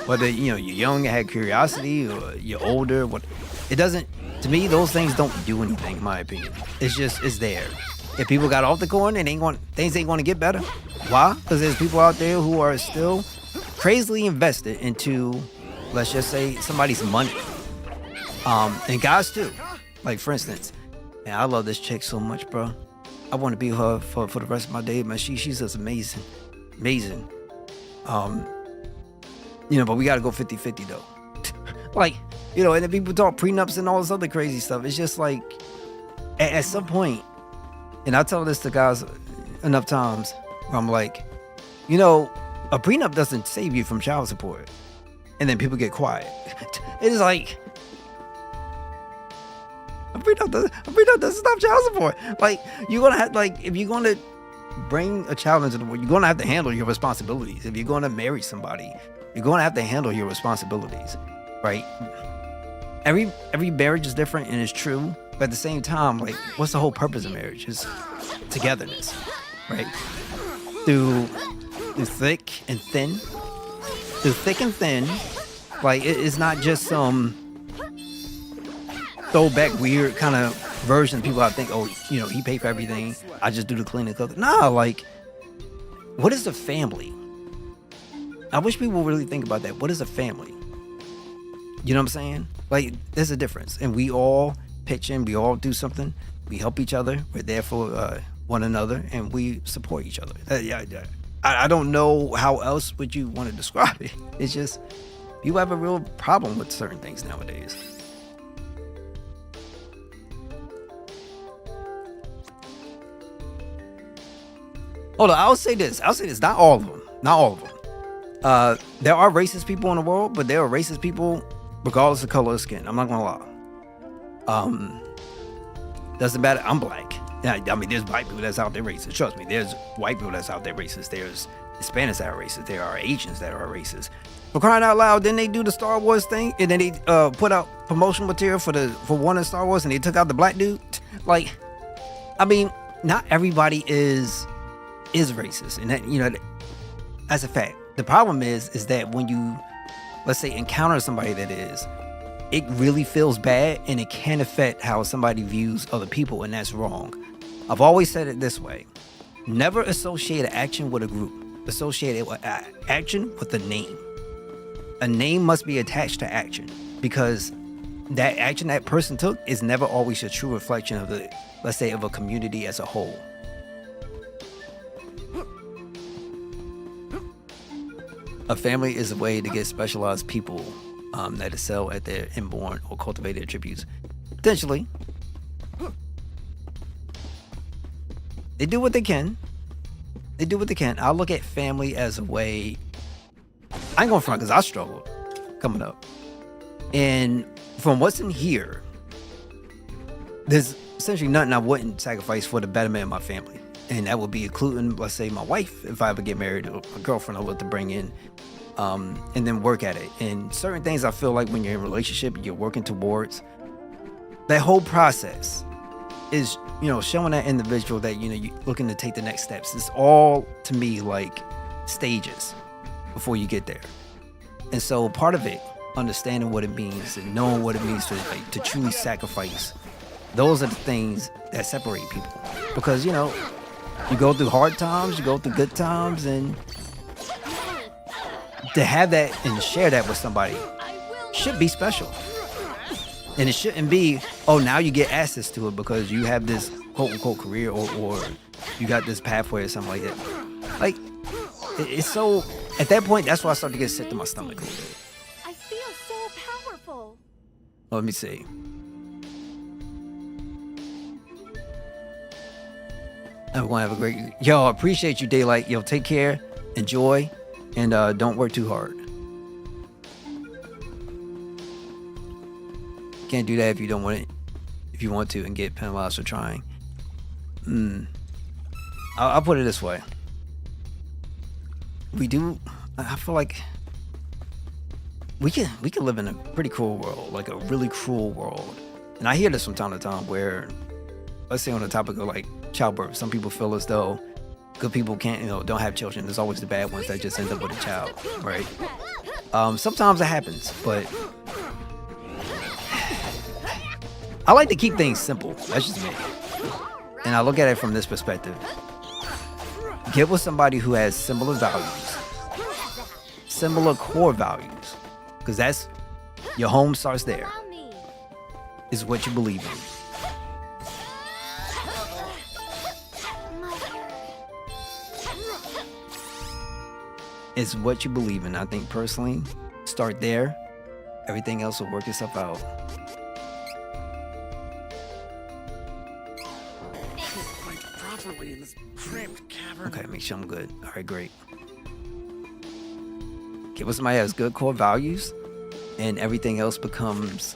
Whether, you know, you're young and had curiosity, or you're older, what it doesn't, to me, those things don't do anything, in my opinion. It's there. If people got off the corner, things ain't gonna get better. Why? Because there's people out there who are still crazily invested into, let's just say, somebody's money. And guys too. Like, for instance, man, I love this chick so much, bro. I want to be her for the rest of my day, man. She's just amazing. Amazing. You know, but we got to go 50-50 though. Like, you know, and then people talk prenups and all this other crazy stuff. It's just like, at some point, and I tell this to guys enough times, where I'm like, you know, a prenup doesn't save you from child support. And then people get quiet. It's like, a prenup doesn't stop child support. Like, you're gonna have, like, if you're gonna bring a child into the world, you're gonna have to handle your responsibilities. If you're gonna marry somebody, you're gonna have to handle your responsibilities, right? Every marriage is different and it's true, but at the same time, like, what's the whole purpose of marriage? Is togetherness, right? Through thick and thin. Through thick and thin, like, it's not just some throwback weird kind of version. People I think, oh, you know, he paid for everything, I just do the cleaning, cook. Nah, like, what is a family? I wish people really think about that. What is a family? You know what I'm saying? Like, there's a difference, and we all pitch in, we all do something, we help each other, we're there for one another, and we support each other. I don't know how else would you want to describe it. It's just, people have a real problem with certain things nowadays. Hold on, I'll say this. Not all of them. Not all of them. There are racist people in the world, but there are racist people regardless of color of skin. I'm not gonna lie. Doesn't matter. I'm black. Yeah, I mean, there's white people that's out there racist. Trust me, there's white people that's out there racist. There's Hispanics that are racist. There are Asians that are racist. For crying out loud, then they do the Star Wars thing, and then they put out promotional material for one of Star Wars, and they took out the black dude. Like, I mean, not everybody is racist, and that, you know, that's a fact. The problem is that when you, let's say, encounter somebody that is, it really feels bad, and it can affect how somebody views other people, and that's wrong. I've always said it this way: never associate an action with a group. Associate action with a name. A name must be attached to action, because that action that person took is never always a true reflection of the, let's say, of a community as a whole. A family is a way to get specialized people that excel at their inborn or cultivated attributes. Potentially. They do what they can. They do what they can. I look at family as a way. I ain't going front because I struggled coming up. And from what's in here, there's essentially nothing I wouldn't sacrifice for the betterment of my family. And that would be including, let's say, my wife, if I ever get married, or a girlfriend I would to bring in, and then work at it. And certain things I feel like when you're in a relationship, you're working towards, that whole process is, you know, showing that individual that, you know, you're looking to take the next steps. It's all, to me, like stages before you get there. And so part of it, understanding what it means and knowing what it means to truly sacrifice, those are the things that separate people. Because, you know, you go through hard times, you go through good times, and to have that and share that with somebody should be special. And it shouldn't be, oh, now you get access to it because you have this quote-unquote career or you got this pathway or something like that. Like, it's so, at that point, that's why I start to get sick to my stomach a little bit. I feel so powerful. Let me see. Everyone have a great. Yo, appreciate you, Daylight. Yo, take care, enjoy, and don't work too hard. Can't do that if you don't want it. If you want to and get penalized for trying. I'll put it this way. I feel like we can live in a pretty cruel world, like a really cruel world. And I hear this from time to time where, let's say on the topic of like childbirth, some people feel as though good people can't, don't have children. There's always the bad ones that just end up with a child, right? Sometimes it happens, but I like to keep things simple. That's just me. And I look at it from this perspective. Get with somebody who has similar values, similar core values, because that's your home starts there. Is what you believe in. It's what you believe in. I think personally, start there. Everything else will work itself out. Properly in this cramped cavern. Okay, make sure I'm good. All right, great. Get with somebody who has good core values, and everything else becomes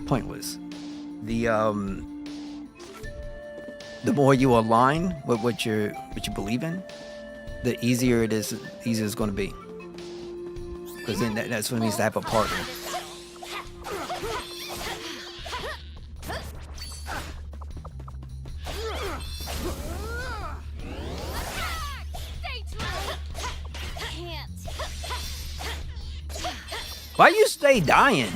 pointless. The more you align with what you believe in, the easier it's going to be. Because then that's what it means to have a partner. Why you stay dying?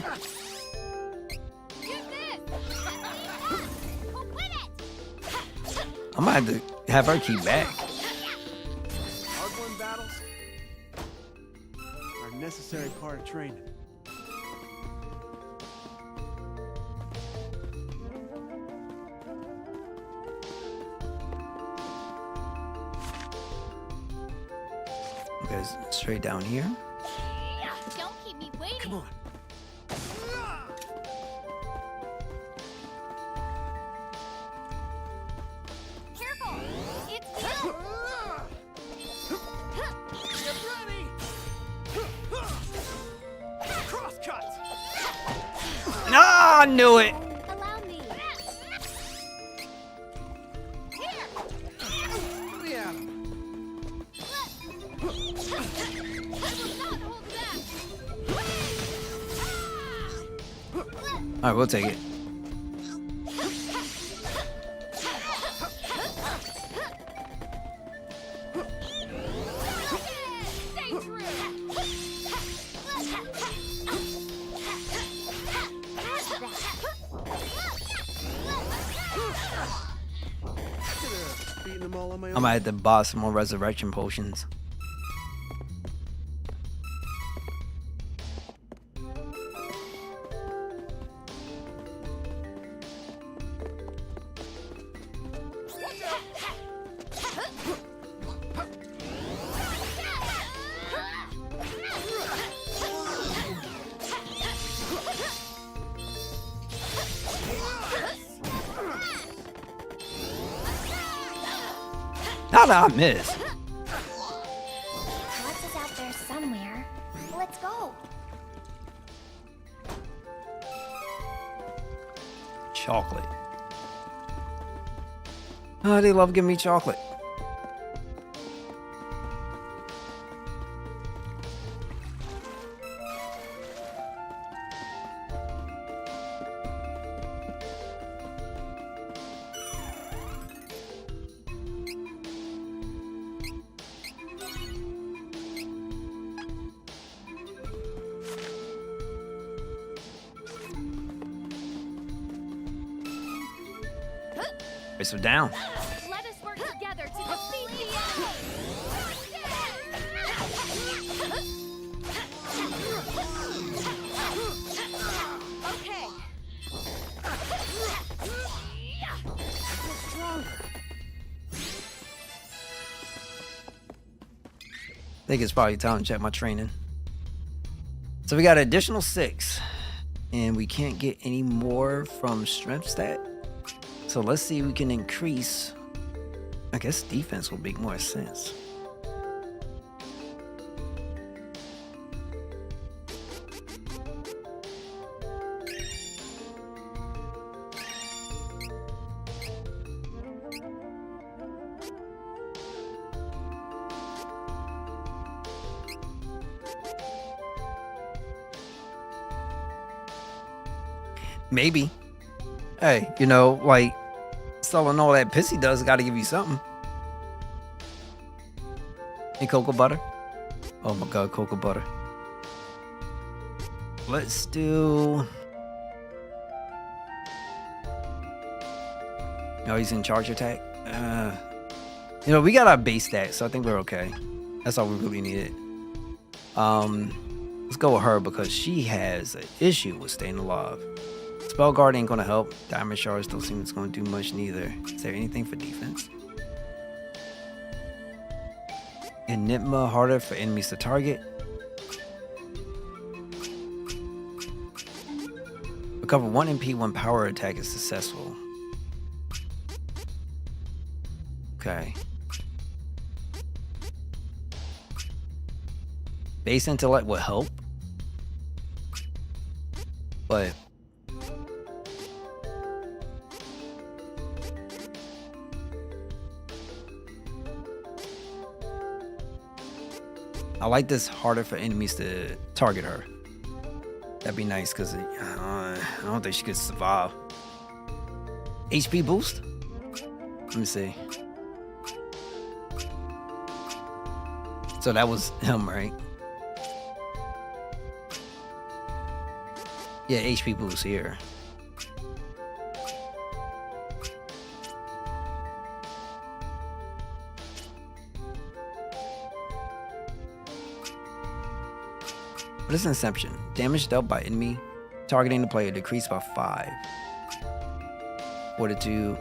I might have to have her keep back. Hard-won battles are a necessary part of training. Okay, straight down here. Don't keep me waiting. Come on. Careful! It's you! Get ready! Crosscut! No, I knew it. Allow me. Here! Yeah. I will not hold back! All right, we'll take it. Stay true! Beating them all on my I own. might have to buy some more resurrection potions. How did I miss? Alex is out there somewhere. Let's go. Chocolate. Oh, they love giving me chocolate. Okay, so down. Let us work together to defeat the Okay. I think it's probably time to check my training. So we got an additional 6. And we can't get any more from strength stat. So let's see if we can increase I guess defense would make more sense. Maybe. Hey, you know, like selling all that piss he does got to give you something. Hey, cocoa butter. Oh my god, cocoa butter. Let's do. Oh, he's in charge attack. You know, we got our base stat, so I think we're okay. That's all we really needed. Let's go with her because she has an issue with staying alive. Spell guard ain't gonna help. Diamond shards don't seem it's gonna do much neither. Is there anything for defense? Enigma, harder for enemies to target. Recover 1 MP when power attack is successful. Okay. Base intellect will help. But I like this harder for enemies to target her. That'd be nice because I don't think she could survive. HP boost? Let me see. So that was him, right? Yeah, HP boost here. What is Inception? Damage dealt by enemy targeting the player decreased by 5. Fortitude.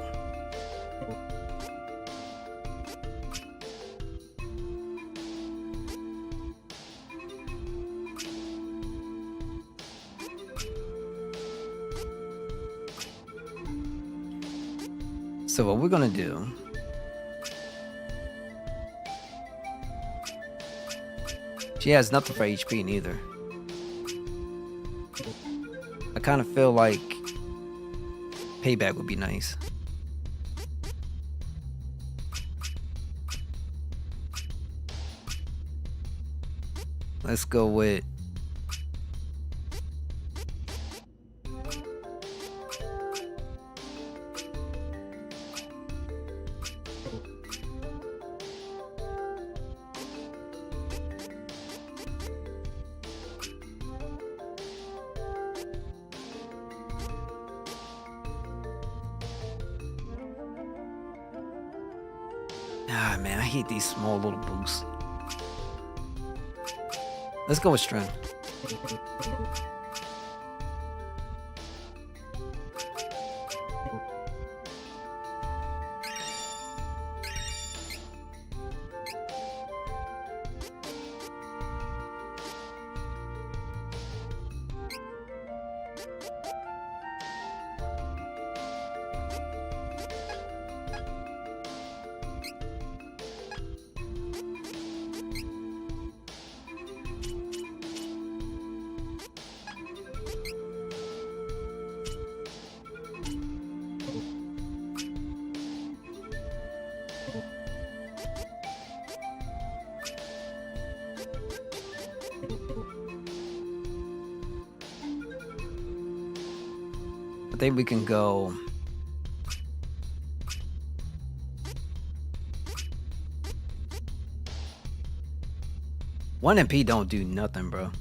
So what we're gonna do, she has nothing for HP neither. I kind of feel like payback would be nice. Let's go with man, I hate these small little boosts. Let's go with strength. I think we can go one MP don't do nothing, bro.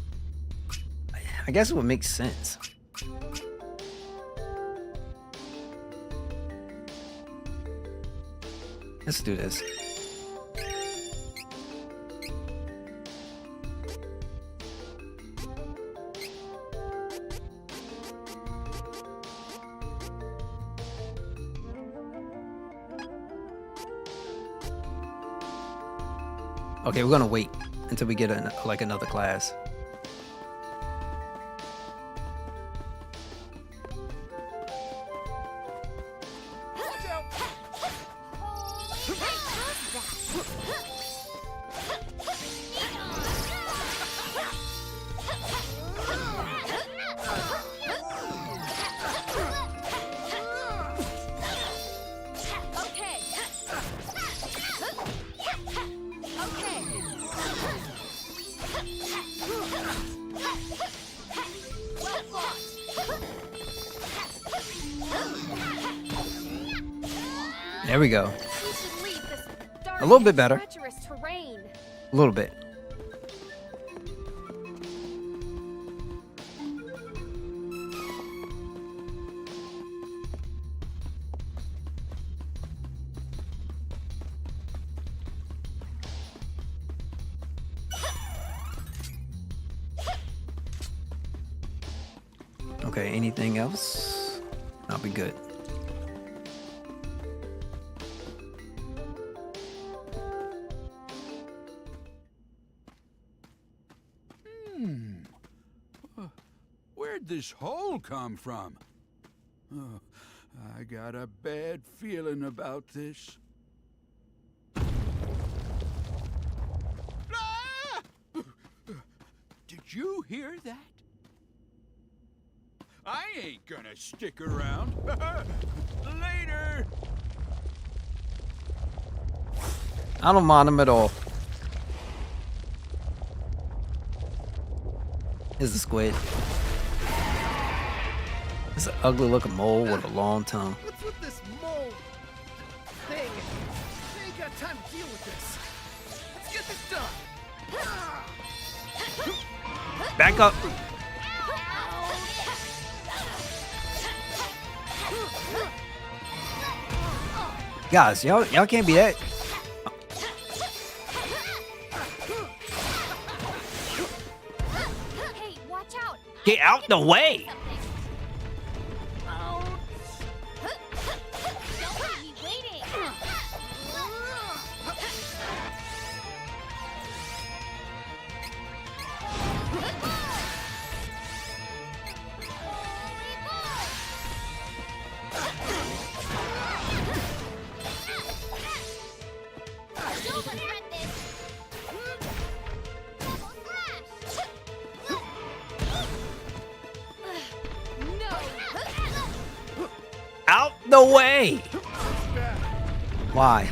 I guess it would make sense. Let's do this. Okay, we're gonna wait until we get like another class. There we go. We should leave this dark A little and bit better. treacherous terrain. A little bit. Okay, anything else? I'll be good. Where'd this hole come from? Oh, I got a bad feeling about this. Ah! Did you hear that? I ain't gonna stick around. Later! I don't mind him at all. Here's the squid. It's an ugly looking mole with a long tongue. What's with this mole thing? I ain't got time to deal with this. Let's get this done. Back up. Guys, y'all can't be that. Hey, watch out! Get out the way. Don't leave me waiting. Don't regret this. Double slash. No. Out the way. Why?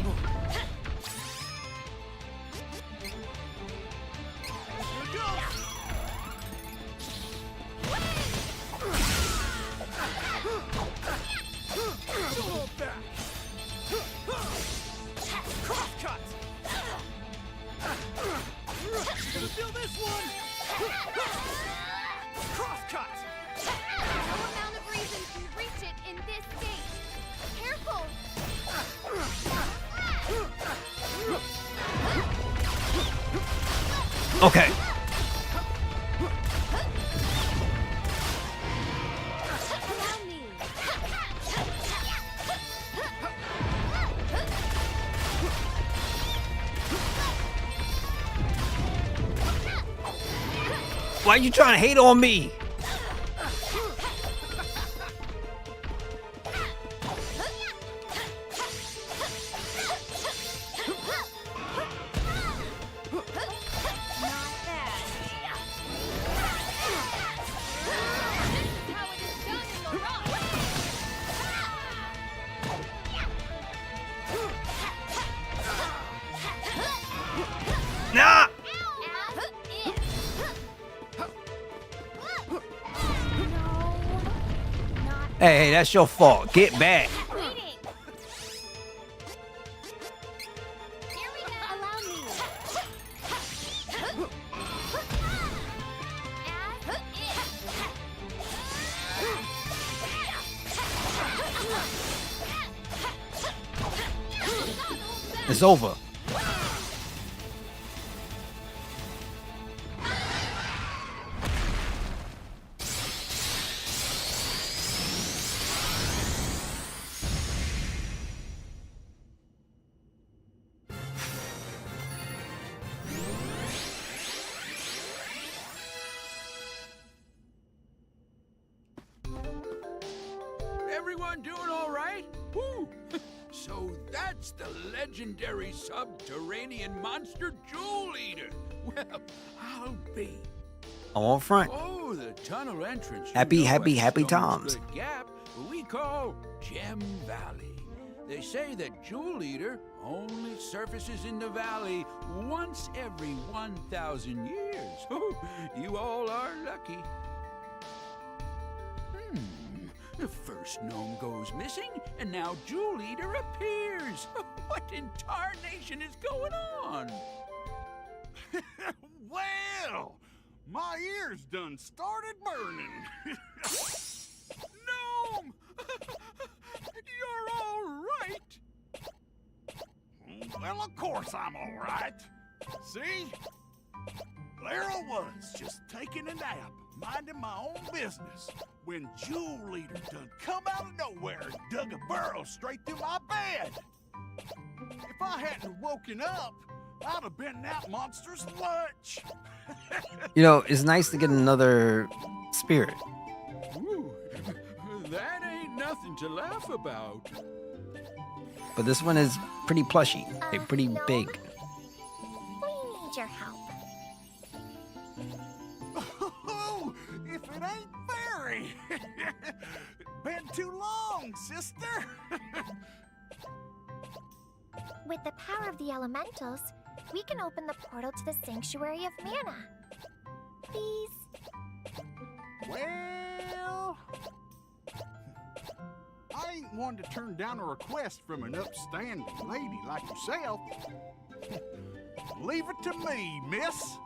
Crosscut. Gonna feel this one. Crosscut. No amount of reason can reach it in this state. Careful. Okay. Allow me. Why are you trying to hate on me? How it is done in Laurent. Nah. Hey, that's your fault. Get back. Waiting. Here we go. Allow me. It's over. Everyone doing all right? Woo! So that's the legendary subterranean monster Jewel Eater. Well, I'll be. On front. Oh, the tunnel entrance. you Happy, know, happy, at happy Stone times. Split Gap, we call Gem Valley. They say that Jewel Eater only surfaces in the valley once every 1,000 years. Oh, you all are lucky. The first gnome goes missing, and now Jewel Eater appears. What in tarnation is going on? Well, my ears done started burning. Gnome! You're all right. Well, of course I'm all right. See? There I was, just taking a nap, minding my own business, when Jewel Eater done come out of nowhere and dug a burrow straight through my bed. If I hadn't woken up, I'd have been that monster's lunch. You know, it's nice to get another spirit. Ooh, that ain't nothing to laugh about. But this one is pretty plushy. They're pretty No. big. We need your help. Oh, if it ain't Fairy. Been too long, sister. With the power of the elementals, we can open the portal to the Sanctuary of Mana. Please. Well, I ain't one to turn down a request from an upstanding lady like yourself. Leave it to me, miss.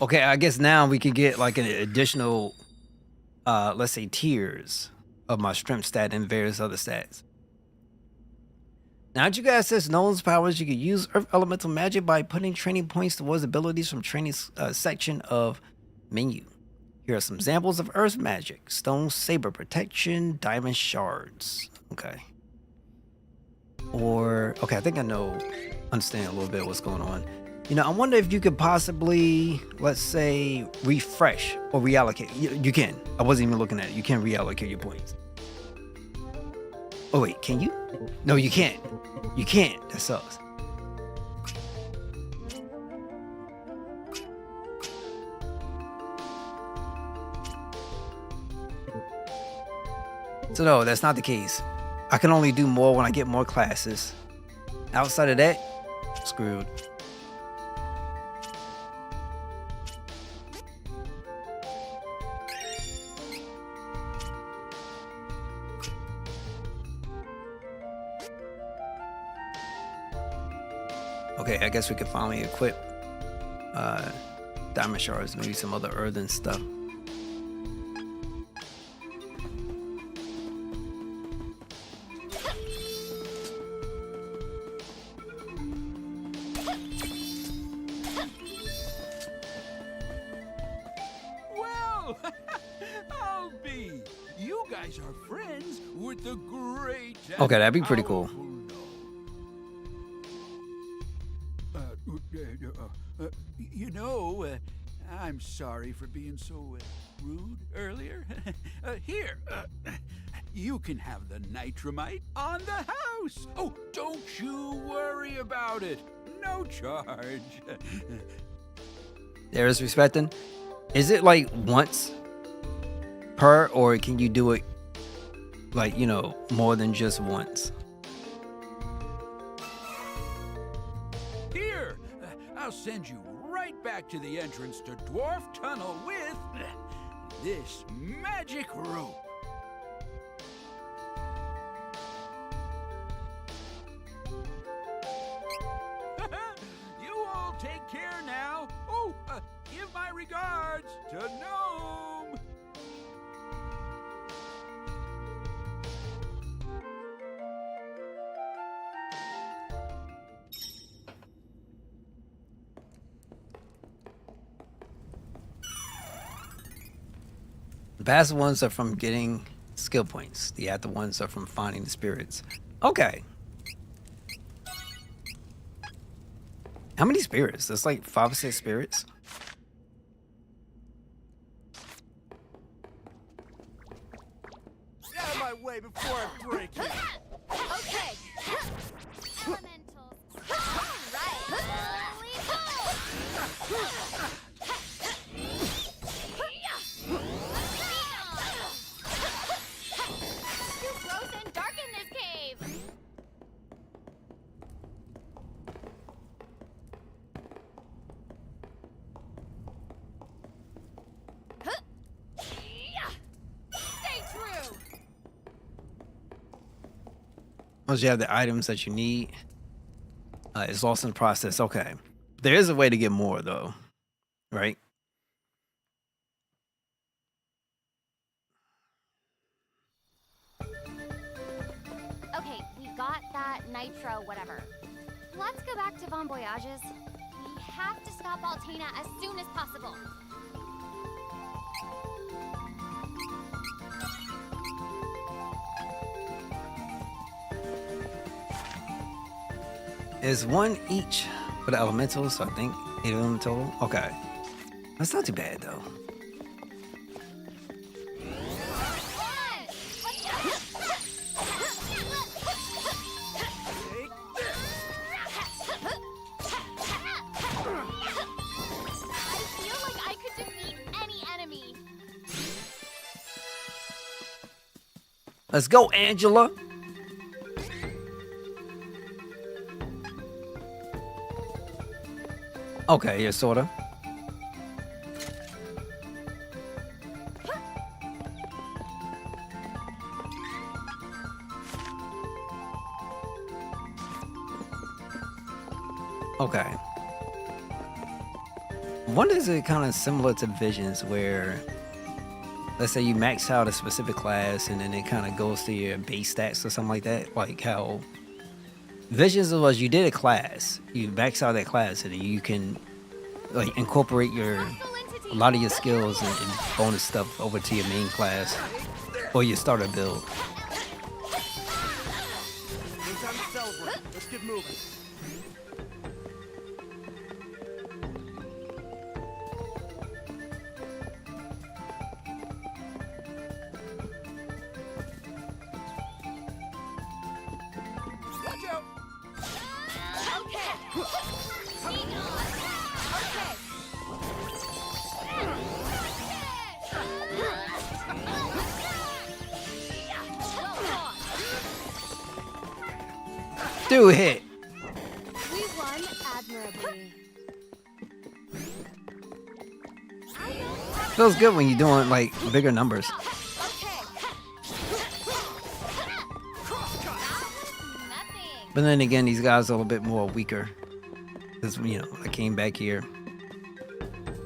Okay, I guess now we could get like an additional, let's say, tiers of my strength stat and various other stats. Now that you guys says Nolan's powers, you can use Earth Elemental Magic by putting training points towards abilities from training section of menu. Here are some examples of Earth Magic: Stone Saber Protection, Diamond Shards. Okay. Or okay, I think I understand a little bit what's going on. You know, I wonder if you could possibly, let's say, refresh or reallocate. You can. I wasn't even looking at it. You can reallocate your points. Oh, wait, can you? No, you can't. You can't. That sucks. So, no, that's not the case. I can only do more when I get more classes. Outside of that, screwed. Okay, I guess we could finally equip diamond shards, maybe some other earthen stuff. Well, I'll be. You guys are friends with the great. Okay, that'd be pretty cool. You know, I'm sorry for being so rude earlier. Here, you can have the nitramite on the house. Oh, don't you worry about it. No charge. There is respecting. Is it like once per, or can you do it like, you know, more than just once? Here, I'll send you right back to the entrance to Dwarf Tunnel with this magic rope. You all take care now. Oh, give my regards to Gnome. The passive ones are from getting skill points. The active ones are from finding the spirits. Okay. How many spirits? There's like 5 or 6 spirits. Get out of my way before I break you. Okay. Elementals. Too close and dark in this cave. Once you have the items that you need, it's lost in the process. Okay. There is a way to get more, though. Right? Okay, we got that nitro whatever. Let's go back to Bon Voyages. We have to stop Altena as soon as possible. Is one each for the elementals, so I think 8 of them total. Okay. That's not too bad, though. I feel like I could defeat any enemy. Let's go, Angela. Okay, yeah, sorta. Okay. One is it kind of similar to Visions, where let's say you max out a specific class and then it kind of goes to your base stats or something like that, like how Visions was you did a class, you max out that class, and you can like incorporate a lot of your skills and bonus stuff over to your main class or your starter build. No time to celebrate. Let's get moving. Watch out! Okay. Do hit. We won admirably. Feels good when you're doing like bigger numbers. But then again, these guys are a little bit more weaker. Because, you know, I came back here.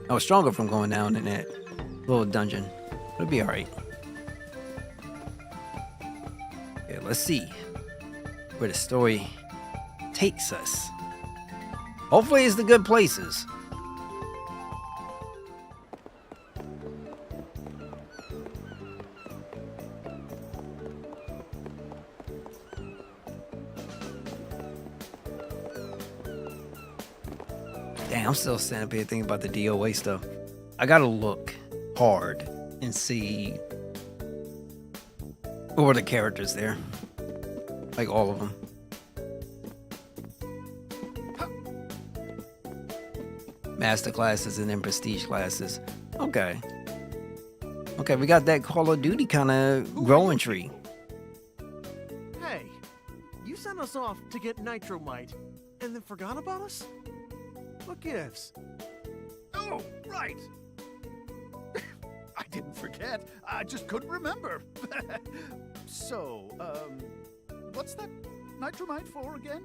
I was stronger from going down in that little dungeon. It'll be alright. Okay, let's see where the story takes us. Hopefully it's the good places. Damn, I'm still standing up here thinking about the DOA stuff. I gotta look hard and see who are the characters there. Like all of them. Master classes and then prestige classes. Okay. Okay, we got that Call of Duty kind of growing tree. Hey, you sent us off to get Nitromite and then forgot about us? What gives? Oh, right. I didn't forget. I just couldn't remember. So, what's that Nitromite for again?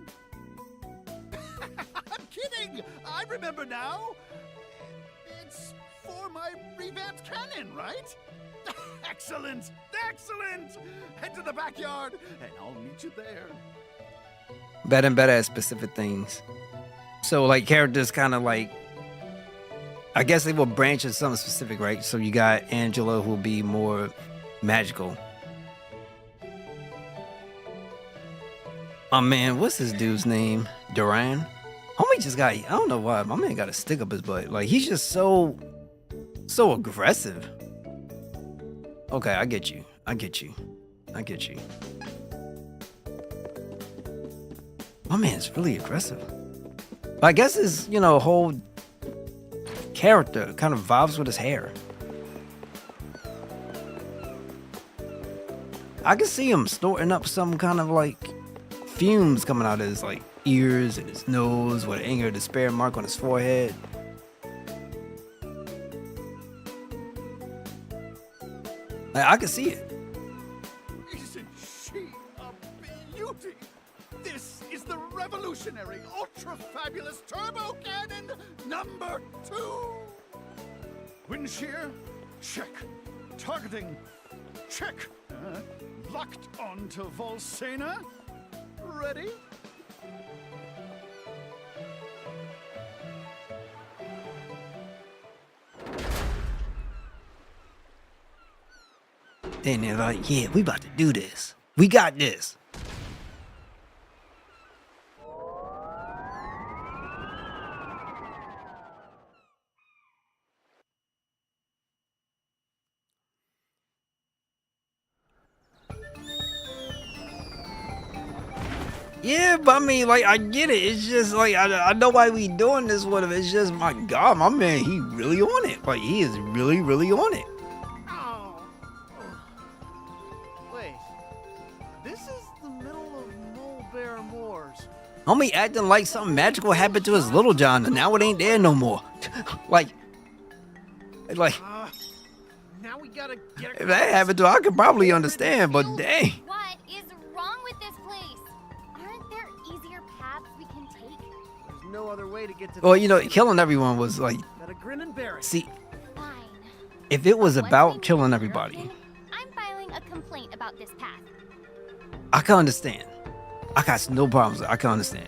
I'm kidding! I remember now! It's for my revamped cannon, right? Excellent! Excellent! Head to the backyard, and I'll meet you there. Better and better at specific things. So, like, characters kind of like... I guess they will branch into something specific, right? So you got Angela, who will be more magical. Oh, man, what's this dude's name? Duran? Homie just got... I don't know why. My man got a stick up his butt. Like, he's just so aggressive. Okay, I get you. I get you. I get you. My man's really aggressive. But I guess his, you know, whole character kind of vibes with his hair. I can see him snorting up some kind of like fumes coming out of his like ears and his nose with an anger despair mark on his forehead. Like, I can see it. Isn't she a beauty? Wind shear? Check. Targeting? Check. Locked onto Volsena? Ready? Then they're like, yeah, we about to do this. We got this. Yeah, but I mean, like, I get it. It's just like, I know why we doing this with him. It's just, my God, my man, he really on it. Like, he is really, really on it. Wait, this is the middle of Mole Bear Moors. Homie acting like something magical happened to his little John, and now it ain't there no more. like, Now we gotta get if that happened to her, I could probably understand, but dang. What is wrong with this place? Aren't there easier paths we can take? There's no other way to get to Well, you know, killing everyone was like, Gotta grin and bear it. see, Fine. if it was Once about we killing know everybody, everything, I'm filing a complaint about this path. I can understand. I got no problems. I can understand.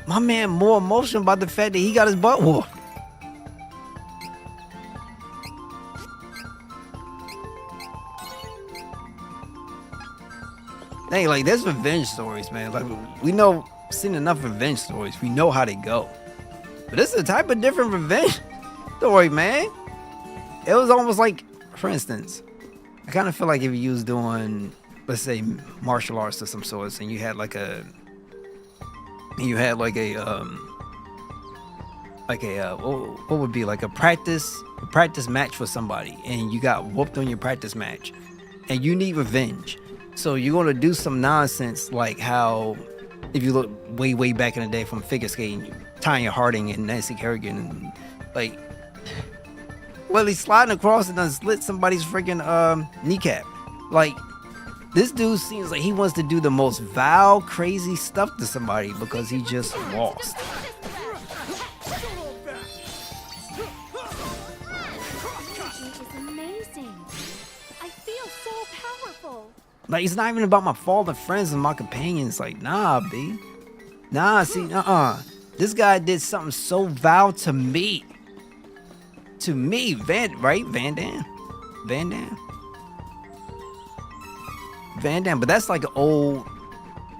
My man more emotional about the fact that he got his butt whooped. Hey, like, there's revenge stories, man. Like, we know, seen enough revenge stories. We know how they go. But this is a type of different revenge story, man. It was almost like, for instance, I kind of feel like if you was doing, let's say, martial arts of some sorts, and you had like a what would be like a practice match for somebody, and you got whooped on your practice match, and you need revenge. So you're gonna do some nonsense like how, if you look way back in the day from figure skating, Tanya Harding and Nancy Kerrigan, and like, well, he's sliding across and done slit somebody's freaking kneecap. Like, this dude seems like he wants to do the most vile, crazy stuff to somebody because he just lost. Energy is amazing. I feel so powerful. Like, it's not even about my fallen friends and my companions. Like, nah, B. Nah, see, this guy did something so vile to me. To me, Van Damme. Van Damme, but that's like old.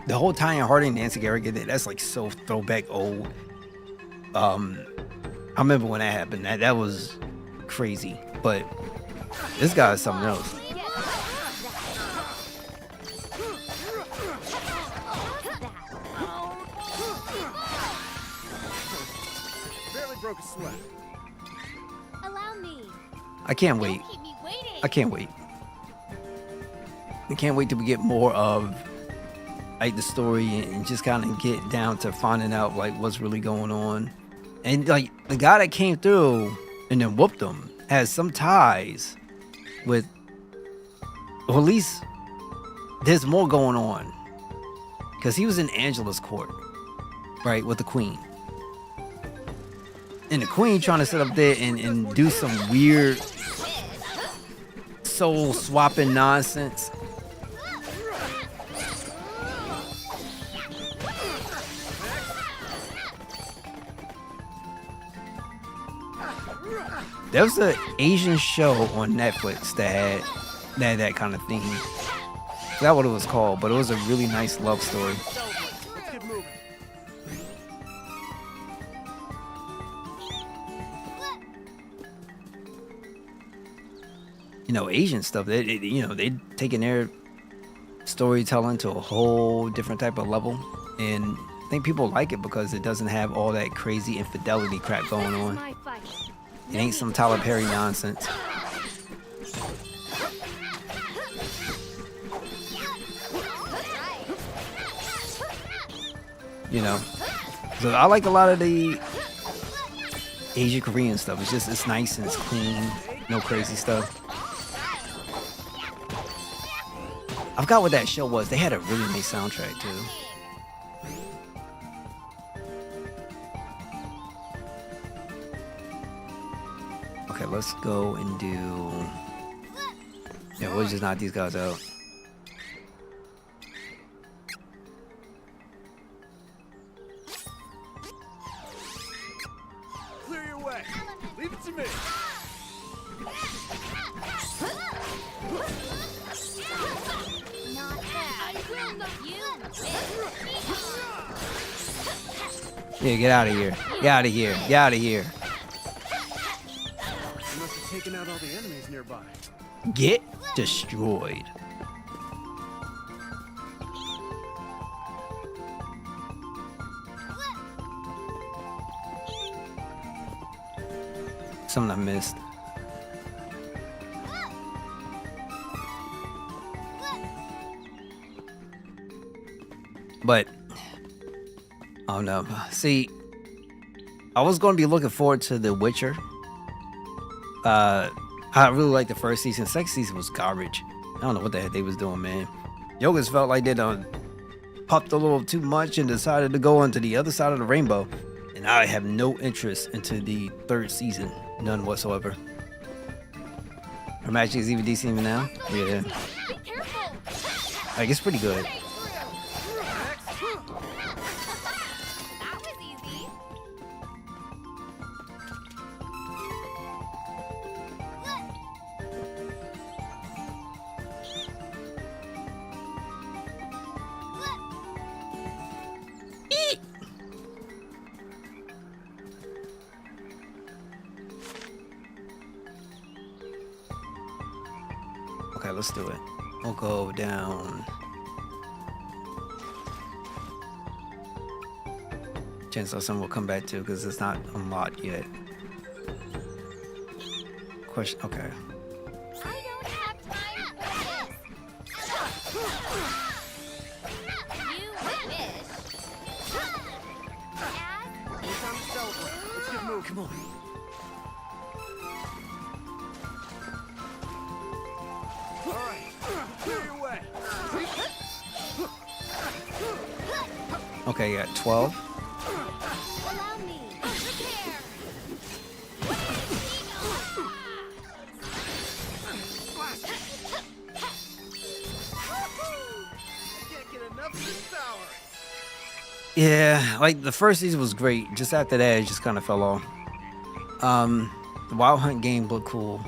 The whole Tanya Harding and Nancy Kerrigan, that's like so throwback old. I remember when that happened. That was crazy. But this guy is something else. Barely broke a sweat. Allow me. I can't wait. Don't keep me waiting. I can't wait. I can't wait till we get more of like the story and just kind of get down to finding out like what's really going on. And like the guy that came through and then whooped him has some ties with, or at least there's more going on, because he was in Angela's court, right, with the queen. And the queen trying to sit up there and do some weird soul swapping nonsense. There was an Asian show on Netflix that had that kind of theme. I forgot what it was called, but it was a really nice love story. Let's get moving. You know, Asian stuff, they taking their storytelling to a whole different type of level. And I think people like it because it doesn't have all that crazy infidelity crap going on. My fight. It ain't some Tyler Perry nonsense. You know, so I like a lot of the Asian Korean stuff. It's nice and it's clean, no crazy stuff. I forgot what that show was. They had a really nice soundtrack too. Okay, let's go and do. Yeah, we'll just knock these guys out. Clear your way. Leave it to me. Not bad. Yeah, get out of here. Get out of here. Get out of here. You must have taken out all the enemies nearby. Get destroyed. Something I missed. But oh no. See, I was going to be looking forward to The Witcher. I really liked the first season. Second season was garbage. I don't know what the heck they was doing, man. Jokers felt like they done puffed a little too much and decided to go onto the other side of the rainbow. And I have no interest into the third season. None whatsoever. Her Magic is even decent even now. Yeah. Like, it's pretty good. That was easy. Okay, let's do it. We'll go down. Chainsaw Sun will come back to because it's not unlocked yet. Question. Okay. I don't have time for this. You wish. Anytime to celebrate. Let's get moving. Come on. Okay, yeah, 12. Allow me. Prepare. Can't get enough of this sour. Yeah, like the first season was great. Just after that, it just kind of fell off. The Wild Hunt game looked cool.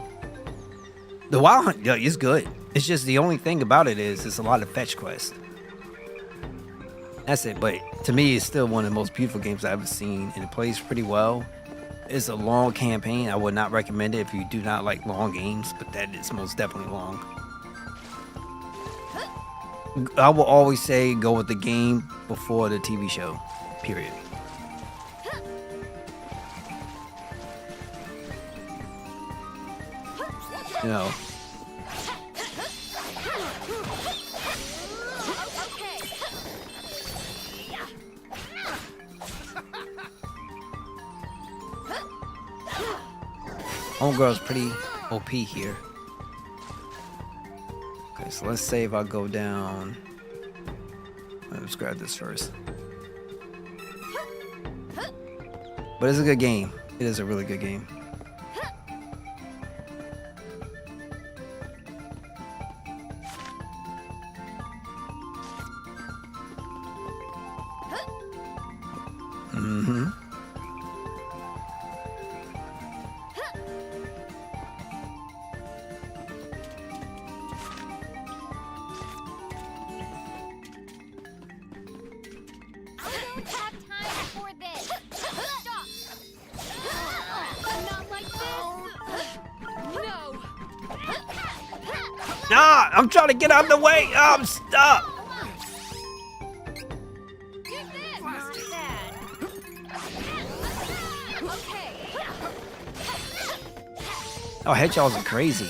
The Wild Hunt, yeah, is good. It's just the only thing about it is it's a lot of fetch quests. That's it. But to me, it's still one of the most beautiful games I've ever seen, and it plays pretty well. It's a long campaign. I would not recommend it if you do not like long games, but that is most definitely long. I will always say go with the game before the TV show, period. You know. Homegirl's pretty OP here. Okay, so let's say if I go down. Let's grab this first. But it's a good game. It is a really good game. Mm-hmm. Nah, I'm trying to get out of the way. I'm stuck. Oh, hedgehogs are crazy.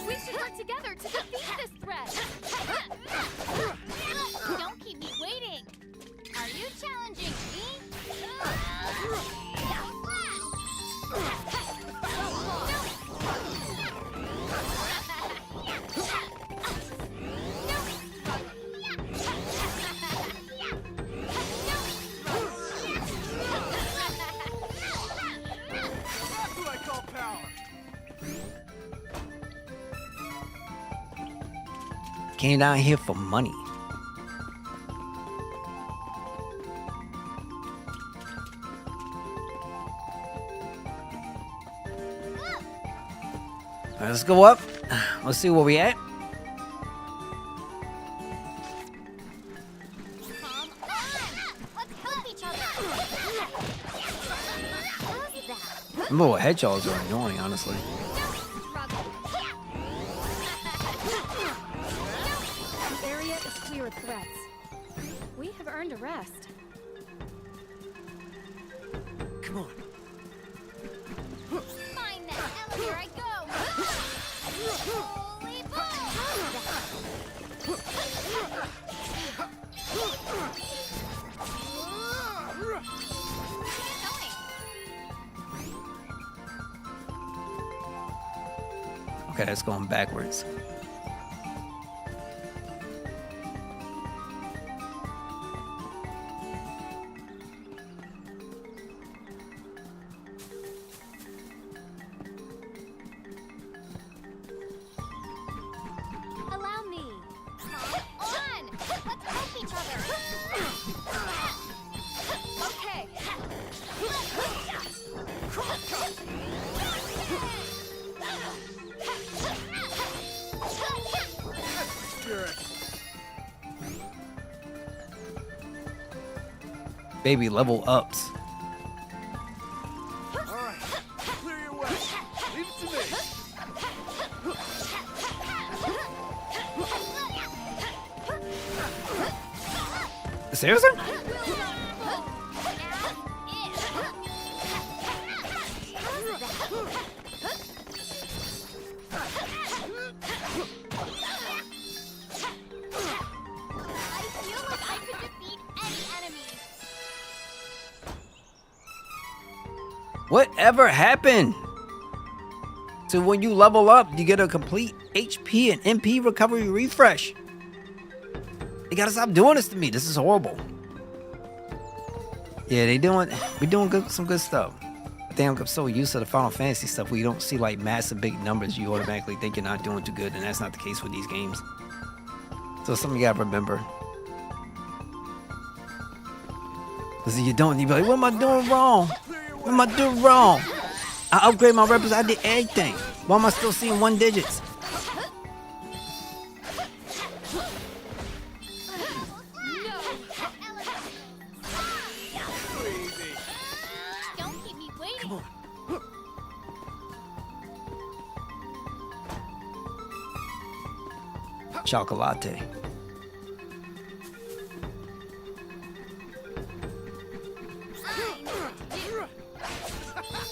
We should work together to defeat this threat. Don't keep me waiting. came down here for money. All right, let's go up. Let's see where we at. Oh, hedgehogs are annoying, honestly. The area is clear of threats. We have earned a rest. Come on. Find that elevator, I go! Holy Okay, that's going backwards. Allow me. Come on! Let's help each other! Okay. Baby level ups. Alright, clear your way. Leave it to me. Seriously? Whatever happened to when you level up, you get a complete HP and MP recovery refresh? They gotta stop doing this to me. This is horrible. Yeah, we doing some good stuff. I think I'm so used to the Final Fantasy stuff where you don't see like massive big numbers, you automatically think you're not doing too good, and that's not the case with these games. So something you gotta remember. Because if you don't, you be like, what am I doing wrong? What am I doing wrong? I upgrade my weapons, I did everything. Why am I still seeing 1 digits? Don't keep me waiting. Come on. Chocolate.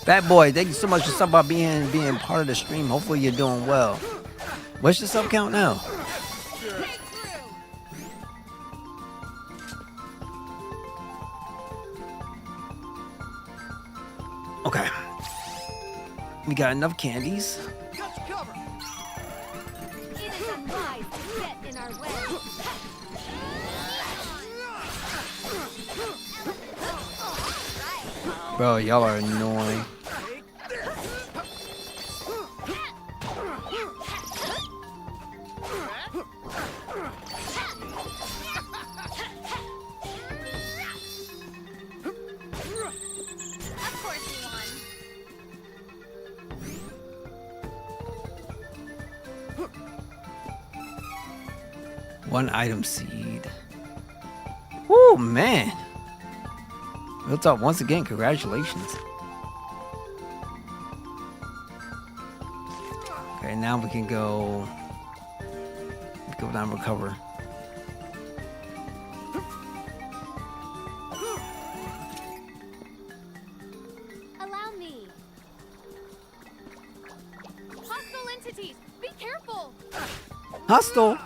Fat boy, thank you so much for something about being part of the stream. Hopefully you're doing well. What's your sub count now? Okay. We got enough candies. It is unwise to get in our way. Bro, y'all are annoying. Of course you won. One item seed. Woo, man. Real talk, once again, congratulations. Okay, now we can go down and recover. Allow me. Hostile entities, be careful. Hostile.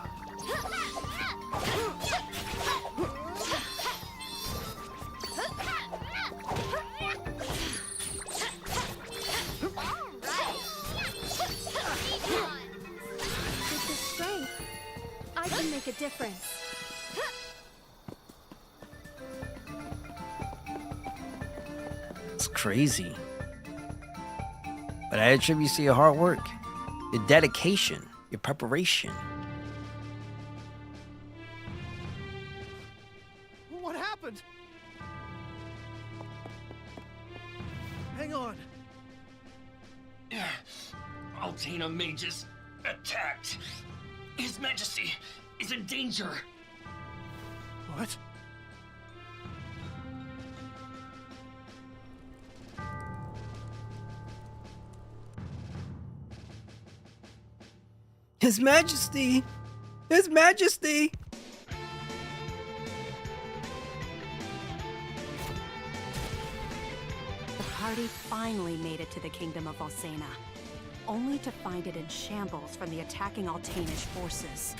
With this strength, I can make a difference. It's crazy. But I attribute to your hard work, your dedication, your preparation. What happened? Hang on. Altena mages attacked. His Majesty is in danger. What? His Majesty! His Majesty! The party finally made it to the kingdom of Alcena, only to find it in shambles from the attacking Altanish forces.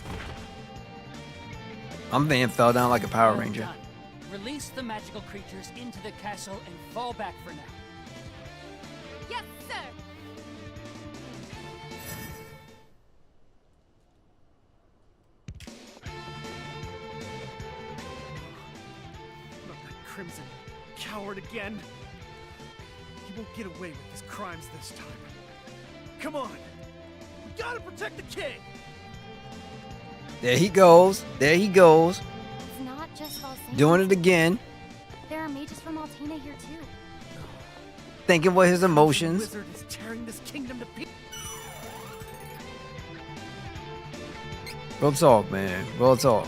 I'm being fell down like a Power Well Ranger. done. Release the magical creatures into the castle and fall back for now. Yes, sir! Not that crimson coward again. He won't get away with his crimes this time. Come on! We gotta protect the king! There he goes. There he goes. It's not just Alcena. Doing it again. There are mages from Altena here too. Thinking what his The emotions. wizard is tearing this kingdom to pieces. Real talk, man. Real talk.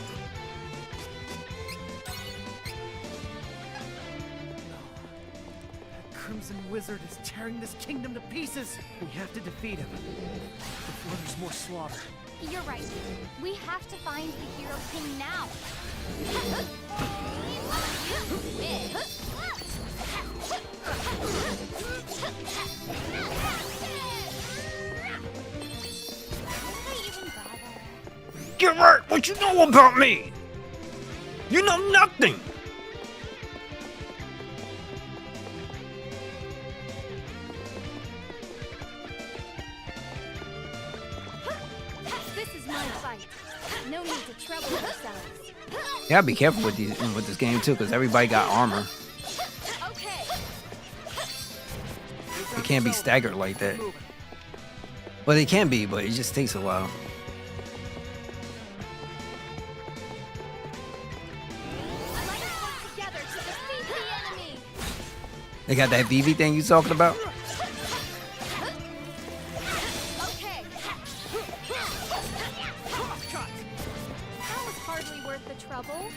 That crimson wizard is tearing this kingdom to pieces. We have to defeat him before there's more slaughter. You're right. We have to find the Hero King now. Get right! What you know about me? You know nothing! This is my fight. No need to trouble yourselves. You gotta be careful with this game too, because everybody got armor. Okay. It can't be staggered like that. Well, they can be, but it just takes a while. Together to defeat the enemy. They got that BB thing you talking about? Okay. That was hardly worth the trouble.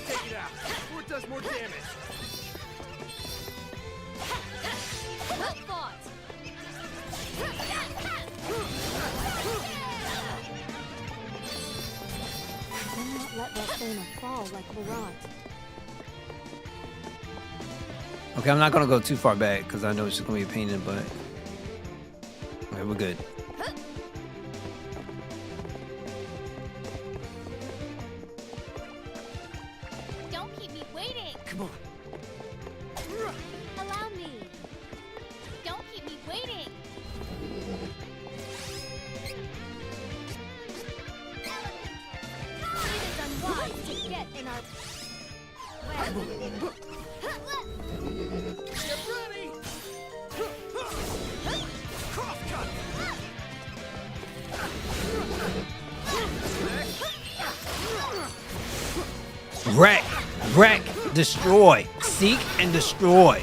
Take it out before it does more damage. Well fought. Do not let Alcena fall like Laurent. Okay, I'm not gonna go too far back because I know it's just gonna be a pain in the butt. Okay, we're good. Don't keep me waiting. Come on. Allow me. Don't keep me waiting. It is unwise to get in our way. Get ready! Cross cut! Wreck, wreck, destroy, seek and destroy.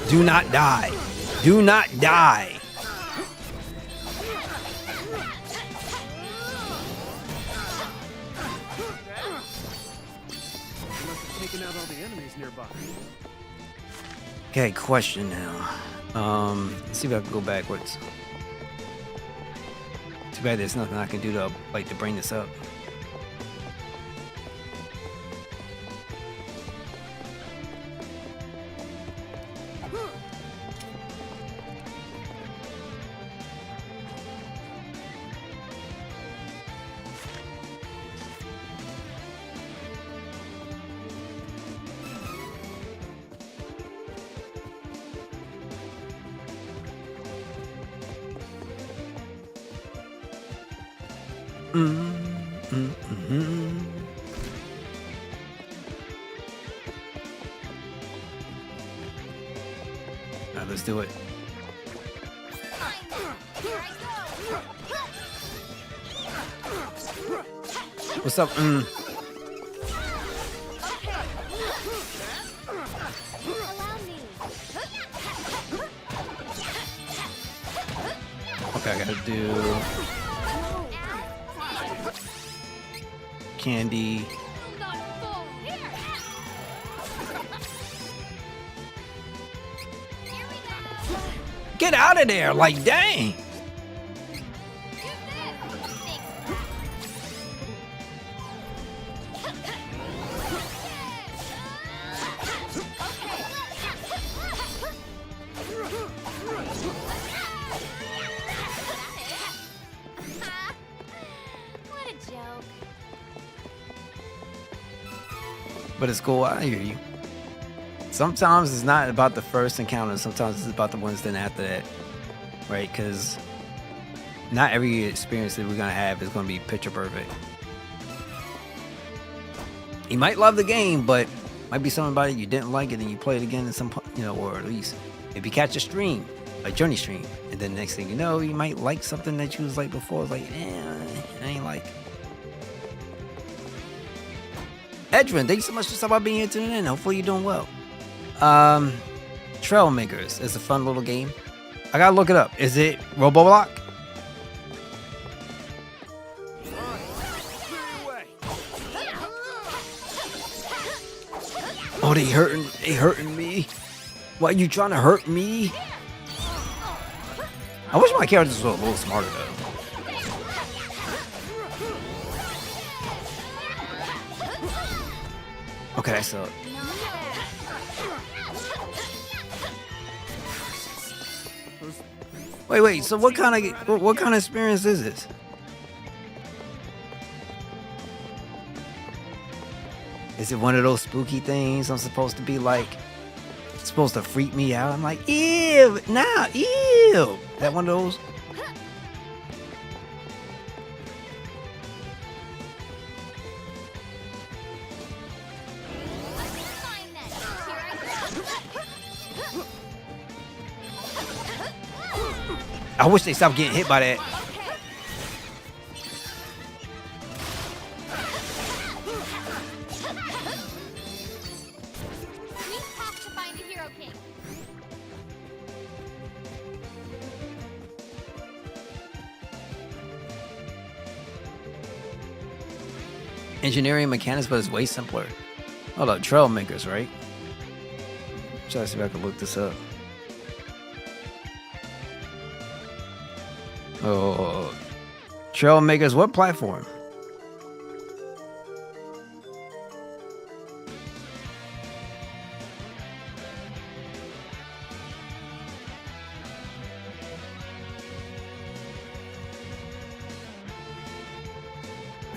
Do not die. Do not die. They must have taken out all the enemies nearby. Okay, question now. Let's see if I can go backwards. Too bad there's nothing I can do to bring this up. let's do it. What's up? Okay, I gotta do candy. Get out of there! Like, dang! What a joke. But it's cool. I hear you. Sometimes it's not about the first encounter. Sometimes it's about the ones then after that, right? Because not every experience that we're gonna have is gonna be picture perfect. You might love the game, but might be something about it you didn't like it, and you play it again in some, or at least if you catch a stream, a journey stream, and then next thing you know, you might like something that you was like before. It's like, I ain't like. Edwin, thanks so much for stopping by being here tuning in. Hopefully you're doing well. Trail Makers is a fun little game. I gotta look it up. Is it Roboblock? Oh, they hurting me. Why are you trying to hurt me? I wish my characters were a little smarter though. Okay, so wait. So what kind of experience is this? Is it one of those spooky things I'm supposed to be like? It's supposed to freak me out. I'm like, ew, nah, ew. That one of those? I wish they stopped getting hit by that. We have to find a Hero King. Engineering mechanics, but it's way simpler. Hold up, Trail Makers, right? Try to see if I can look this up. Oh, Trail Makers, what platform?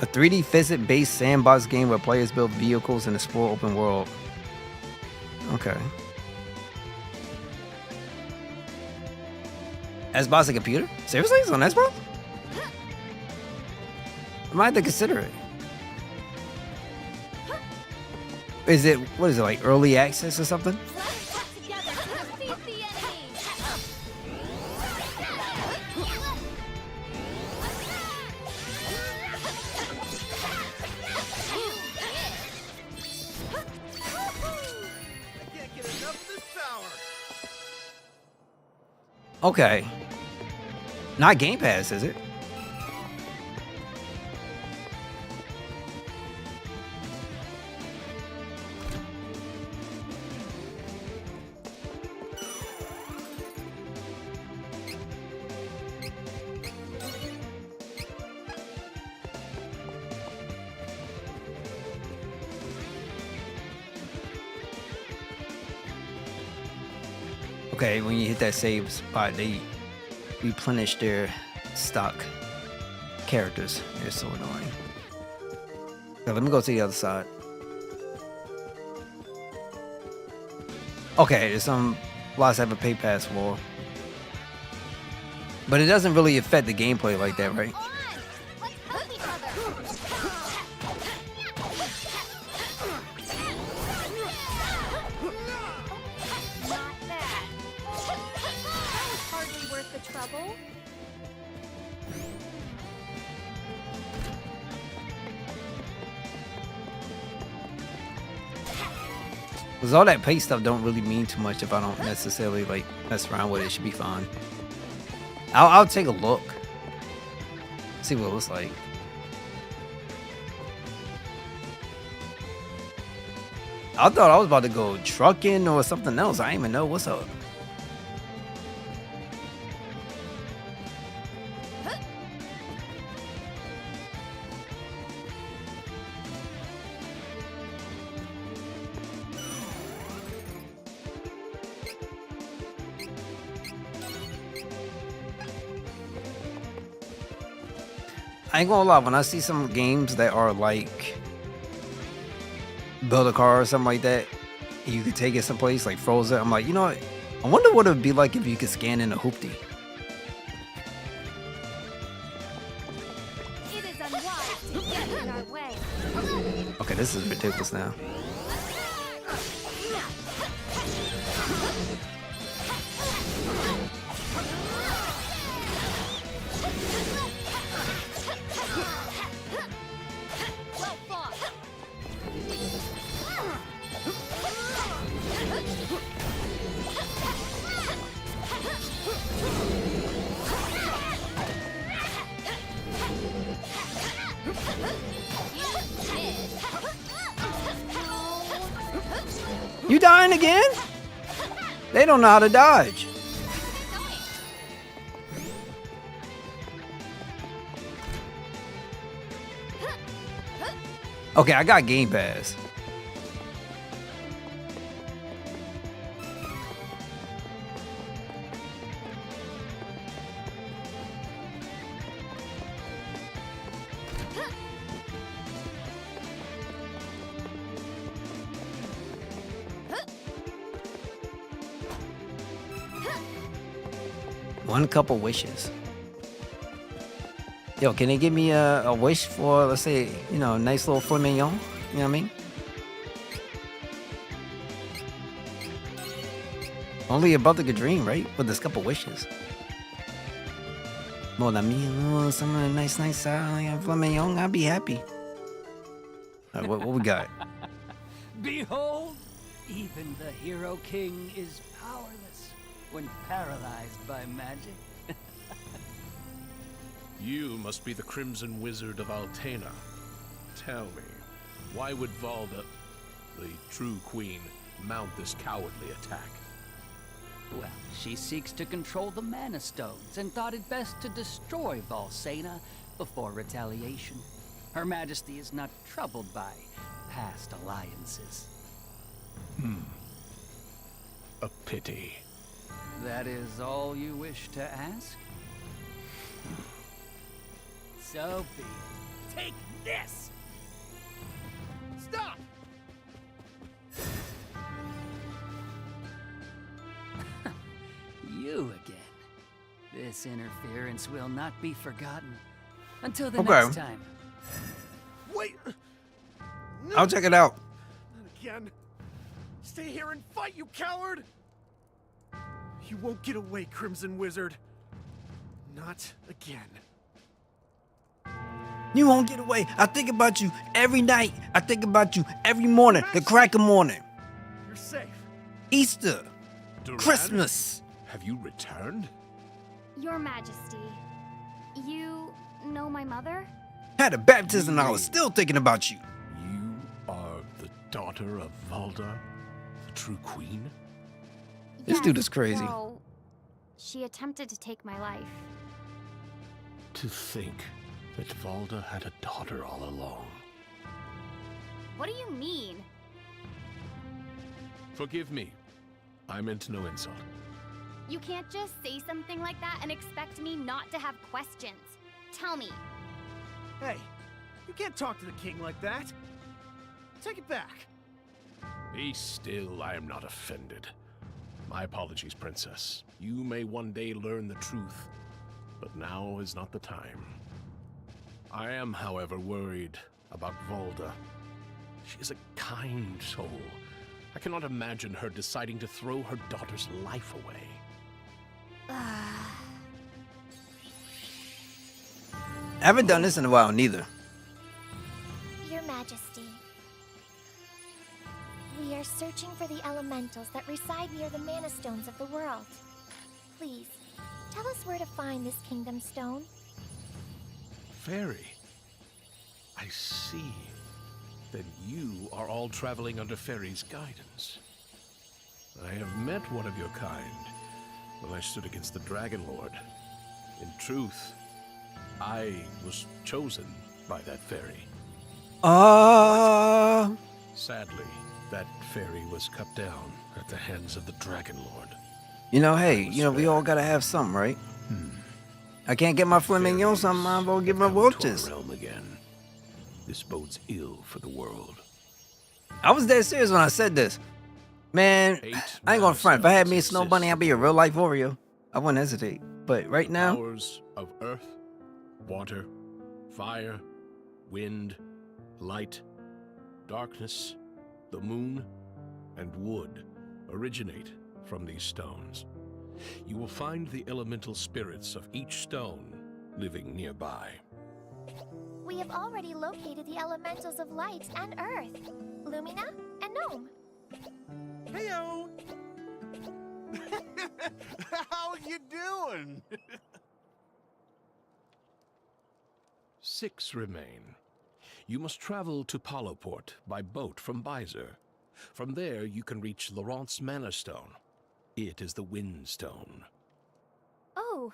A 3D physics-based sandbox game where players build vehicles and explore open world. Okay. Xbox a computer? Seriously? It's on Xbox? I might have to consider it. Is it, what is it, like early access or something? Okay. Not Game Pass, is it? Okay, when you hit that save spot, they replenish their stock characters. They're so annoying. Okay, let me go to the other side. Okay, there's some lots have a pay pass for. But it doesn't really affect the gameplay like that, right? trouble? Cause all that pace stuff don't really mean too much if I don't necessarily like mess around with it. It should be fine. I'll take a look. See what it looks like. I thought I was about to go trucking or something else. I didn't even know what's up. I ain't gonna lie, when I see some games that are like build a car or something like that, and you could take it someplace like Frozen, I'm like, you know what? I wonder what it would be like if you could scan in a hoopty. It is unwise to get in our way. Okay, this is ridiculous now. Well fought. You dying again? They don't know how to dodge. Okay, I got Game Pass. One couple wishes. Yo, can they give me a wish for, let's say, you know, a nice little filet mignon? You know what I mean? Only a brother could dream, right? With this couple wishes. More than me, some nice filet mignon, I'd be happy. All right, what we got? Behold, even the Hero King is powerless when paralyzed by magic. You must be the Crimson Wizard of Altena. Tell me, why would Valda, the true queen, mount this cowardly attack? Well, she seeks to control the Mana Stones and thought it best to destroy Valsena before retaliation. Her Majesty is not troubled by past alliances. A pity. That is all you wish to ask? So be it. Take this! Stop! You again. This interference will not be forgotten. Until the Okay. next time. Wait! I'll check it out. Not again. Stay here and fight, you coward! You won't get away, Crimson Wizard. Not again. You won't get away. I think about you every night. I think about you every morning. The crack of morning. You're safe. Easter. Duran, Christmas. Have you returned? Your Majesty, you know my mother? Had a baptism and I was still thinking about you. You are the daughter of Valda, the true queen? This dude Yes, is crazy. though she attempted to take my life. To think that Valda had a daughter all along. What do you mean? Forgive me. I meant no insult. You can't just say something like that and expect me not to have questions. Tell me. Hey, you can't talk to the king like that. Take it back. Be still, I am not offended. My apologies, Princess. You may one day learn the truth, but now is not the time. I am, however, worried about Valda. She is a kind soul. I cannot imagine her deciding to throw her daughter's life away. I haven't done this in a while neither. Your Majesty, we are searching for the elementals that reside near the Mana Stones of the world. Please, tell us where to find this Kingdom Stone. Fairy. I see. Then you are all traveling under Fairy's guidance. I have met one of your kind when I stood against the Dragon Lord. In truth, I was chosen by that fairy. Sadly, that fairy was cut down at the hands of the Dragon Lord. You know, hey, you know, we all gotta have something, right? I can't get my filet mignon, something, I'm gonna give my vultures. Realm again. This bodes ill for the world. I was dead serious when I said this. Man, I ain't gonna front. If I had me a snow bunny, I'd be a real life Oreo. I wouldn't hesitate. But right now, Powers of earth, water, fire, wind, light, darkness, the moon, and wood originate from these stones. You will find the elemental spirits of each stone living nearby. We have already located the elementals of light and earth, Lumina and Gnome. Heyo! How you doing? 6 remain. You must travel to Paloport by boat from Byzar. From there, you can reach Laurent's Mana Stone. It is the Wind Stone. Oh.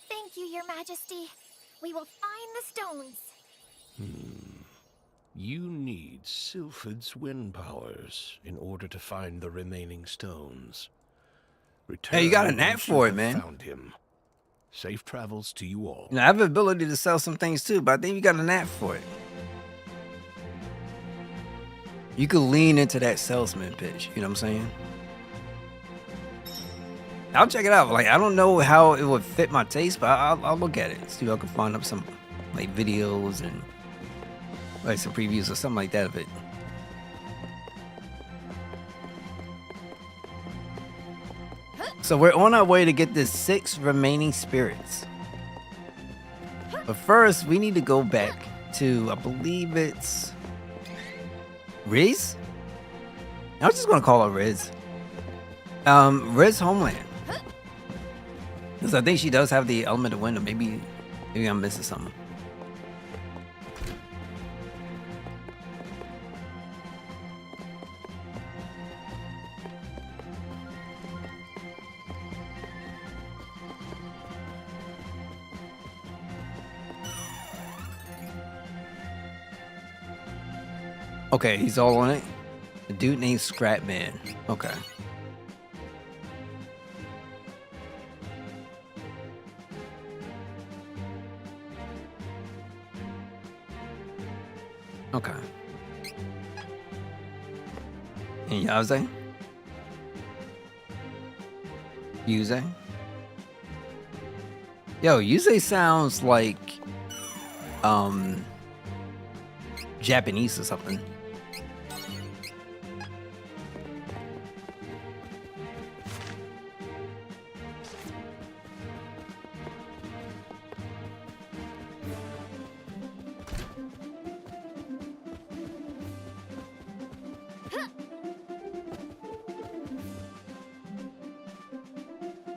Thank you, Your Majesty. We will find the stones. You need Sylphid's wind powers in order to find the remaining stones. Hey, you got a Return knack once you for it, have man. Found him. Safe travels to you all. you know, I have the ability to sell some things too, but I think you got a knack for it. You could lean into that salesman pitch, you know what I'm saying? I'll check it out. Like, I don't know how it would fit my taste, but I'll look at it. See if I can find up some like videos and like some previews or something like that of it. So we're on our way to get the 6 remaining spirits. But first, we need to go back to, I believe it's Riz? I'm just gonna call her Riz. Riz Homeland. Because I think she does have the element of wind, or maybe I'm missing something. Okay, he's all on it. A dude named Scrapman. Okay. Okay. And Yaze? Yuze? Yo, Yuze sounds like Japanese or something.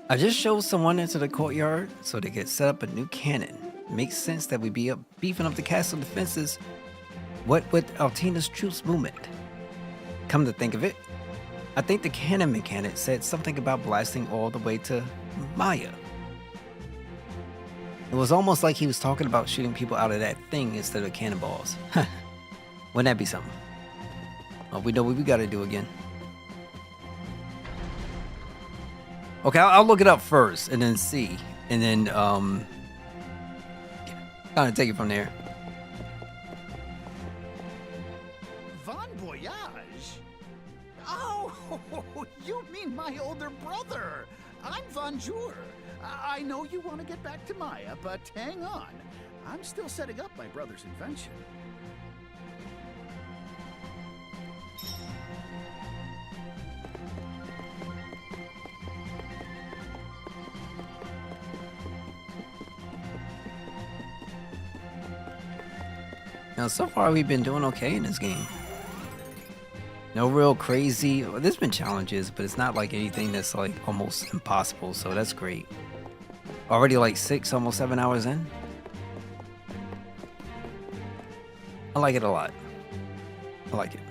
I just showed someone into the courtyard so they could set up a new cannon. It makes sense that we'd be beefing up the castle defenses. What with Altina's troops movement? Come to think of it, I think the cannon mechanic said something about blasting all the way to Maya. It was almost like he was talking about shooting people out of that thing instead of cannonballs. Wouldn't that be something? Oh, we know what we gotta do again. Okay, I'll look it up first and then see. And then, kind of take it from there. Bon voyage? Oh, you mean my older brother. I'm Von Jur. I know you want to get back to Maya, but hang on. I'm still setting up my brother's invention. Now, so far we've been doing okay in this game. No real crazy. Well, there's been challenges, but it's not like anything that's like almost impossible. So that's great. Already like 6, almost 7 hours in. I like it a lot. I like it.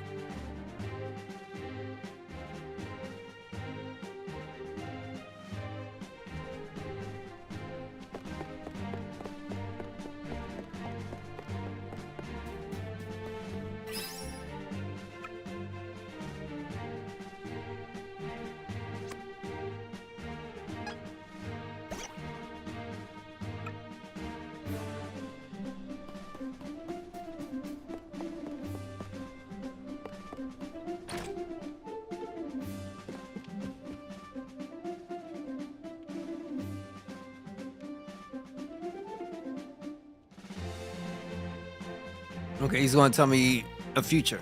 Okay, he's gonna tell me a future.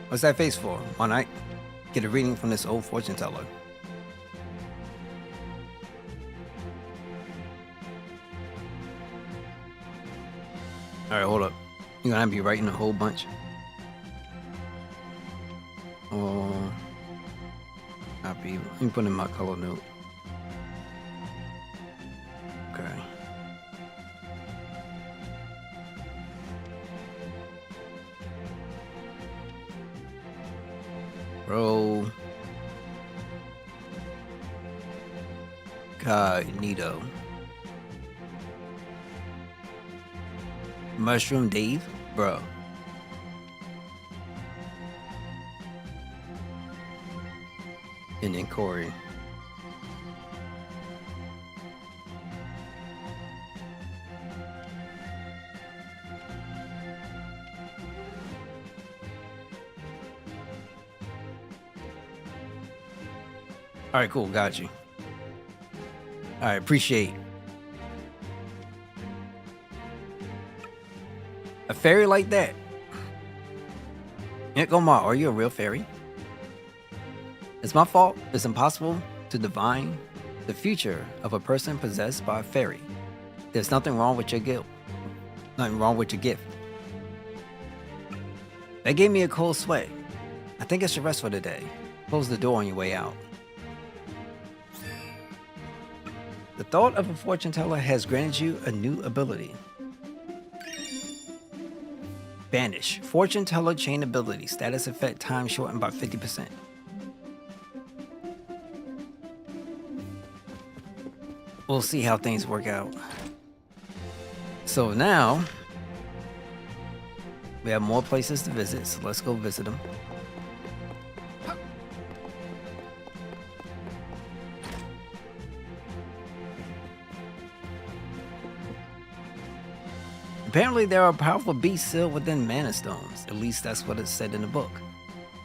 What's that face for? One night, get a reading from this old fortune teller. Alright, hold up. You gonna be writing a whole bunch? Oh, copy. Let me put in my color note. Okay. Bro. Cognito. Mushroom Dave? Bro. And then Corey. All right, cool. Got you. All right, appreciate. A fairy like that? Aunt Gomar, are you a real fairy? It's my fault. It's impossible to divine the future of a person possessed by a fairy. There's nothing wrong with your guilt. Nothing wrong with your gift. That gave me a cold sweat. I think I should rest for the day. Close the door on your way out. The thought of a fortune teller has granted you a new ability. Banish. Fortune teller chain ability. Status effect time shortened by 50%. We'll see how things work out. So now, we have more places to visit, so let's go visit them. Apparently there are powerful beasts sealed within Mana Stones. At least that's what it said in the book.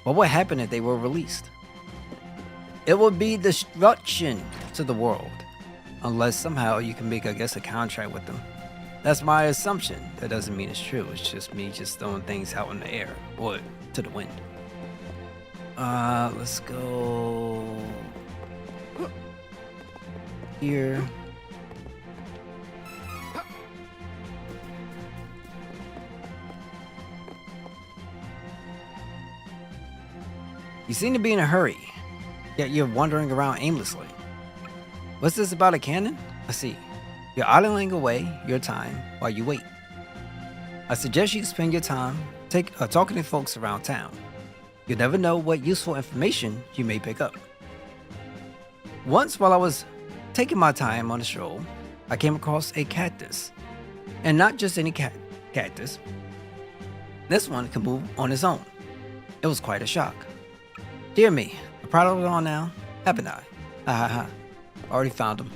What would happen if they were released? It would be destruction to the world. Unless somehow you can make, I guess, a contract with them. That's my assumption. That doesn't mean it's true. It's just me just throwing things out in the air. Or to the wind. Let's go... here. You seem to be in a hurry, yet you're wandering around aimlessly. What's this about a cannon? I see. You're idling away your time while you wait. I suggest you spend your time talking to folks around town. You never know what useful information you may pick up. Once while I was taking my time on a stroll, I came across a cactus. And not just any cactus. This one can move on its own. It was quite a shock. Dear me, I'm proud of it all now, haven't I? Ha ha ha. Already found him.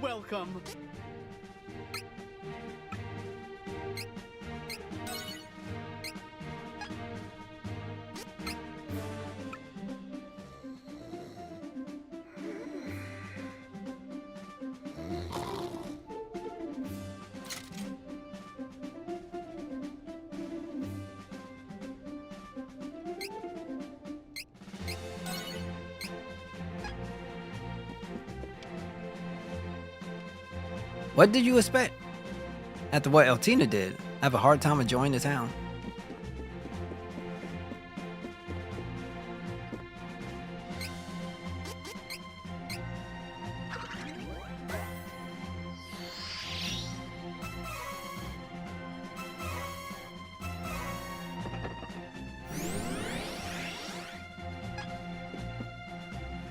Welcome. What did you expect? After what Eltina did, I have a hard time enjoying the town.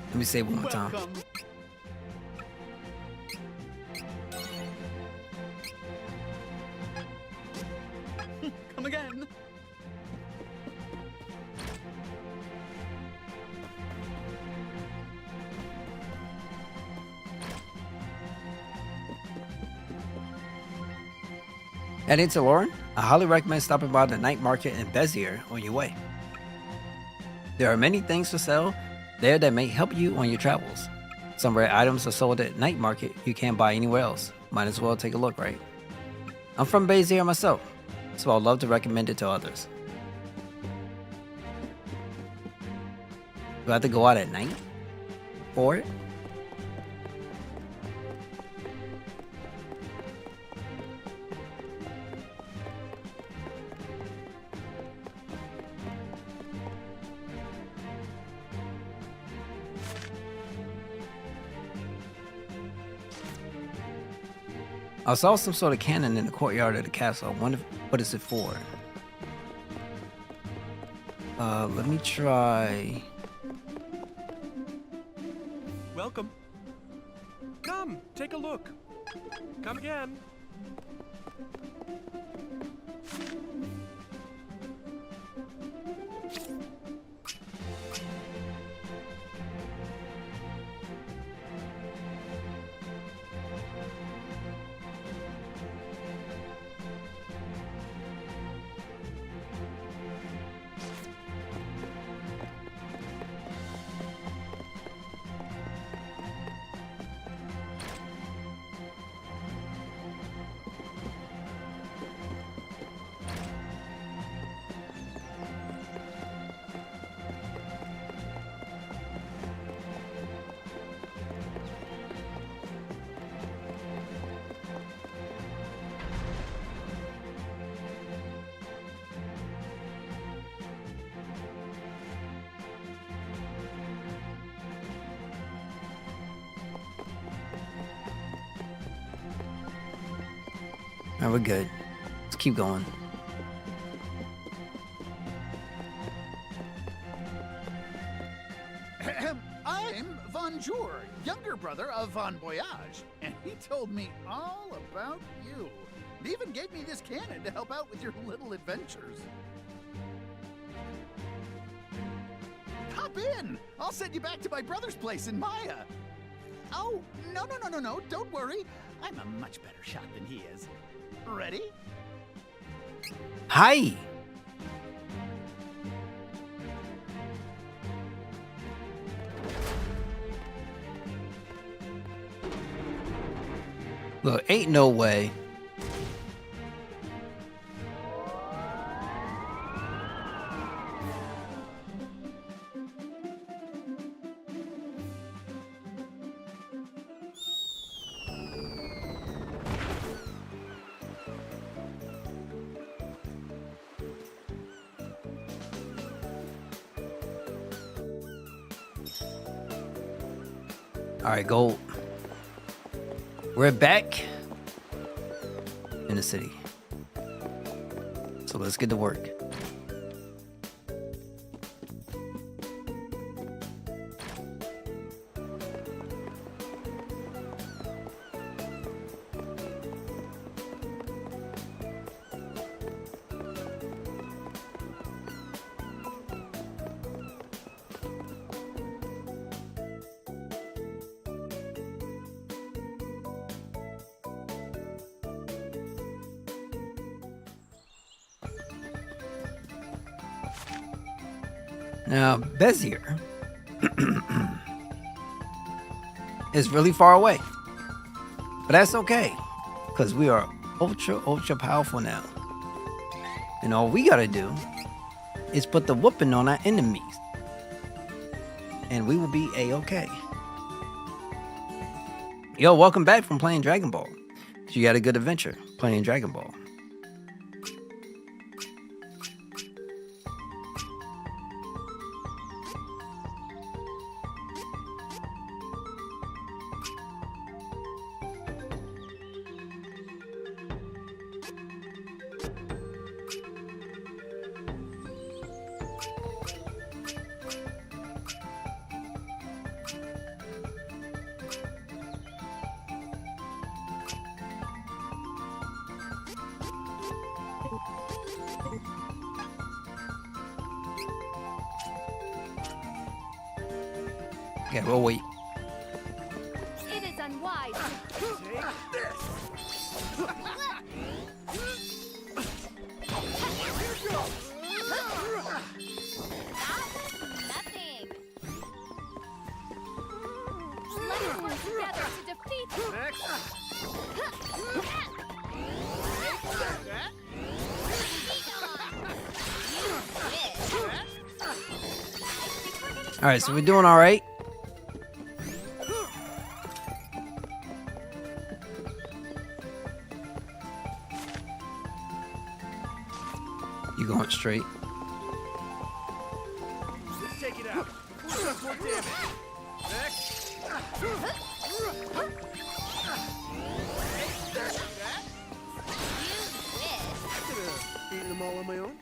Let me say it one more time. Come again. Heading to Lauren, I highly recommend stopping by the night market in Bezier on your way. There are many things for sale there that may help you on your travels. Some rare items are sold at night market you can't buy anywhere else. Might as well take a look, right? I'm from Bezier myself, so I'd love to recommend it to others. Do I have to go out at night for it? I saw some sort of cannon in the courtyard of the castle. I wonder what is it for? Let me try. Welcome. Come, take a look. Come again. Alright, we're good. Let's keep going. I'm Von Jur, younger brother of Von Voyage, and he told me all about you. He even gave me this cannon to help out with your little adventures. Hop in! I'll send you back to my brother's place in Maya. Oh, no, don't worry. I'm a much better shot than he is. Ready? Hi! Look, ain't no way. All right, go. We're back in the city. So let's get to work. Now, Bezier is really far away. But that's okay, because we are ultra powerful now. And all we gotta do is put the whooping on our enemies. And we will be A-okay. Yo, welcome back from playing Dragon Ball. you had a good adventure playing Dragon Ball. Yeah, we'll wait. It is unwise. Take this! Nothing. Let us work together to defeat him. All right, so we're doing all right. You going straight? Let's take it out. Who does more damage? Next. Eating them all on my own?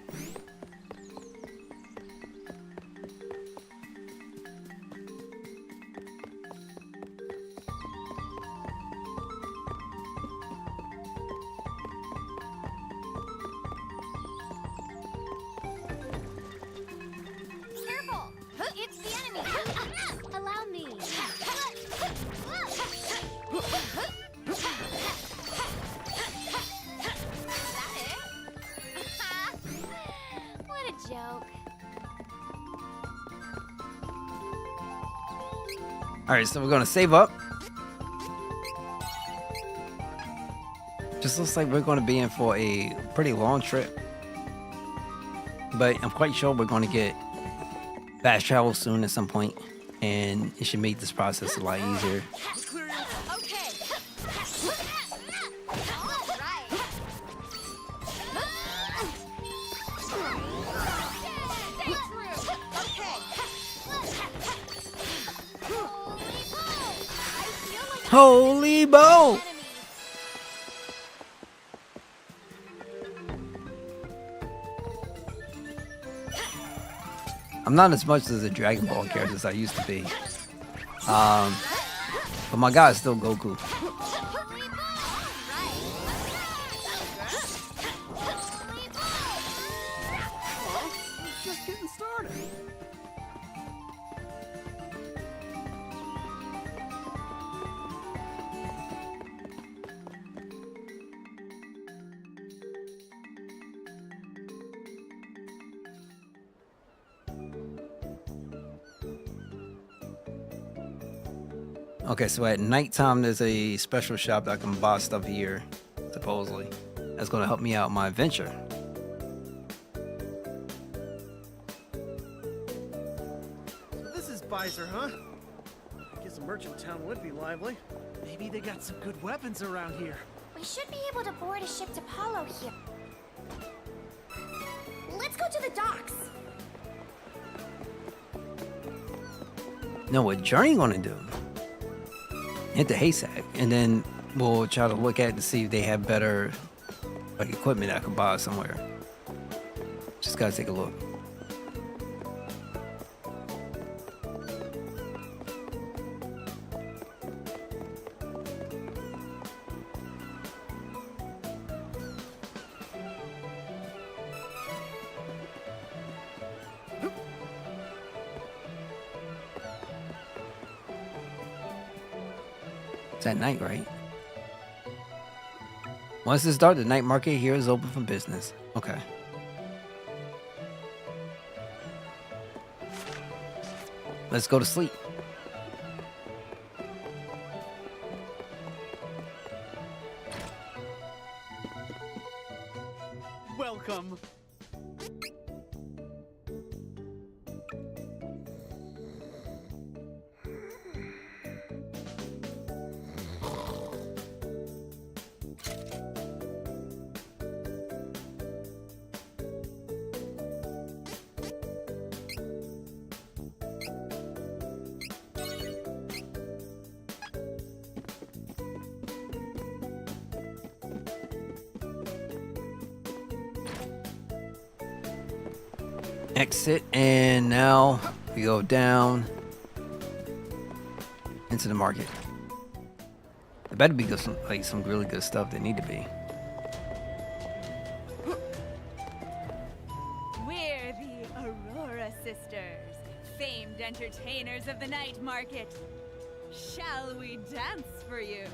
Careful! It's the enemy! Allow me. What a joke. All right, so we're gonna save up. Just looks like we're gonna be in for a pretty long trip, but I'm quite sure we're gonna get fast travel soon at some point, and it should make this process a lot easier. Okay. All right. Stay true. Okay. Holy bow! I'm not as much as a Dragon Ball character as I used to be. But my guy is still Goku. Just getting started. Okay, so at nighttime, there's a special shop that I can buy stuff here, supposedly. That's going to help me out in my adventure. So this is Baizer, huh? I guess a merchant town would be lively. Maybe they got some good weapons around here. We should be able to board a ship to Palo here. Let's go to the docks. No, what Journey going to do? Hit the haystack, and then we'll try to look at it to see if they have better like equipment I can buy somewhere. Just gotta take a look. It's at night, right? Once it's dark, the night market here is open for business. Okay. Let's go to sleep. Welcome. Exit, and now we go down into the market. There better be some really good stuff that need to be. We're the Aurora Sisters, famed entertainers of the night market. Shall we dance for you?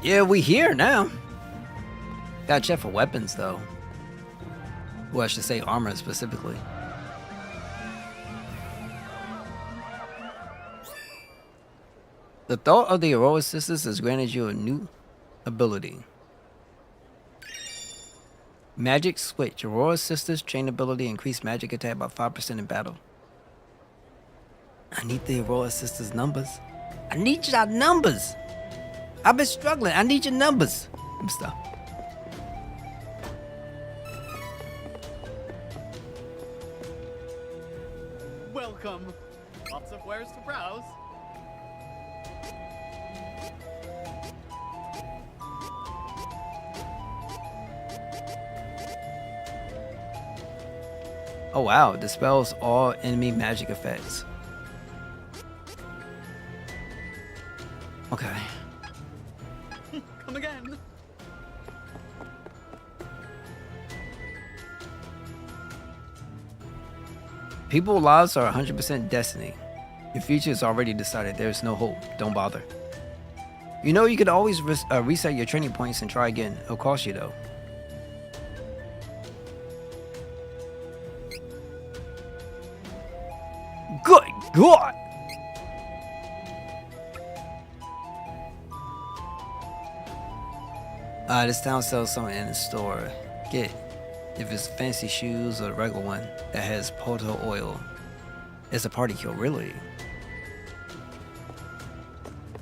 Yeah, we here now. Gotta check for weapons though. Well, I should say armor specifically. The thought of the Aurora Sisters has granted you a new ability. Magic Switch. Aurora Sisters chain ability increase magic attack by 5% in battle. I need the Aurora Sisters numbers. I need your numbers. I've been struggling. I need your numbers. I'm stuck. Welcome. Lots of wares to browse. Oh wow, dispels all enemy magic effects. Okay. Come again. People's lives are 100% destiny. Your future is already decided. There's no hope. Don't bother. You know you could always reset your training points and try again. It'll cost you though. Good God! This town sells something in the store. Get if it's fancy shoes or the regular one that has Poto oil. It's a party kill, really.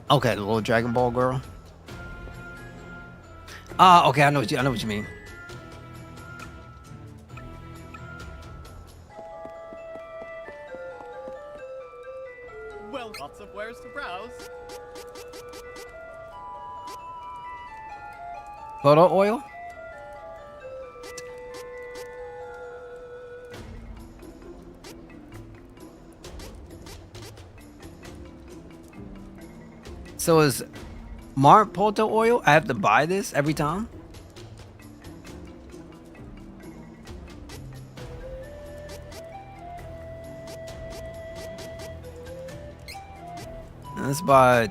Okay, the little Dragon Ball girl. Okay, I know what you mean. Well, lots of wares to browse. Poto oil? So is Mart Poto oil? I have to buy this every time? Let's buy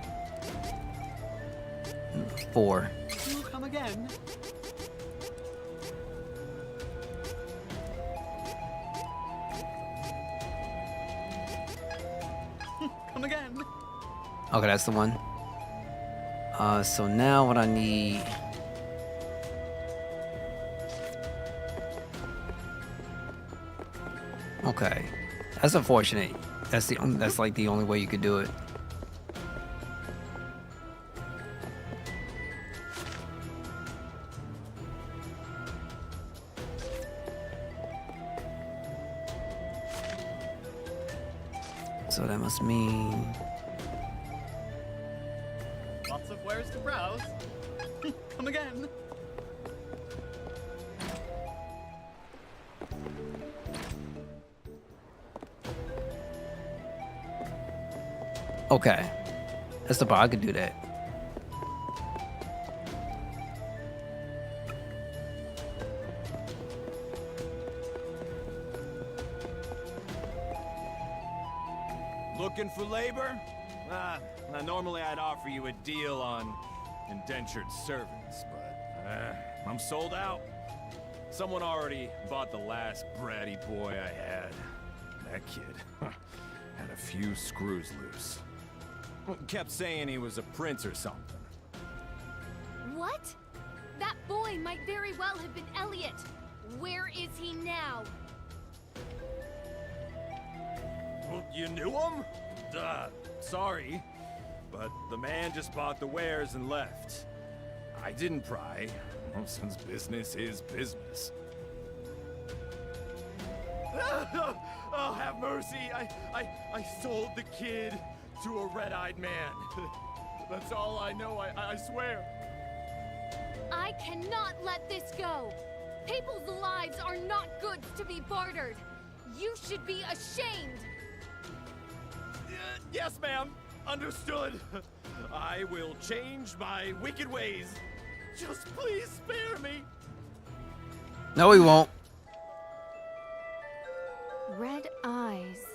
4. You come again. Come again. Okay, that's the one. So now what I need. Okay, that's unfortunate. That's like the only way you could do it. So that must mean. Lots of wares to browse. Come again. Okay, that's the part. I could do that. Looking for labor? Normally I'd offer you a deal on indentured servants, but I'm sold out. Someone already bought the last bratty boy I had. That kid had a few screws loose. Kept saying he was a prince or something. What? That boy might very well have been Elliot. Where is he now? You knew him? Sorry, but the man just bought the wares and left. I didn't pry, since business is business. Oh, have mercy. I sold the kid to a red-eyed man. That's all I know, I swear. I cannot let this go. People's lives are not goods to be bartered. You should be ashamed. Yes, ma'am. Understood. I will change my wicked ways. Just please spare me. No, he won't. Red eyes.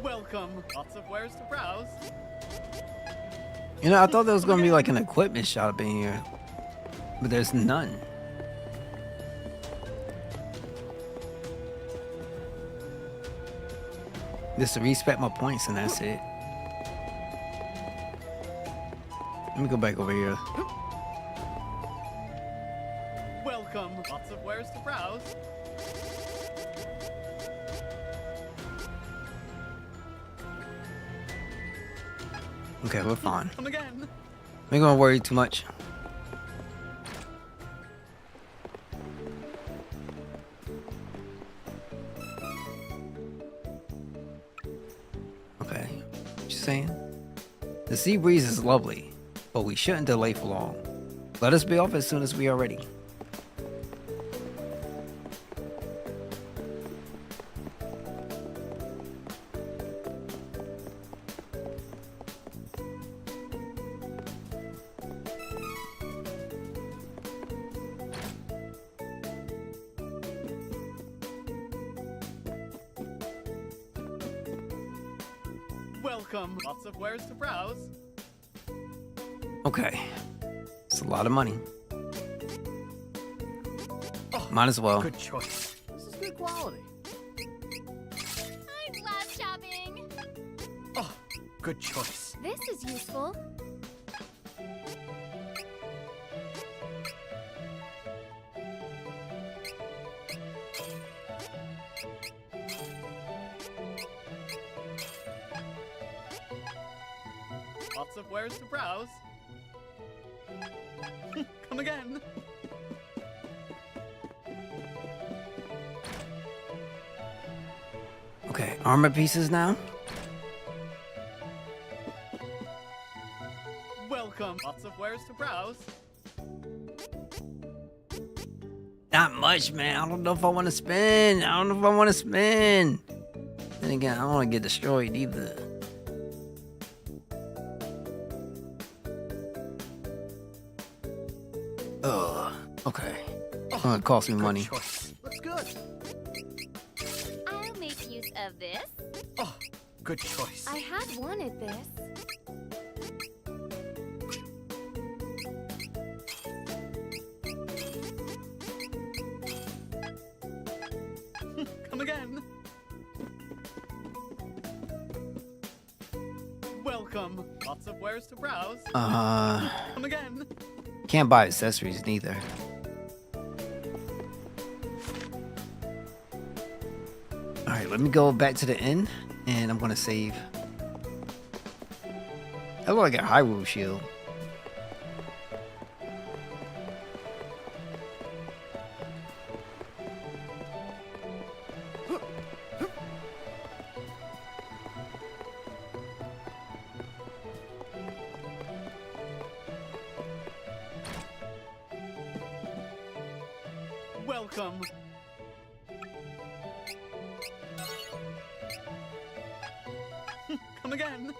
Welcome. Lots of wares to browse. You know, I thought there was gonna be like an equipment shop in here, but there's none. Just to respect my points and that's it. Let me go back over here. Welcome. Lots of wares to browse. Okay, we're fine. Come again. I ain't gonna worry too much. Okay, what you saying? The sea breeze is lovely, but we shouldn't delay for long. Let us be off as soon as we are ready. Welcome. Lots of wares to browse. Okay, it's a lot of money. Might as well. Good choice. This is good quality. I love shopping. Oh, good choice. This is useful. Lots of wares to browse. Come again. Okay, armor pieces now. Welcome. Lots of wares to browse. Not much, man. I don't know if I want to spend. Then again, I don't want to get destroyed either. Okay. It's gonna cost me money. Choice. Looks good. I'll make use of this. Oh, good choice. I had wanted this. Come again. Welcome. Lots of wares to browse. Come again. Can't buy accessories neither. Alright, let me go back to the inn and I'm gonna save. I look like a Hyrule shield. Welcome. Come again.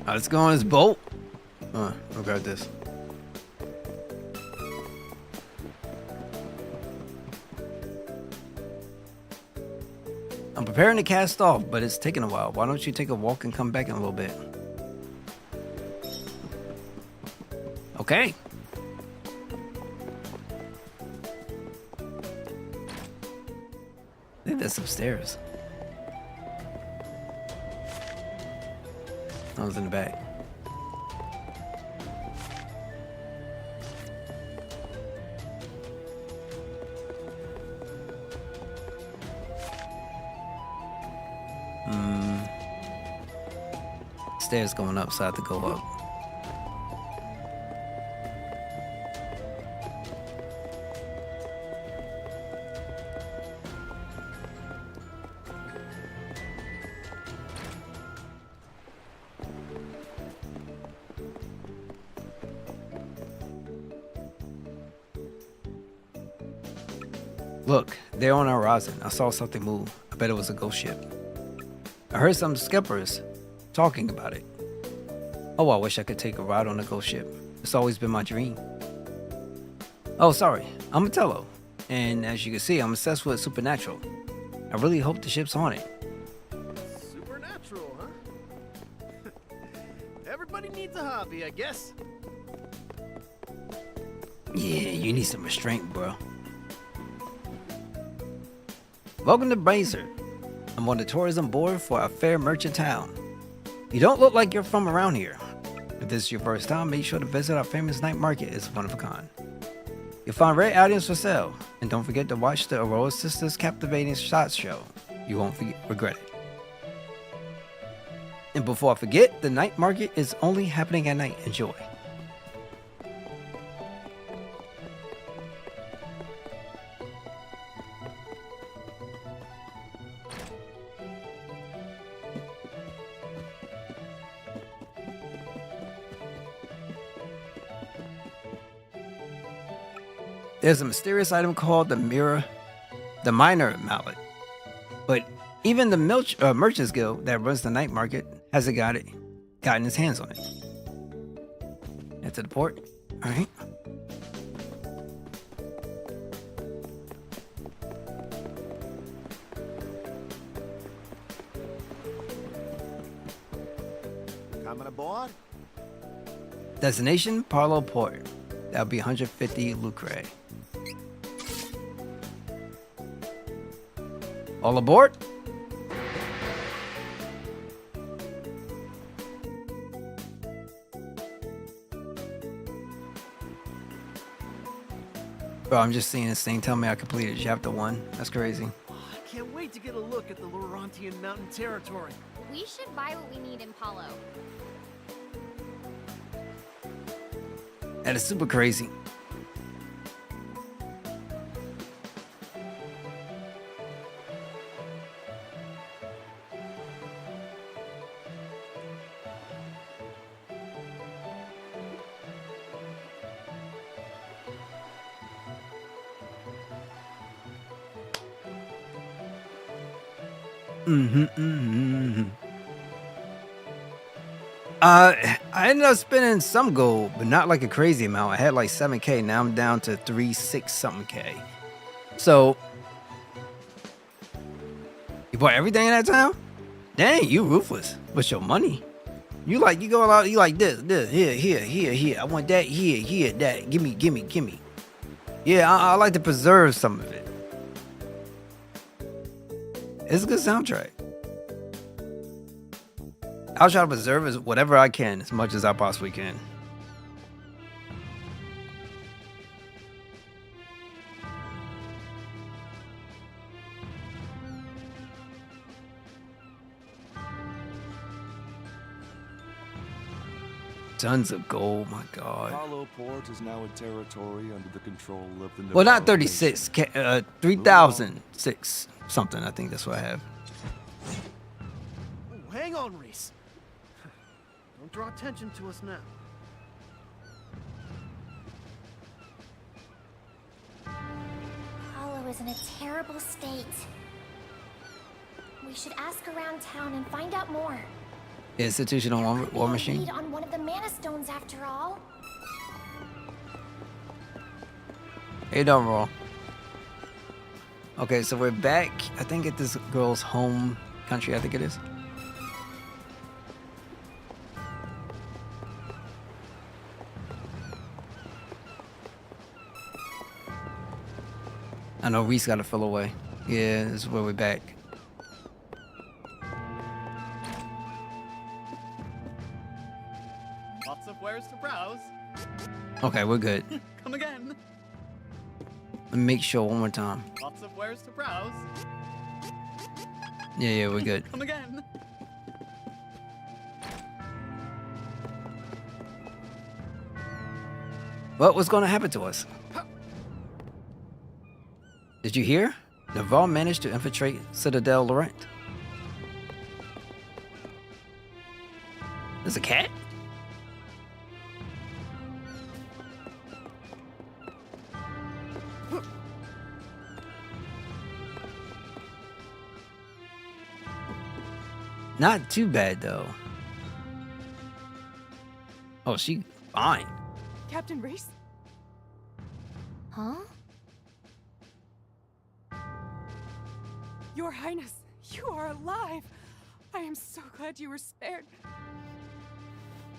Let's go on this boat. I'll grab this. I'm preparing to cast off, but it's taking a while. Why don't you take a walk and come back in a little bit? Okay. that's upstairs. I was in the back. Stairs going up, so I have to go up. Look, they're on our horizon. I saw something move. I bet it was a ghost ship. I heard some skippers talking about it. Oh, I wish I could take a ride on a ghost ship. It's always been my dream. Oh, sorry. I'm Metello. And as you can see, I'm obsessed with supernatural. I really hope the ship's haunted. Supernatural, huh? Everybody needs a hobby, I guess. Yeah, you need some restraint, bro. Welcome to Bracer. I'm on the tourism board for a fair merchant town. You don't look like you're from around here. If this is your first time, make sure to visit our famous night market. It's one of a kind. You'll find rare items for sale, and don't forget to watch the Aurora Sisters captivating shot show. You won't regret it. And before I forget, the night market is only happening at night. Enjoy. There's a mysterious item called the Minor Mallet. But even the Merchants Guild that runs the night market hasn't gotten his hands on it. Head to the port. All right. Coming aboard? Destination, Parlo Port. That'll be 150 lucre. All aboard? Bro, I'm just seeing this thing tell me I completed chapter 1. That's crazy. I can't wait to get a look at the Laurentian mountain territory. We should buy what we need in Palo. That is super crazy. I ended up spending some gold, but not like a crazy amount. I had like 7K. Now I'm down to 3-6 something K. So you bought everything in that town? Dang, you ruthless with your money. You go out, you like this, here. I want that, here, that. Gimme. Yeah, I like to preserve some of it. It's a good soundtrack. I'll try to preserve whatever I can, as much as I possibly can. Tons of gold, my God. Palo Port is now a territory under the control of the Well, not Navarro 36, 3,006 something. I think that's what I have. Ooh, hang on, Reese. Don't draw attention to us now. Palo is in a terrible state. We should ask around town and find out more. Institutional war machine. Lead on one of the mana stones, after all. Hey, don't roll. Okay, so we're back. I think at this girl's home country. I think it is. I know Reese got to fill away. Yeah, this is where we're back. Lots of wares to browse. Okay, we're good. Come again. Let me make sure one more time. Lots of wares to browse. Yeah, we're good. Come again. What's going to happen to us? Did you hear? Navarre managed to infiltrate Citadel Laurent. There's a cat? Not too bad, though. Oh, she fine. Captain Reese? Huh? Your Highness, you are alive! I am so glad you were spared.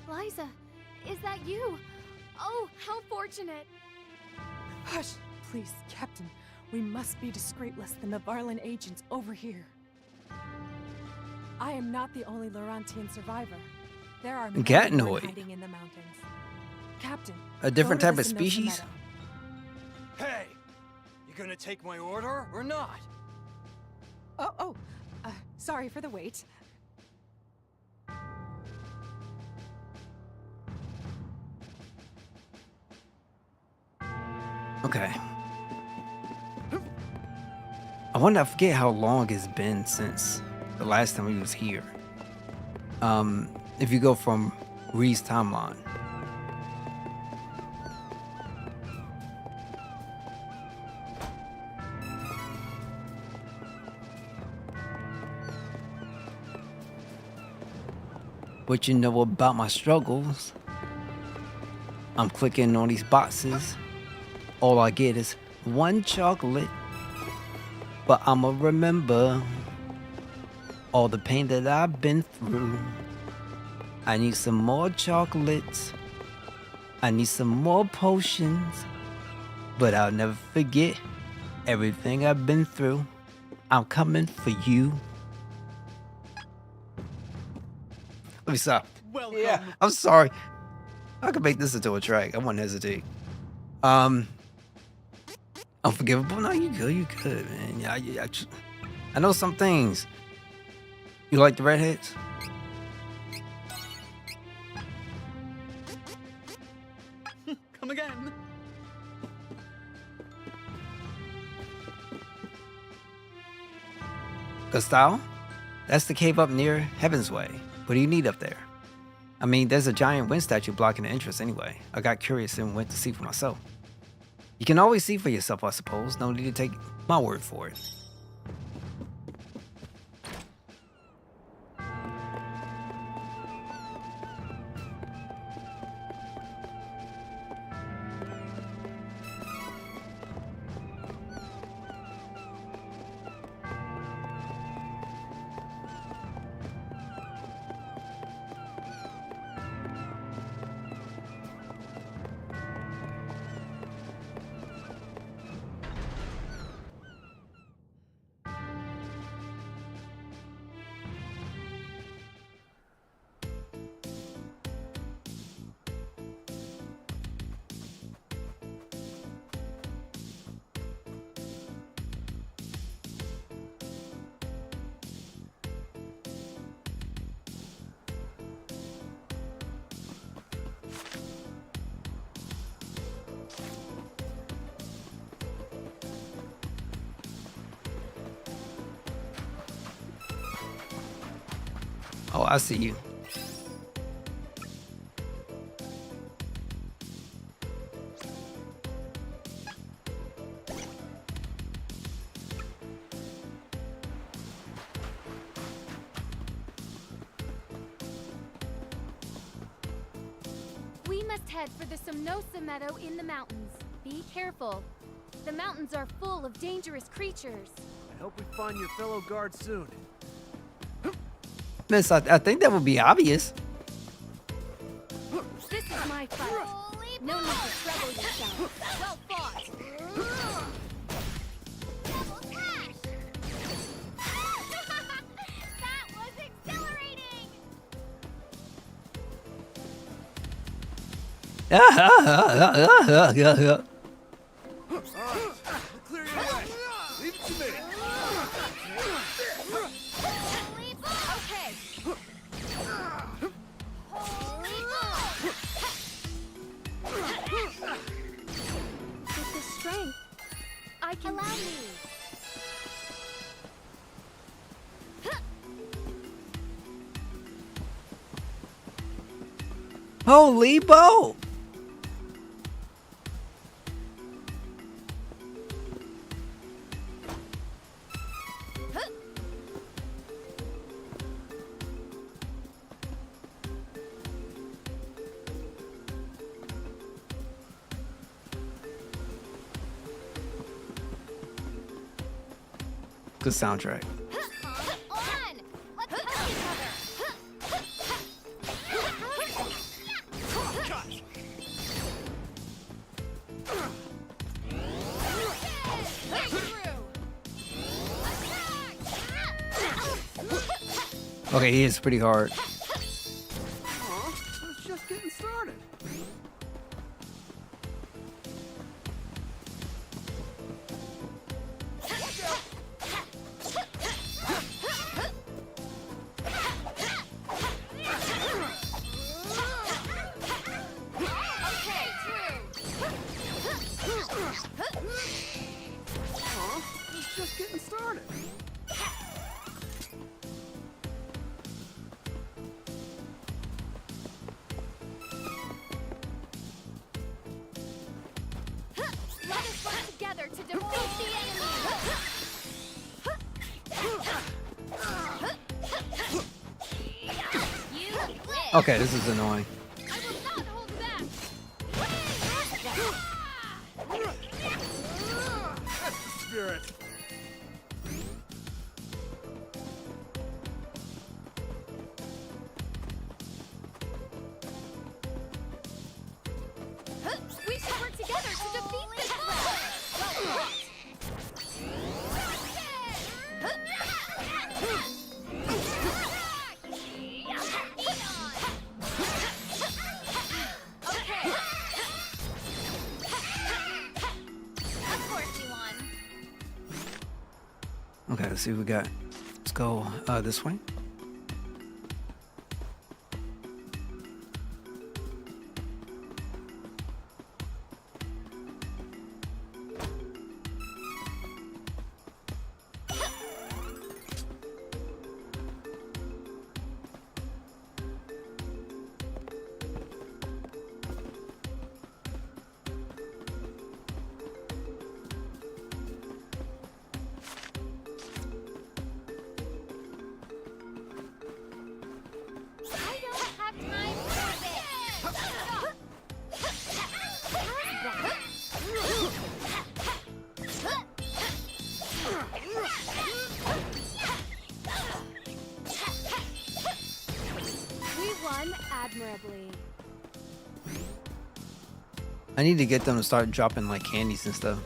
Liza, is that you? Oh, how fortunate! Hush, please, Captain. We must be discreet lest the Navarlan agents overhear. I am not the only Laurentian survivor. There are many Gatnoid. hiding in the mountains. Captain, A different go to type the of Sinosa species? Meadow. Hey! You gonna take my order or not? Sorry for the wait. Okay. I wonder, I forget how long it's been since the last time he was here. If you go from Ree's timeline. What you know about my struggles? I'm clicking on these boxes. All I get is one chocolate. But I'ma remember all the pain that I've been through. I need some more chocolates. I need some more potions. But I'll never forget everything I've been through. I'm coming for you. Let me stop. Welcome. Yeah, I'm sorry. I could make this into a track. I wouldn't hesitate. Unforgivable? No, you good, man. Yeah, I know some things. You like the redheads? Come again. Gustavo? That's the cave up near Heaven's Way. What do you need up there? I mean, there's a giant wind statue blocking the entrance anyway. I got curious and went to see for myself. You can always see for yourself, I suppose. No need to take my word for it. Oh, I see you. We must head for the Sinosa Meadow in the mountains. Be careful. The mountains are full of dangerous creatures. I hope we find your fellow guard soon. Miss, I think that would be obvious. This is my fight. No need to trouble yourself. Well fought. Clear your way. Leave it to me. Okay. Holy ball. With the strength, I can Allow me. Holy boat! Good soundtrack. On. Let's help each Okay, he is pretty hard. It's just getting started. It's just getting started. Let us work together to defeat the enemy. You win. Okay, this is annoying. I will not hold back. That's the spirit. We should work together to defeat this Okay. Of course you won. Okay, let's see what we got. Let's go this way. I don't have time for We won admirably. I need to get them to start dropping like candies and stuff.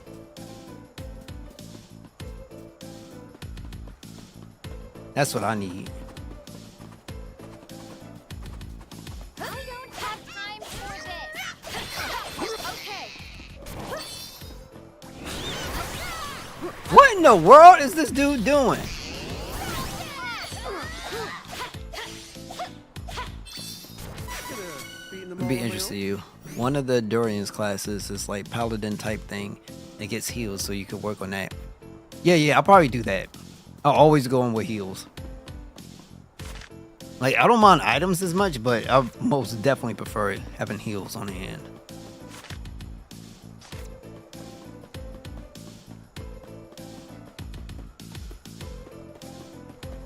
That's what I need. I don't have time for this. Okay. What in the world is this dude doing? I'd be interested in you. One of the Durian's classes is like paladin type thing. It gets heals, so you can work on that. Yeah, I'll probably do that. I'll always go in with heals. Like, I don't mind items as much, but I most definitely prefer having heals on hand.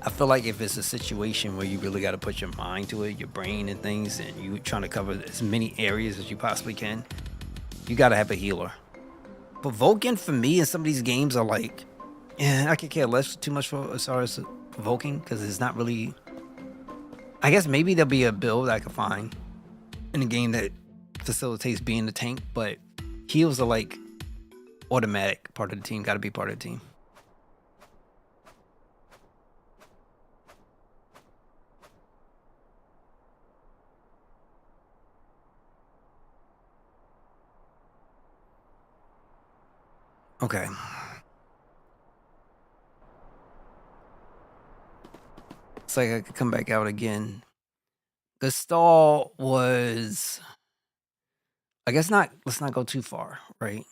I feel like if it's a situation where you really got to put your mind to it, your brain and things, and you're trying to cover as many areas as you possibly can, you got to have a healer. But Vulcan, for me, in some of these games are like, I could care less too much for as far as Vulcan, because it's not really... I guess maybe there'll be a build I could find in a game that facilitates being the tank, but heals are like automatic part of the team, got to be part of the team. Okay. It's like I could come back out again. The stall was, I guess not, let's not go too far, right?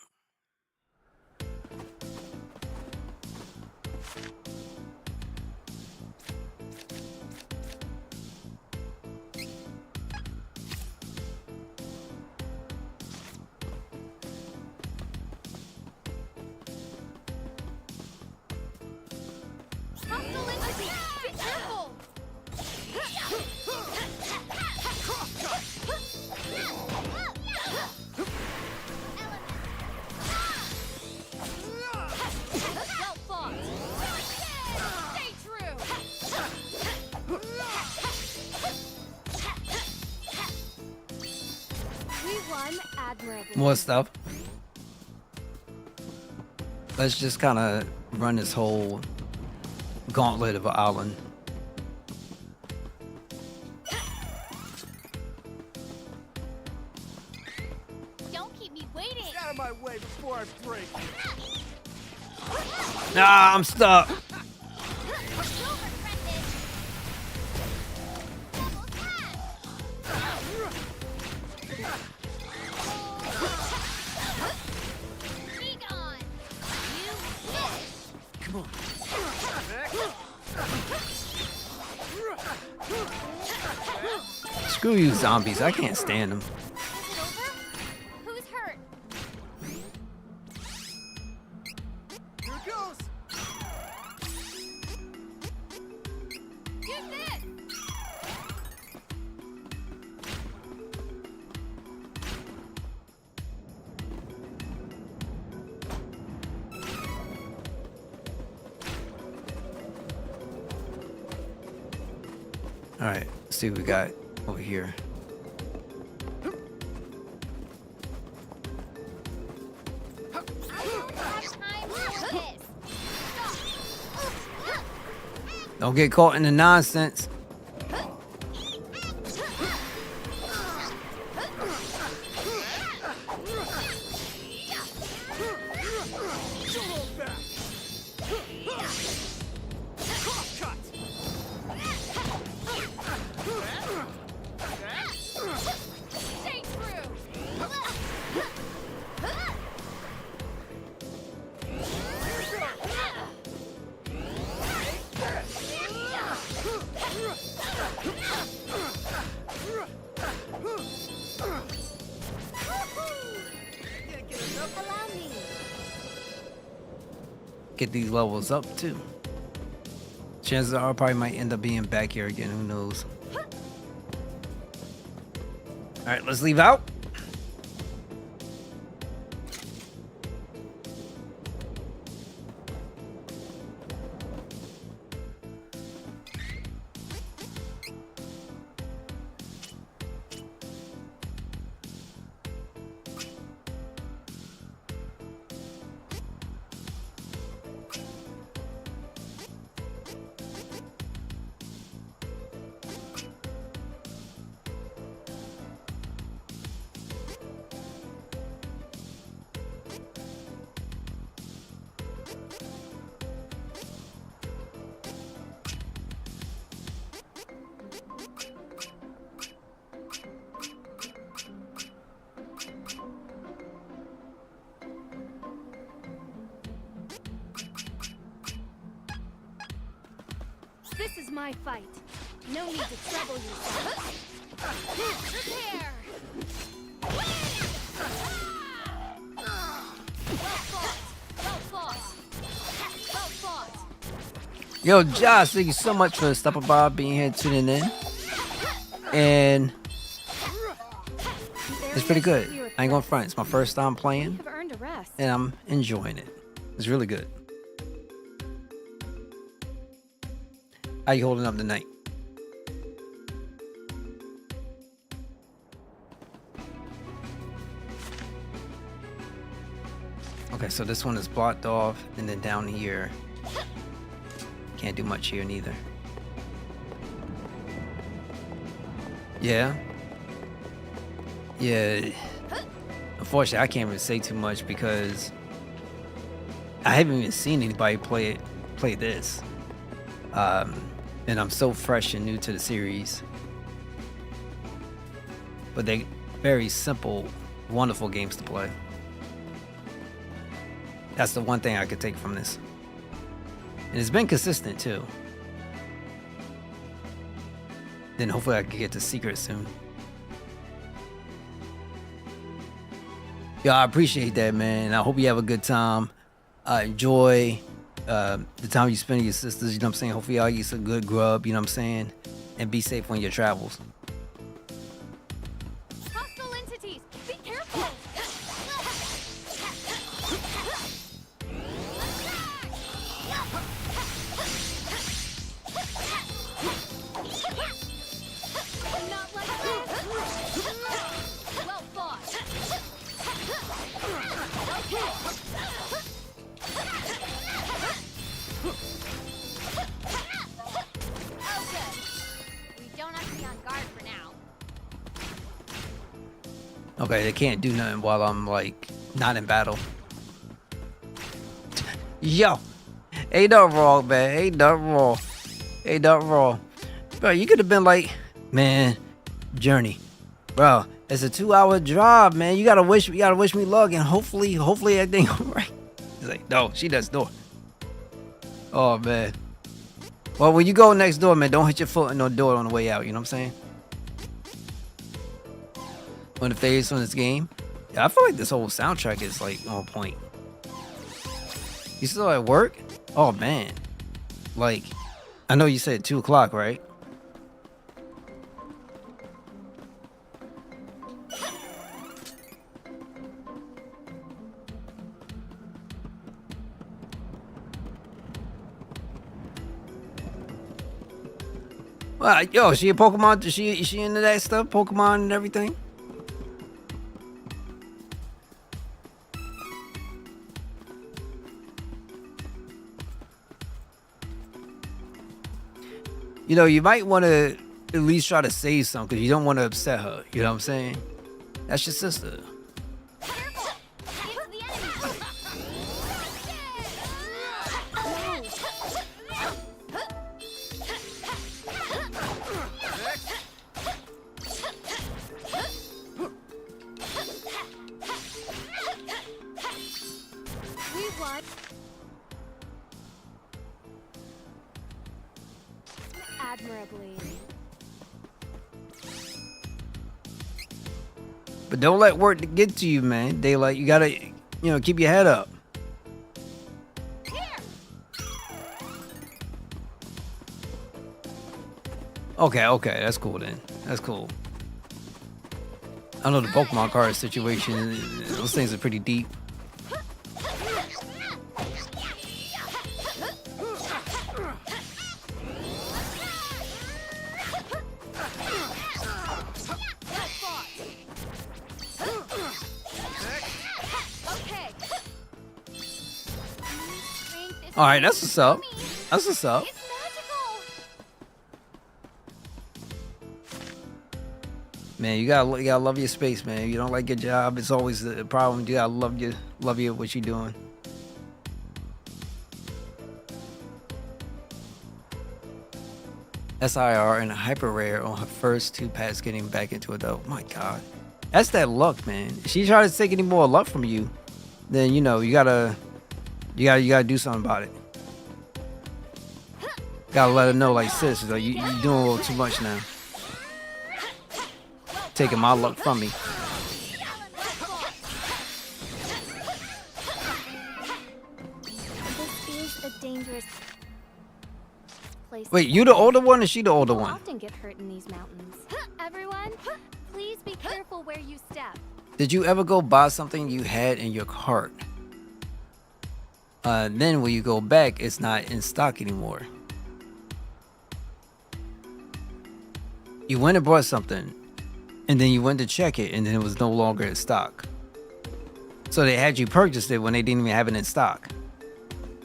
More stuff. Let's just kind of run this whole gauntlet of an island. Don't keep me waiting. Get out of my way before I break. Nah, I'm stuck. Screw you, zombies. I can't stand them. Who's hurt? Here it goes. Use this. All right, let's see what we got over here. Don't get caught in the nonsense. Get these levels up too. Chances are I probably might end up being back here again. Who knows? All right, let's leave out. This is my fight. No need to trouble yourself. Prepare. Well fought. Yo, Josh, thank you so much for stopping by, being here, tuning in. And it's pretty good. I ain't gonna front. It's my first time playing, and I'm enjoying it. It's really good. How you holding up tonight? Okay, so this one is blocked off, and then down here, can't do much here neither. Yeah. Unfortunately, I can't really say too much because I haven't even seen anybody play this. And I'm so fresh and new to the series. But they very simple, wonderful games to play. That's the one thing I could take from this. And it's been consistent too. Then hopefully I can get to Secret soon. Yo, I appreciate that, man. I hope you have a good time. Enjoy the time you spend with your sisters, you know what I'm saying? Hopefully y'all eat some good grub, you know what I'm saying? And be safe on your travels. Hostile entities, be careful! Not like this! Well fought! Okay. We don't have to be on guard for now. Okay, they can't do nothing while I'm like not in battle. Yo, ain't nothing wrong, man. Ain't nothing wrong. Ain't nothing wrong. Bro, you could have been like, man, Journey, bro, it's a 2-hour drive, man. You gotta wish me luck, and hopefully everything alright. He's like, no, she does door. Oh man. Well, when you go next door, man, don't hit your foot in no door on the way out. You know what I'm saying? One of the favorites from this game. Yeah, I feel like this whole soundtrack is like on point. You still at work? Oh man. Like, I know you said 2 o'clock, right? Well, yo, she a Pokemon? Is she into that stuff? Pokemon and everything? You know, you might want to at least try to say something because you don't want to upset her. You know what I'm saying? That's your sister. Admirably. But don't let work get to you, man. Daylight, you gotta, keep your head up. Okay, that's cool then. That's cool. I know the Pokemon card situation, those things are pretty deep. All right, that's what's up. That's what's up. Man, you gotta love your space, man. If you don't like your job, it's always a problem. You gotta love you what you're doing. SIR and Hyper Rare on her first 2 packs getting back into it though. My God, that's that luck, man. If she tries to take any more luck from you, then you gotta do something about it. Gotta let her know, like, sis, like, you doing a little too much now. Taking my luck from me. This is a dangerous place. Wait, you the older one or she the older People one? often get hurt in these mountains. Everyone, please be careful where you step. Did you ever go buy something you had in your cart? Then when you go back, it's not in stock anymore. You went and bought something, and then you went to check it, and then it was no longer in stock. So they had you purchase it when they didn't even have it in stock.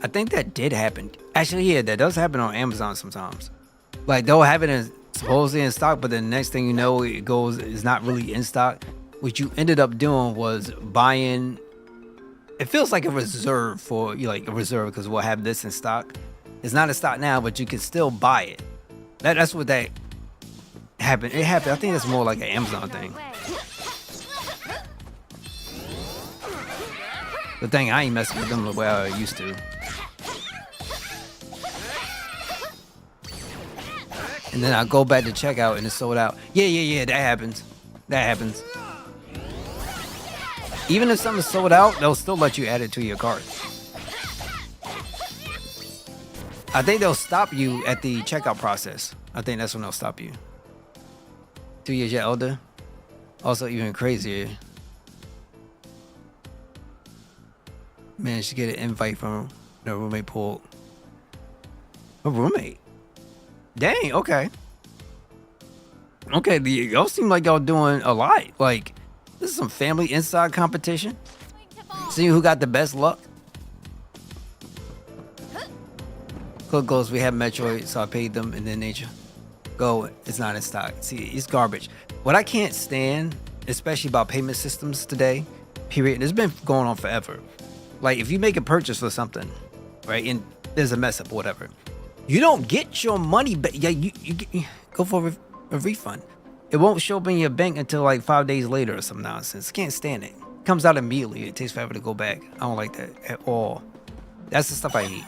I think that did happen. Actually, yeah, that does happen on Amazon sometimes. Like, they'll have it supposedly in stock, but then the next thing you know, it's not really in stock. What you ended up doing was buying it feels like a reserve for you, like a reserve because we'll have this in stock. It's not in stock now, but you can still buy it. That's what that happened. It happened. I think it's more like an Amazon thing. The thing, I ain't messing with them the way I used to. And then I go back to checkout and it's sold out. Yeah, that happens. That happens. Even if something's sold out, they'll still let you add it to your cart. I think they'll stop you at the checkout process. I think that's when they'll stop you. 2 years your elder. Also even crazier. Managed to get an invite from the roommate pool. A roommate? Dang, okay. Okay, y'all seem like y'all doing a lot. Like, this is some family inside competition. See who got the best luck. Clip goes, we have Metroid, so I paid them, and then nature. Go, it's not in stock. See, it's garbage. What I can't stand, especially about payment systems today, period, it's been going on forever. Like, if you make a purchase for something, right, and there's a mess up or whatever, you don't get your money back. Yeah, you go for a refund. It won't show up in your bank until like 5 days later or some nonsense. Can't stand it. Comes out immediately. It takes forever to go back. I don't like that at all. That's the stuff I hate.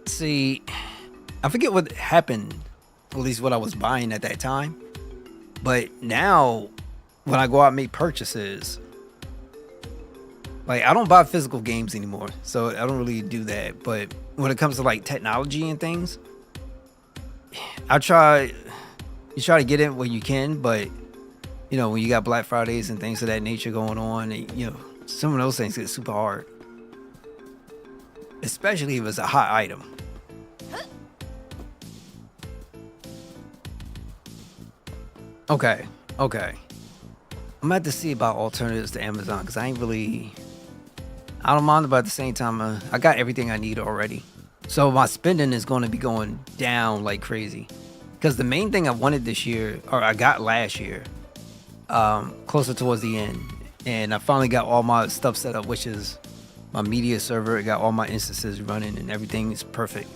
See, I forget what happened, at least what I was buying at that time. But now, when I go out and make purchases, like, I don't buy physical games anymore, so I don't really do that. But when it comes to like technology and things, you try to get in where you can, but you know, when you got Black Fridays and things of that nature going on, you know, some of those things get super hard, especially if it's a hot item. Okay. I'm gonna have to see about alternatives to Amazon because I don't mind, but at the same time, I got everything I need already. So my spending is going to be going down like crazy. Because the main thing I wanted this year, or I got last year, closer towards the end, and I finally got all my stuff set up, which is my media server. It got all my instances running and everything is perfect.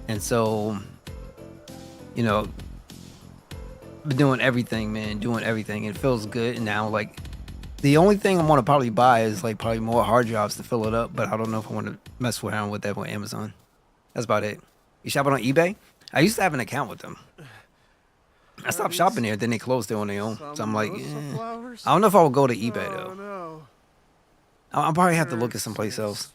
And so, you know, been doing everything, man, doing everything. It feels good. And now, like, the only thing I want to probably buy is like probably more hard drives to fill it up, but I don't know if I want to mess around with that on Amazon. That's about it. You shopping on eBay? I used to have an account with them. I stopped shopping there, then they closed it on their own. So I'm like, I don't know if I would go to eBay though. No. I'll probably have to look at someplace else.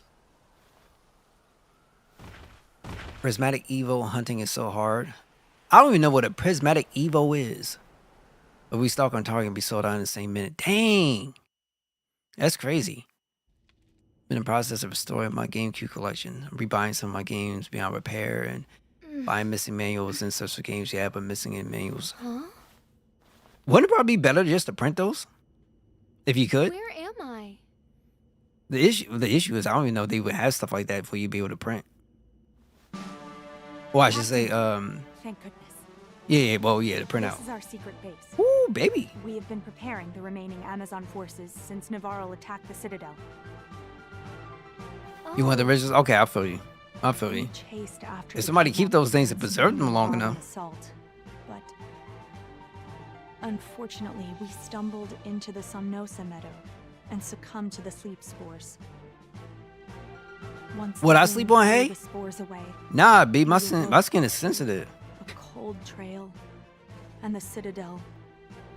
Prismatic Evo hunting is so hard. I don't even know what a Prismatic Evo is. But we stalk on target and be sold out in the same minute. Dang. That's crazy. Been in the process of restoring my GameCube collection. I'm rebuying some of my games beyond repair and buying missing manuals and such for games but missing in manuals. Huh? Wouldn't it probably be better just to print those? If you could? Where am I? The issue is I don't even know if they would have stuff like that for you to be able to print. Well, I should say, Thank goodness. yeah, the printout. This is our secret base. Ooh, baby. We have been preparing the remaining Amazon forces since Navarro attacked the Citadel. You want the originals? Okay, I'll feel you. Chased after If somebody keep those things and preserve them long enough. Assault, but unfortunately, we stumbled into the Somnosa meadow and succumbed to the sleep spores. Once Would I the sleep wind on blew hay? the spores away, Nah, B, my skin is sensitive. a cold trail, and the Citadel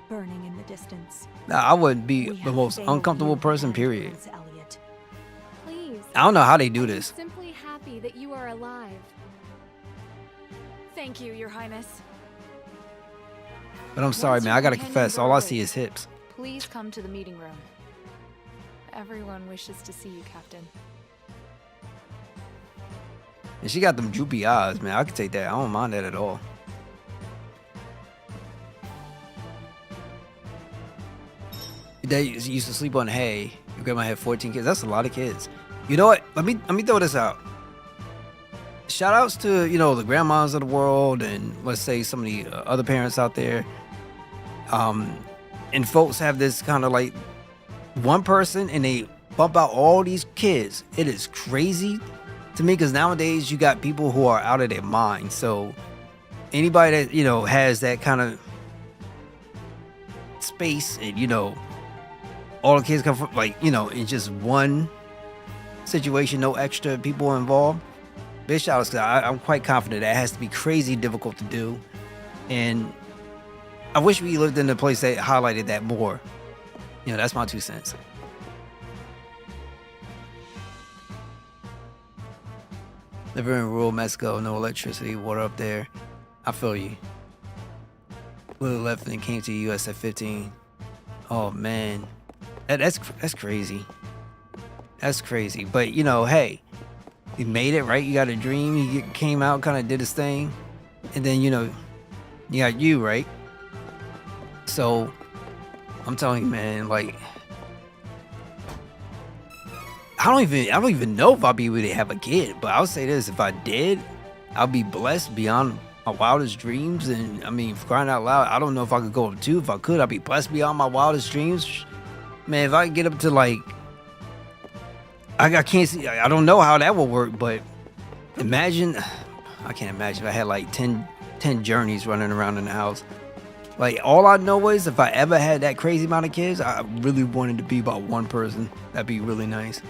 burning in the distance. Nah, I would be the most uncomfortable person, period. Elliot. Please. I don't know how they do this. Simply happy that you are alive. Thank you, Your Highness. But I'm sorry, man. I gotta confess, all I see is hips. Please come to the meeting room. Everyone wishes to see you, Captain. And she got them droopy eyes, man. I could take that. I don't mind that at all. Your dad used to sleep on hay. Your grandma had 14 kids. That's a lot of kids. You know what? Let me throw this out. Shout outs to, you know, the grandmas of the world, and let's say some of the other parents out there. And folks have this kind of like one person and they bump out all these kids. It is crazy to me because nowadays you got people who are out of their mind. So anybody that, you know, has that kind of space and, you know, all the kids come from, like, you know, in just one situation, no extra people involved. Big shout outs, because I'm quite confident that has to be crazy difficult to do. And I wish we lived in a place that highlighted that more. You know, that's my 2 cents. Living in rural Mexico, no electricity, water up there. I feel you. Lily left and came to the U.S. at 15. Oh man, that's crazy. That's crazy. But you know, hey, he made it, right? You got a dream. He came out, kind of did his thing, and then you know, you got you, right? So I'm telling you, man, like I don't even know if I'll be able to have a kid, but I'll say this: if I did, I'll be blessed beyond my wildest dreams. And I mean, for crying out loud, I don't know if I could go up to 2. If I could, I'd be blessed beyond my wildest dreams. Man, if I could get up to like, I can't see, I don't know how that will work, but imagine, I can't imagine if I had like 10 journeys running around in the house. Like, all I know is if I ever had that crazy amount of kids, I really wanted to be about one person. That'd be really nice.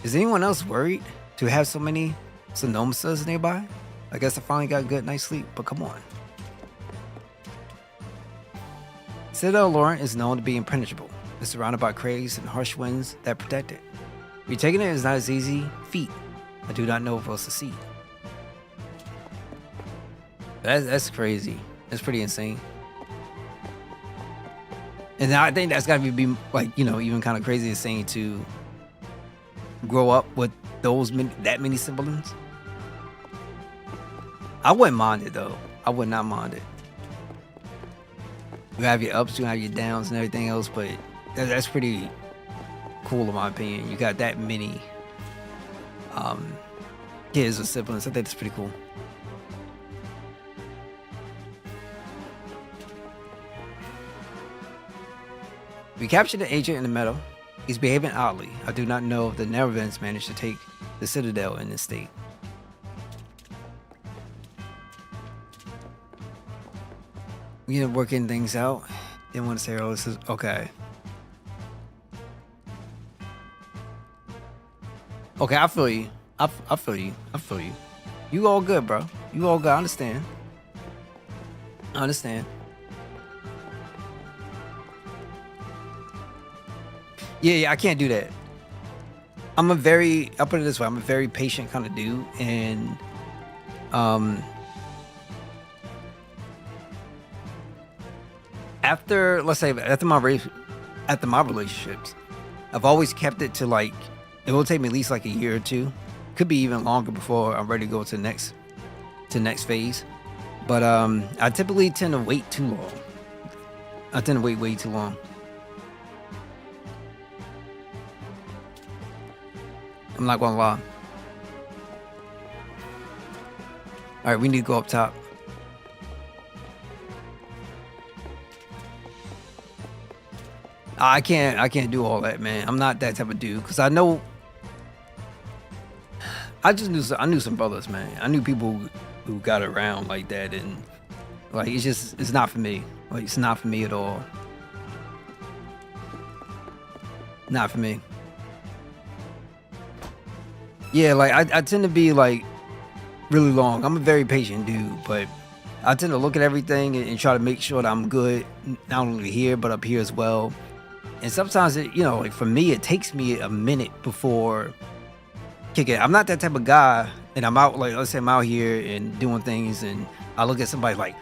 Is anyone else worried to have so many Sonomasas nearby? I guess I finally got a good night's sleep, but come on. Citadel Laurent is known to be impenetrable. It's surrounded by crags and harsh winds that protect it. Retaking it is not as easy feat. I do not know if it'll succeed. That's crazy. That's pretty insane. And I think that's gotta be like, you know, even kind of crazy insane to grow up with that many siblings. I wouldn't mind it though. I would not mind it. You have your ups, you have your downs and everything else, but that's pretty cool in my opinion. You got that many kids or siblings. I think that's pretty cool. We captured the agent in the meadow. He's behaving oddly. I do not know if the Nevervins managed to take the Citadel in this state. We are working things out. Didn't want to say, oh, this is okay. Okay, I feel you. I feel you. I feel you. You all good, bro. You all good. I understand. I understand. Yeah, I can't do that. I'll put it this way, I'm a very patient kind of dude, and after my relationships, I've always kept it to like, it will take me at least like a year or 2, could be even longer before I'm ready to go to the next phase. But I typically tend to wait too long. I tend to wait way too long. I'm not gonna lie. All right, we need to go up top. I can't do all that, man. I'm not that type of dude, because I know. I knew some brothers, man. I knew people who got around like that, and like it's not for me. Like, it's not for me at all. Not for me. Yeah, like I tend to be like really long. I'm a very patient dude, but I tend to look at everything and try to make sure that I'm good, not only here but up here as well. And sometimes it, you know, like for me, it takes me a minute before kicking. I'm not that type of guy, and I'm out, like, let's say I'm out here and doing things, and I look at somebody like,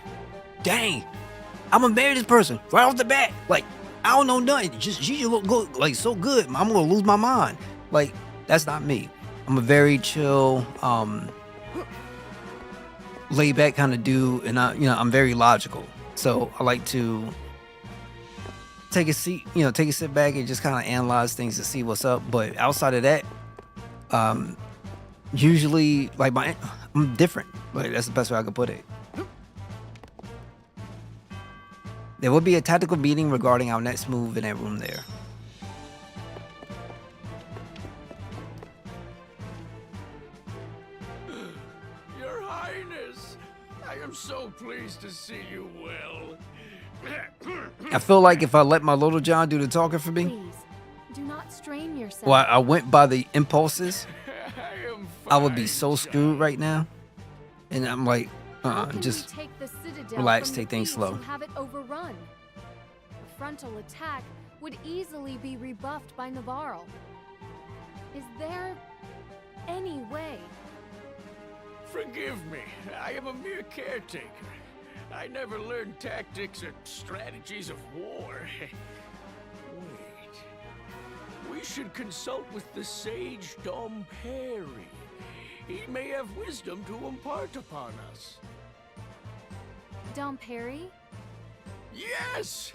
dang, I'm gonna marry this person right off the bat. Like, I don't know nothing. She look good, like so good. I'm gonna lose my mind. Like, that's not me. I'm a very chill, laid back kind of dude, and I'm very logical. So I like to take a sit back and just kind of analyze things to see what's up. But outside of that, usually like I'm different. Like that's the best way I could put it. There will be a tactical meeting regarding our next move in that room there. Your Highness, I am so pleased to see you well. I feel like if I let my little John do the talking for me, Please, do not strain yourself. well, I went by the impulses, I would be so screwed right now. And I'm like, just take the Citadel relax, from take the things thieves slow. and have it overrun. A frontal attack would easily be rebuffed by Navarro. Is there any way? Forgive me, I am a mere caretaker. I never learned tactics or strategies of war. Wait. We should consult with the sage Dom Perry. He may have wisdom to impart upon us. Dom Perry? Yes!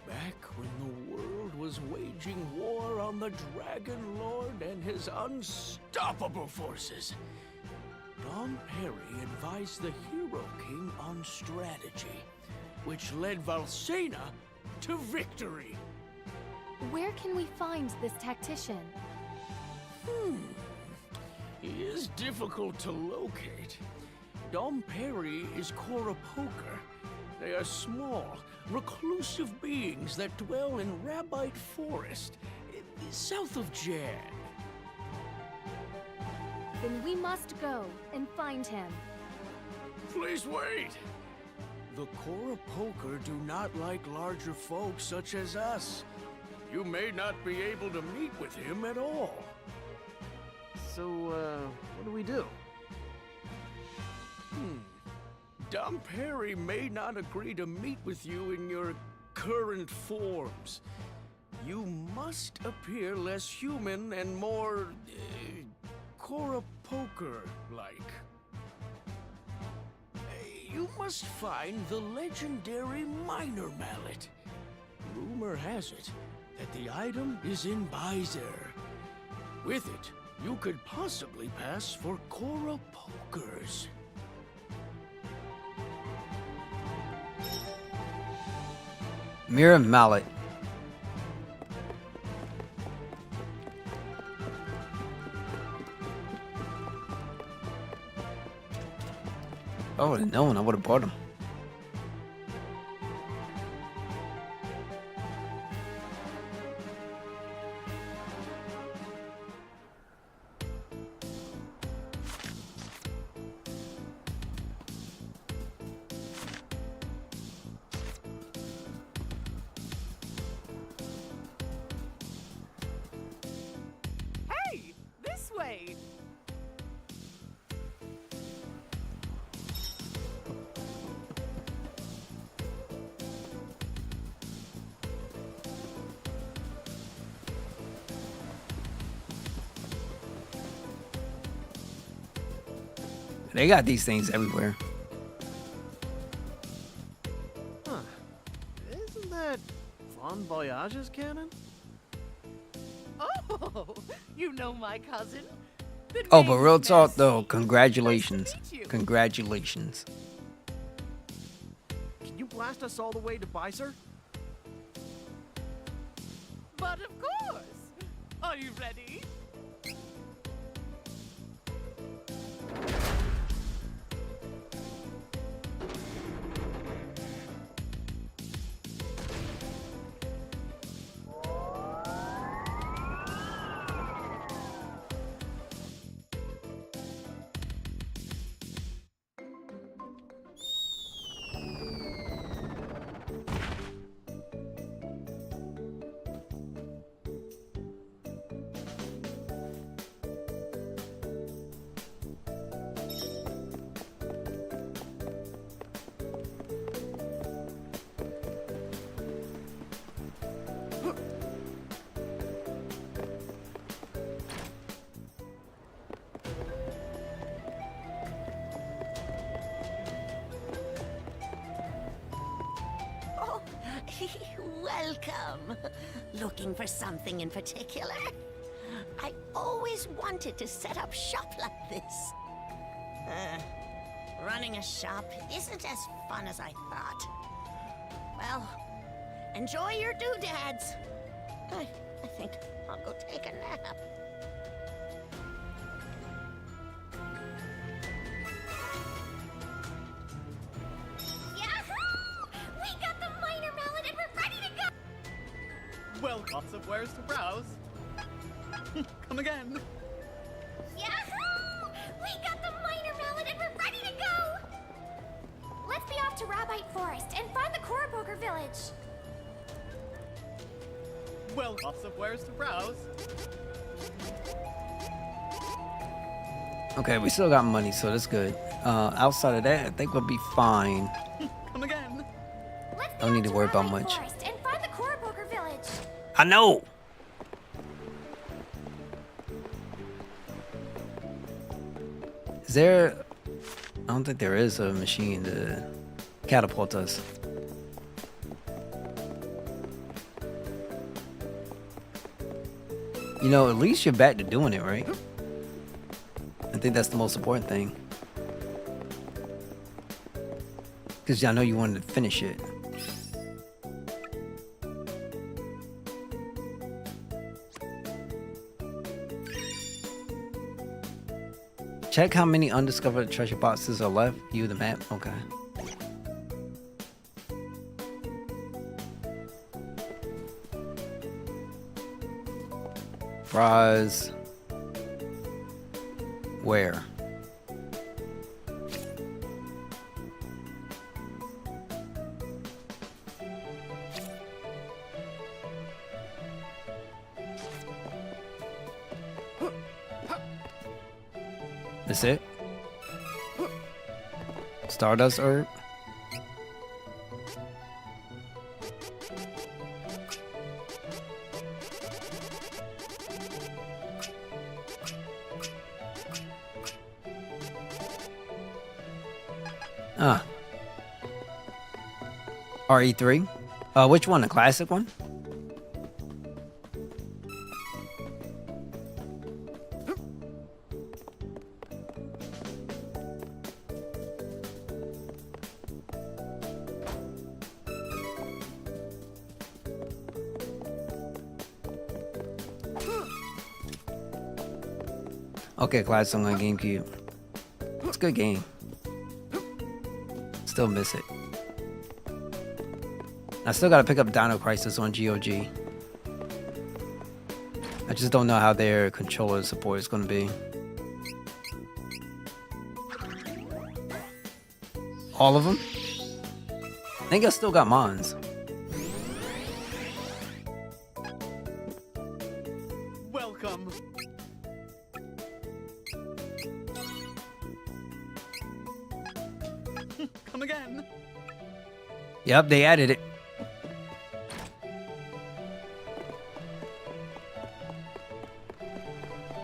Back when the world was waging war on the Dragon Lord and his unstoppable forces, Dom Perry advised the Hero King on strategy, which led Valsena to victory. Where can we find this tactician? He is difficult to locate. Dom Perry is Cora Poker. They are small, reclusive beings that dwell in Rabbite Forest, south of Jan. Then we must go and find him. Please wait! The Cora Poker do not like larger folks such as us. You may not be able to meet with him at all. So, what do we do? Dom Perry may not agree to meet with you in your current forms. You must appear less human and more, Cora Poker-like. You must find the legendary Minor Mallet. Rumor has it that the item is in Byzer. With it, you could possibly pass for Cora Pokers. Mirror Mallet. If I would have known, I would have bought him. Hey! This way! They got these things everywhere. Huh. Isn't that Bon Voyage's cannon? Oh, you know my cousin? The Oh, but name's real talk Messi. though, congratulations. Nice to meet you. Congratulations. Can you blast us all the way to Byzer? But of course! Are you ready? Welcome. Looking for something in particular? I always wanted to set up shop like this. Running a shop isn't as fun as I thought. Well, enjoy your doodads. I think I'll go take a nap. Yahoo! We got the minor mallet and we're ready to go! Well, lots of wares to browse. Come again. Yahoo! We got the minor mallet and we're ready to go! Let's be off to Rabbite Forest and find the Koropoker village. Well, lots of wares to browse. Okay, we still got money, so that's good. Outside of that, I think we'll be fine. Come again. Don't need to worry about much. Forest and find the Koropoker village. I know! Is there... I don't think there is a machine to catapult us. You know, at least you're back to doing it, right? I think that's the most important thing. Because I know you wanted to finish it. Check how many undiscovered treasure boxes are left. View the map. Okay. Fries. Where? That's it? Stardust herb? Ah. RE3? Which one? The classic one? Okay, classic on GameCube. It's a good game. Still miss it. I still gotta pick up Dino Crisis on GOG. I just don't know how their controller support is gonna be. All of them? I think I still got mines. Welcome. Come again. Yep, they added it.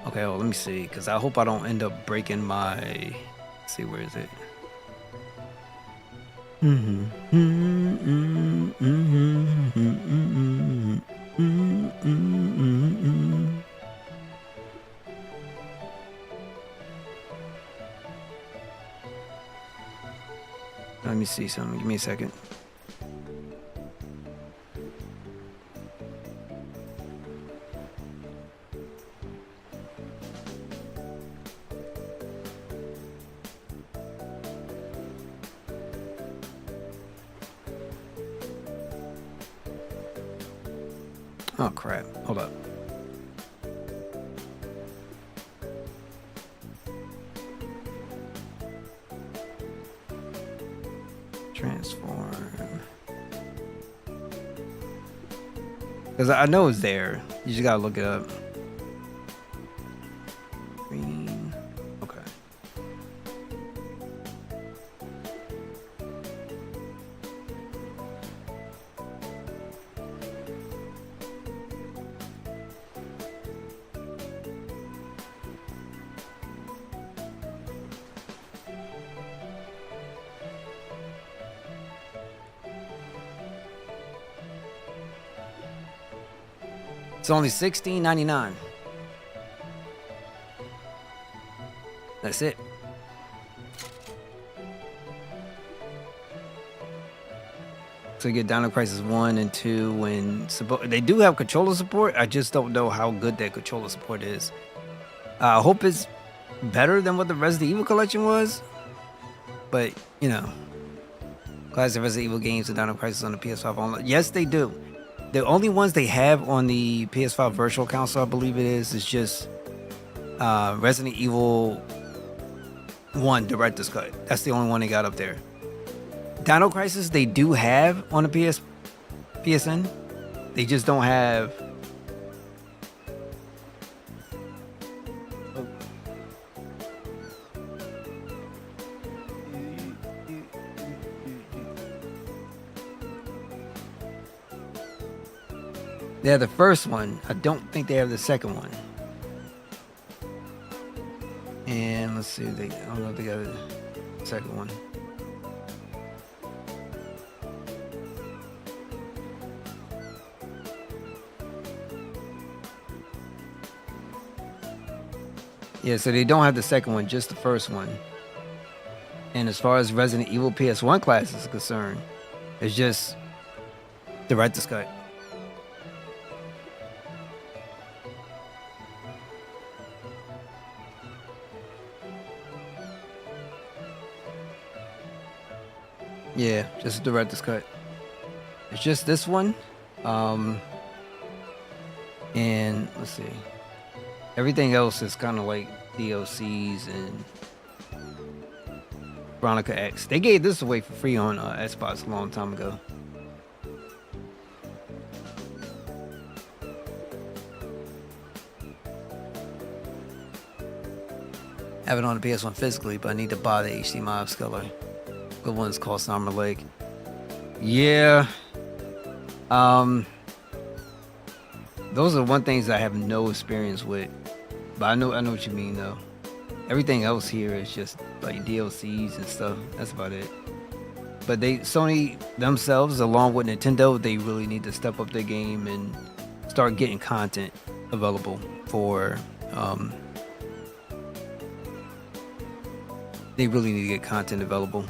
Okay, well, let me see, because I hope I don't end up breaking my... Let's see, where is it? Let me see something. Give me a second. Oh crap. Hold up. Transform. Because I know it's there. You just gotta look it up. Green. Okay. It's only $16.99. That's it. So you get Dino Crisis 1 and 2 and they do have controller support. I just don't know how good that controller support is. I hope it's better than what the Resident Evil collection was. But, you know, classic Resident Evil games and Dino Crisis on the PS5 online. Yes, they do. The only ones they have on the PS5 Virtual Console, I believe it is just Resident Evil 1 Director's Cut. That's the only one they got up there. Dino Crisis they do have on the PSN. They just don't have. They have the first one. I don't think they have the second one. And let's see. I don't know if they got the second one. Yeah, so they don't have the second one, just the first one. And as far as Resident Evil PS1 class is concerned, it's just Director's Cut. Yeah, just Director's Cut. It's just this one. And let's see. Everything else is kind of like DLCs and Veronica X. They gave this away for free on Xbox a long time ago. I have it on the PS1 physically, but I need to buy the HDMI upscaler. Good ones cost an arm and a leg. Yeah. Those are one things I have no experience with. But I know what you mean though. Everything else here is just like DLCs and stuff. That's about it. But Sony themselves, along with Nintendo, they really need to step up their game and start getting content available for. They really need to get content available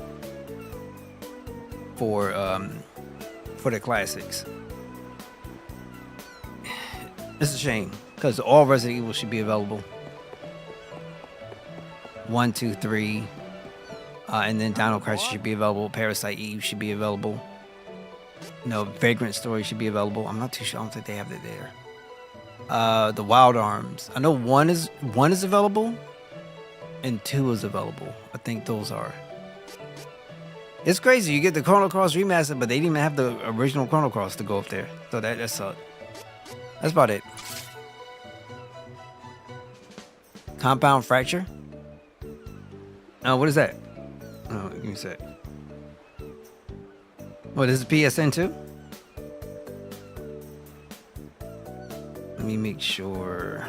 for the classics. It's a shame because all Resident Evil should be available. 1, 2, 3, and then Dino Crisis should be available. Parasite Eve should be available. No, Vagrant Story should be available. I'm not too sure. I don't think they have it there. The Wild Arms. I know one is available, and 2 is available. I think those are. It's crazy. You get the Chrono Cross remastered, but they didn't even have the original Chrono Cross to go up there. So that sucked. That's about it. Compound Fracture. What is that? Oh, give me a sec. What is it? PSN too? Let me make sure.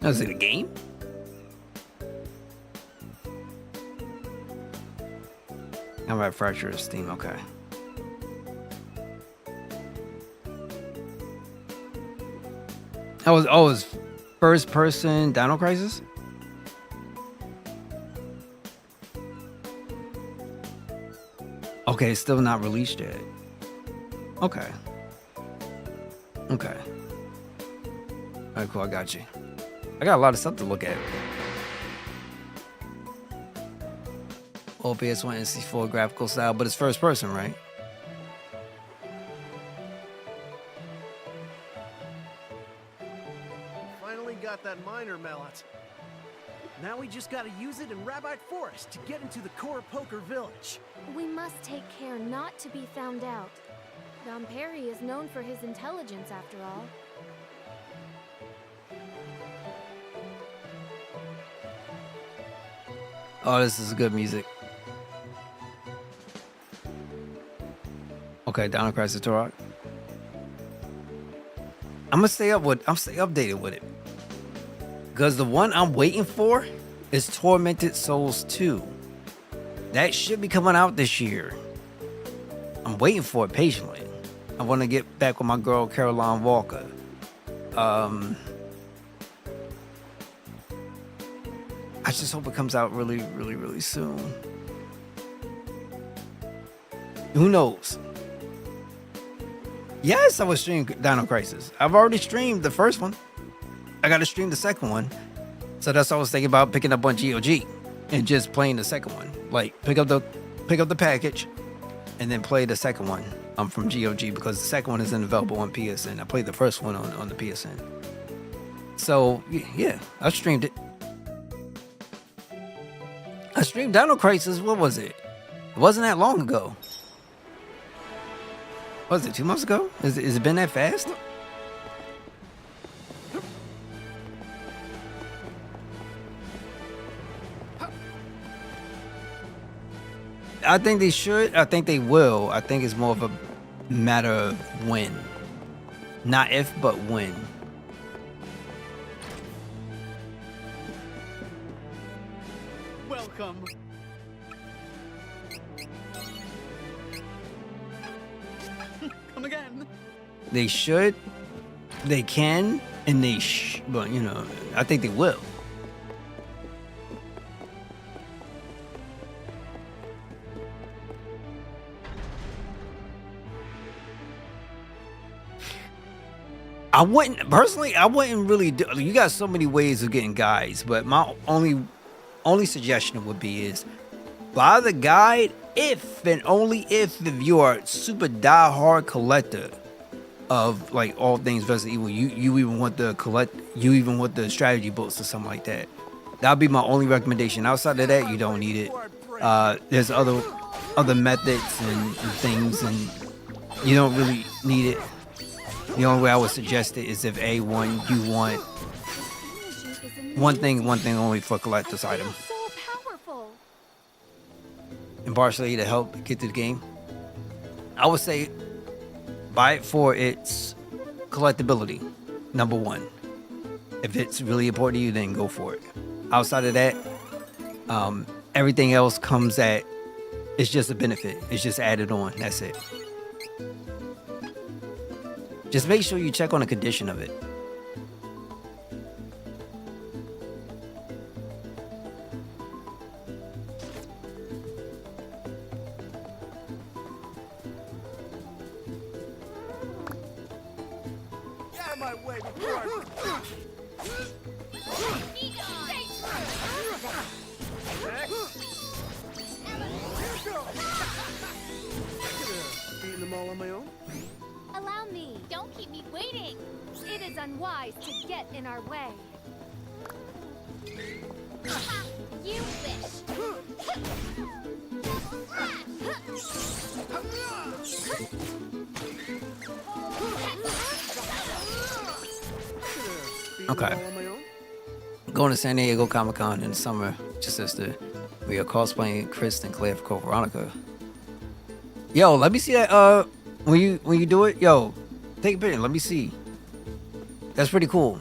Oh, is it a game? Alright, Fracture of Steam, okay. It was first person Dino Crisis? Okay, it's still not released yet. Okay. Okay. Alright, cool, I got you. I got a lot of stuff to look at. Old PS1 NC4 graphical style, but it's first person, right? Finally got that miner mallet. Now we just gotta use it in Rabbite Forest to get into the core Poker Village. We must take care not to be found out. Dom Perry is known for his intelligence, after all. Oh, this is good music. Okay, Dino Crisis Turok. I'm gonna stay updated with it. Because the one I'm waiting for is Tormented Souls 2. That should be coming out this year. I'm waiting for it patiently. I want to get back with my girl Caroline Walker. I just hope it comes out really, really, really soon. Who knows? Yes, I was streaming Dino Crisis. I've already streamed the first one. I got to stream the second one. So that's what I was thinking about, picking up on GOG and just playing the second one. Like pick up the package and then play the second one from GOG, because the second one isn't available on PSN. I played the first one on the PSN. So yeah, I streamed it. I streamed Dino Crisis. What was it? It wasn't that long ago. Was it 2 months ago? Is it been that fast? I think they should. I think they will. I think it's more of a matter of when. Not if, but when. Welcome. Come again. They should. They can. And they but you know, I think they will. I wouldn't really do. You got so many ways of getting guides, but my only suggestion would be is buy the guide if and only if you are a super die-hard collector of like all things Resident Evil. You even want the strategy books or something like that. That'll be my only recommendation. Outside of that, you don't need it. There's other methods and things, and you don't really need it. The only way I would suggest it is if you want one thing only for collector's item. And partially to help get to the game, I would say buy it for its collectability, number one. If it's really important to you, then go for it. Outside of that, everything else it's just a benefit. It's just added on. That's it. Just make sure you check on the condition of it. Get out of my way before Beating them all on my own? Allow me. Don't keep me waiting. It is unwise to get in our way. You wish. Okay. Going to San Diego Comic-Con in the summer, just as we are cosplaying Chris and Claire for Veronica. Yo, let me see that. When you do it, yo, take a picture. Let me see. That's pretty cool.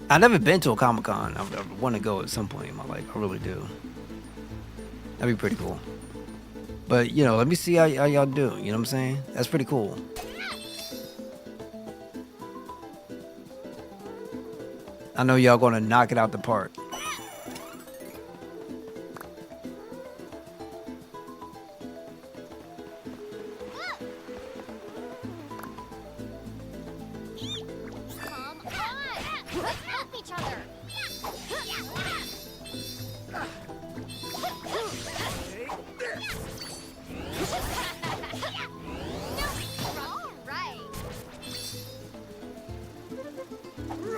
I've never been to a Comic-Con. I want to go at some point in my life. I really do. That'd be pretty cool. But you know, let me see how y'all do. You know what I'm saying? That's pretty cool. I know y'all gonna knock it out the park.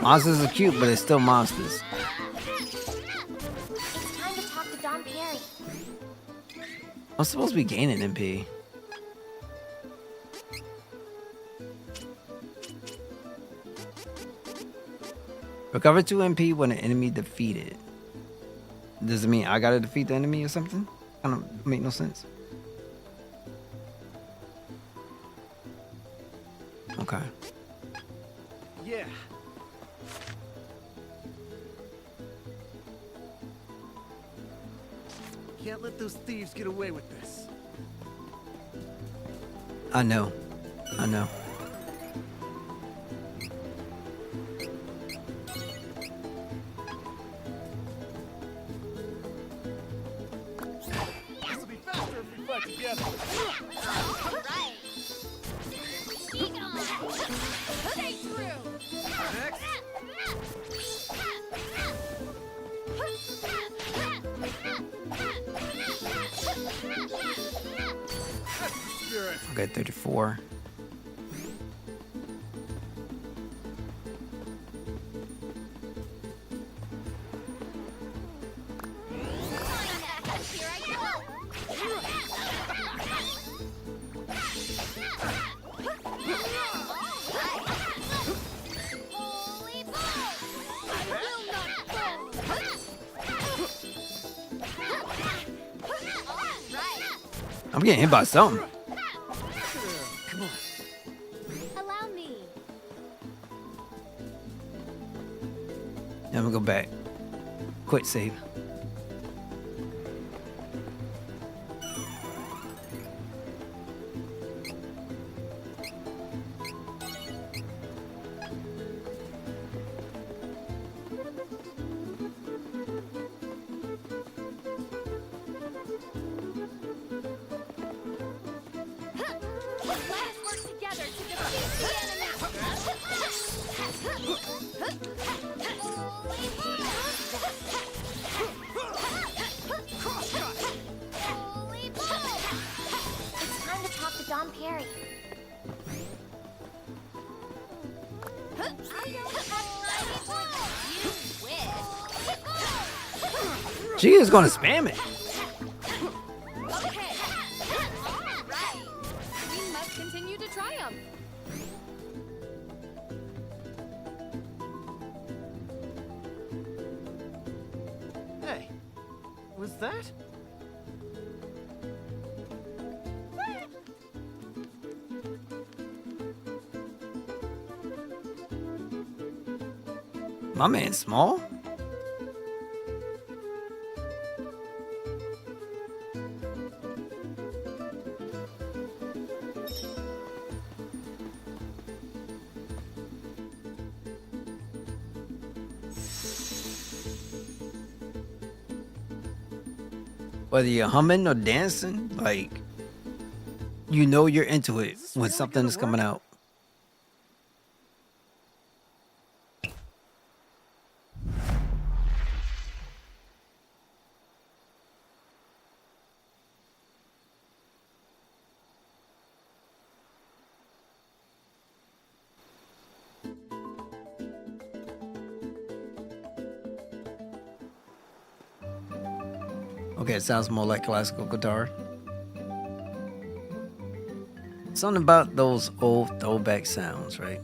Monsters are cute, but they're still monsters. It's time to talk to Don Perry. I'm supposed to be gaining MP. Recover 2 MP when an enemy defeated. Does it mean I gotta defeat the enemy or something? I don't make no sense. Okay. Yeah. Can't let those thieves get away with this. I know. I know. This'll be faster if we fight together. Alright. Stay through. Okay, 34. Here Holy ball! I will not fall! I'm getting hit by something. Come on. Allow me. Now we go back. Quick save. Let us work together to defeat the enemy. Holy ball! It's time to talk to Dom Perry. I don't have you wish. She is gonna spam it. Okay. Right. We must continue to triumph. Hey, was that? My man's small. Whether you're humming or dancing, like, you know you're into it when something is coming out. Okay, it sounds more like classical guitar. Something about those old throwback sounds, right?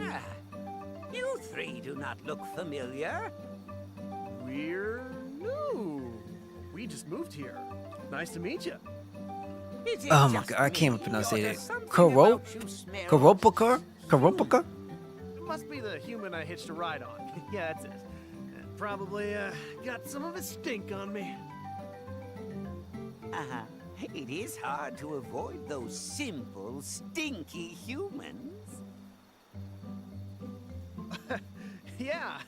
Ah, you three do not look familiar. We're new. We just moved here. Nice to meet you. Oh my god, I can't pronounce it. Karopaka? Karopaka? It must be the human I hitched a ride on. Yeah, that's it. Probably got some of his stink on me. It is hard to avoid those simple, stinky humans. Yeah.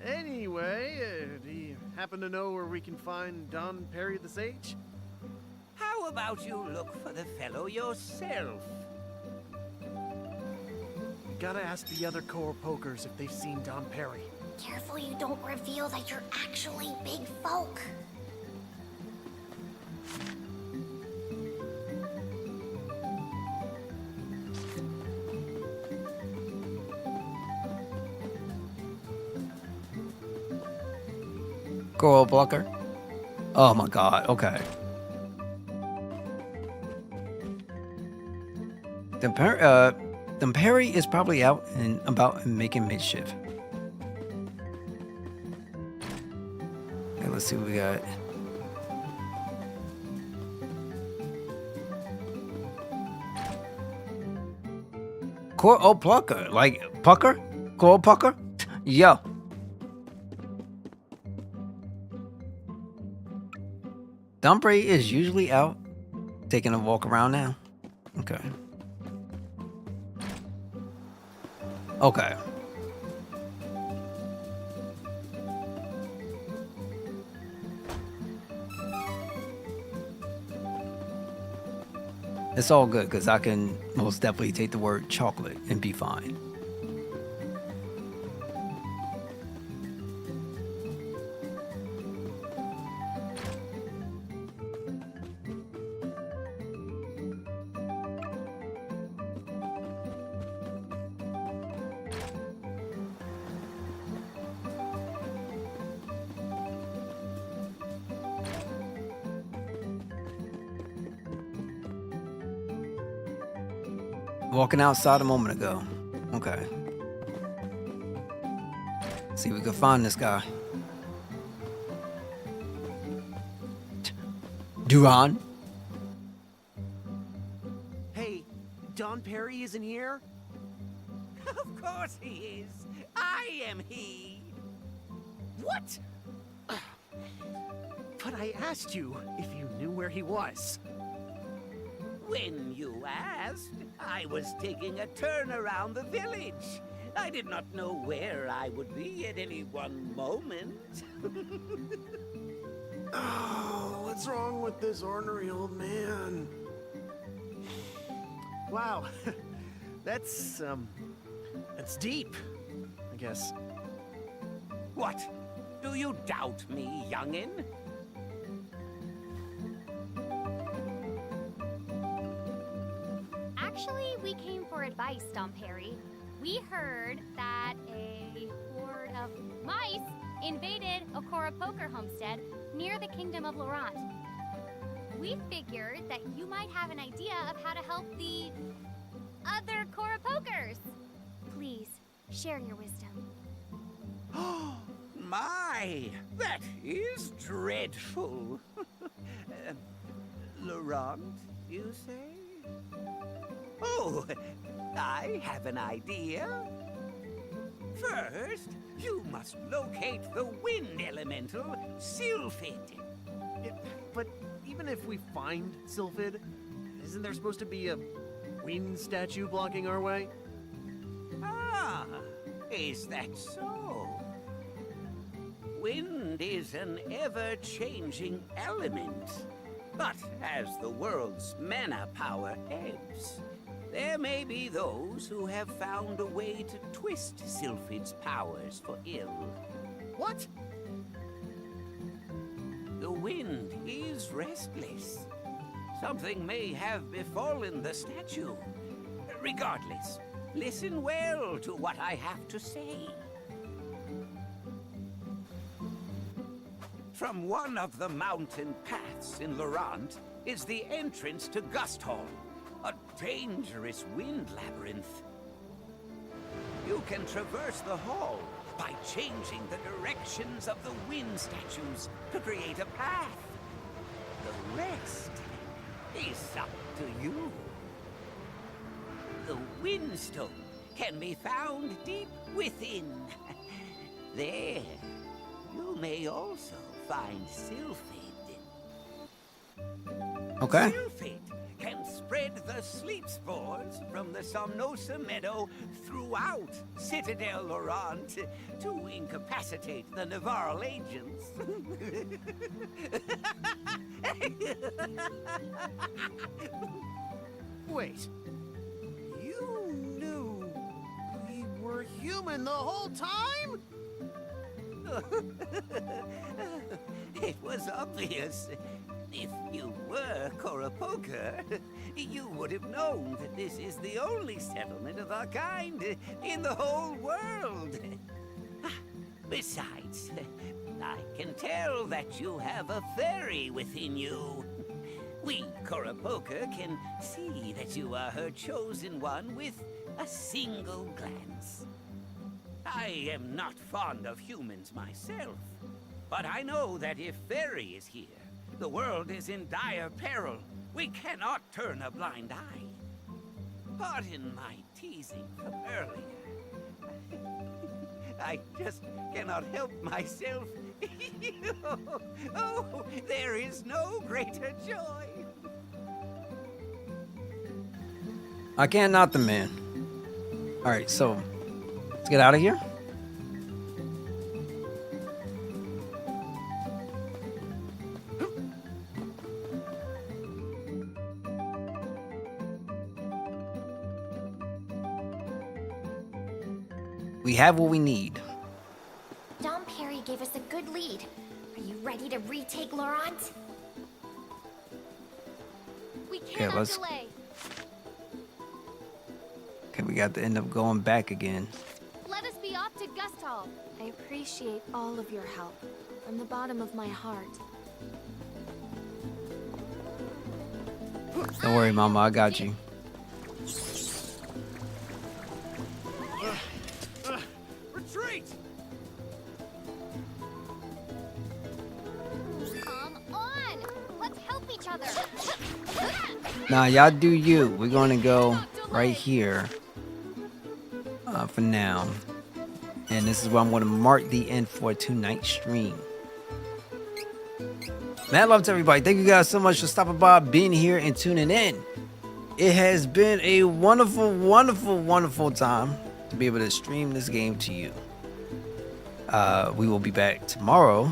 Anyway, do you happen to know where we can find Don Perry the Sage? How about you look for the fellow yourself? Gotta ask the other core pokers if they've seen Don Perry. Careful you don't reveal that you're actually big folk. Coral blocker. Oh my god, okay. Perry is probably out and about and making mischief. Okay, let's see what we got. Oh, Plucker. Like, Pucker? Coral Pucker? Yo. Dumpray is usually out. Taking a walk around now. Okay. Okay. It's all good because I can most definitely take the word chocolate and be fine. Walking outside a moment ago. Okay. See if we can find this guy. Duran? Hey, Don Perry isn't here? Of course he is. I am he. What? But I asked you if you knew where he was. When you asked, I was taking a turn around the village. I did not know where I would be at any one moment. Oh, what's wrong with this ornery old man? Wow, that's deep, I guess. What? Do you doubt me, youngin'? Actually, we came for advice, Don Perry. We heard that a horde of mice invaded Okora Poker homestead near the Kingdom of Laurent. We figured that you might have an idea of how to help the other Cora Pokers. Please, share your wisdom. My, that is dreadful. Laurent, you say? Oh, I have an idea. First, you must locate the wind elemental, Sylphid. But even if we find Sylphid, isn't there supposed to be a wind statue blocking our way? Ah, is that so? Wind is an ever-changing element. But as the world's mana power ebbs, there may be those who have found a way to twist Sylphid's powers for ill. What? The wind is restless. Something may have befallen the statue. Regardless, listen well to what I have to say. From one of the mountain paths in Laurent is the entrance to Gusthall, a dangerous wind labyrinth. You can traverse the hall by changing the directions of the wind statues to create a path. The rest is up to you. The Windstone can be found deep within. There, you may also find Sylphid. Okay. Sylphid can spread the sleep spores from the Somnosa Meadow throughout Citadel Laurent to incapacitate the Navarro agents. Wait. You knew we were human the whole time? It was obvious. If you were Coropoker, you would have known that this is the only settlement of our kind in the whole world. Besides, I can tell that you have a fairy within you. We, Coropoker, can see that you are her chosen one with a single glance. I am not fond of humans myself, But I know that if Fairy is here, the world is in dire peril. We cannot turn a blind eye. Pardon my teasing from earlier. I just cannot help myself. Oh, there is no greater joy. I can't knock the man. All right, so let's get out of here. We have what we need. Dom Perry gave us a good lead. Are you ready to retake Laurent? We Okay, cannot let's- delay. Okay, we got to end up going back again. Let us be off to Gusthall. I appreciate all of your help from the bottom of my heart. Don't worry, Mama, I got you. Retreat! Come on! Let's help each other! Nah, y'all do you. We're gonna go right here for now. And this is where I'm gonna mark the end for tonight's stream. Mad love to everybody. Thank you guys so much for stopping by, being here, and tuning in. It has been a wonderful, wonderful, wonderful time to be able to stream this game to you. We will be back tomorrow,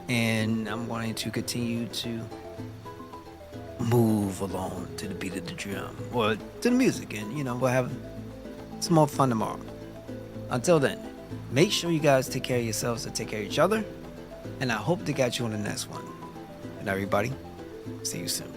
and I'm going to continue to move along to the beat of the drum, or to the music, and we'll have some more fun tomorrow. Until then, make sure you guys take care of yourselves and take care of each other, and I hope to catch you on the next one. And everybody, see you soon.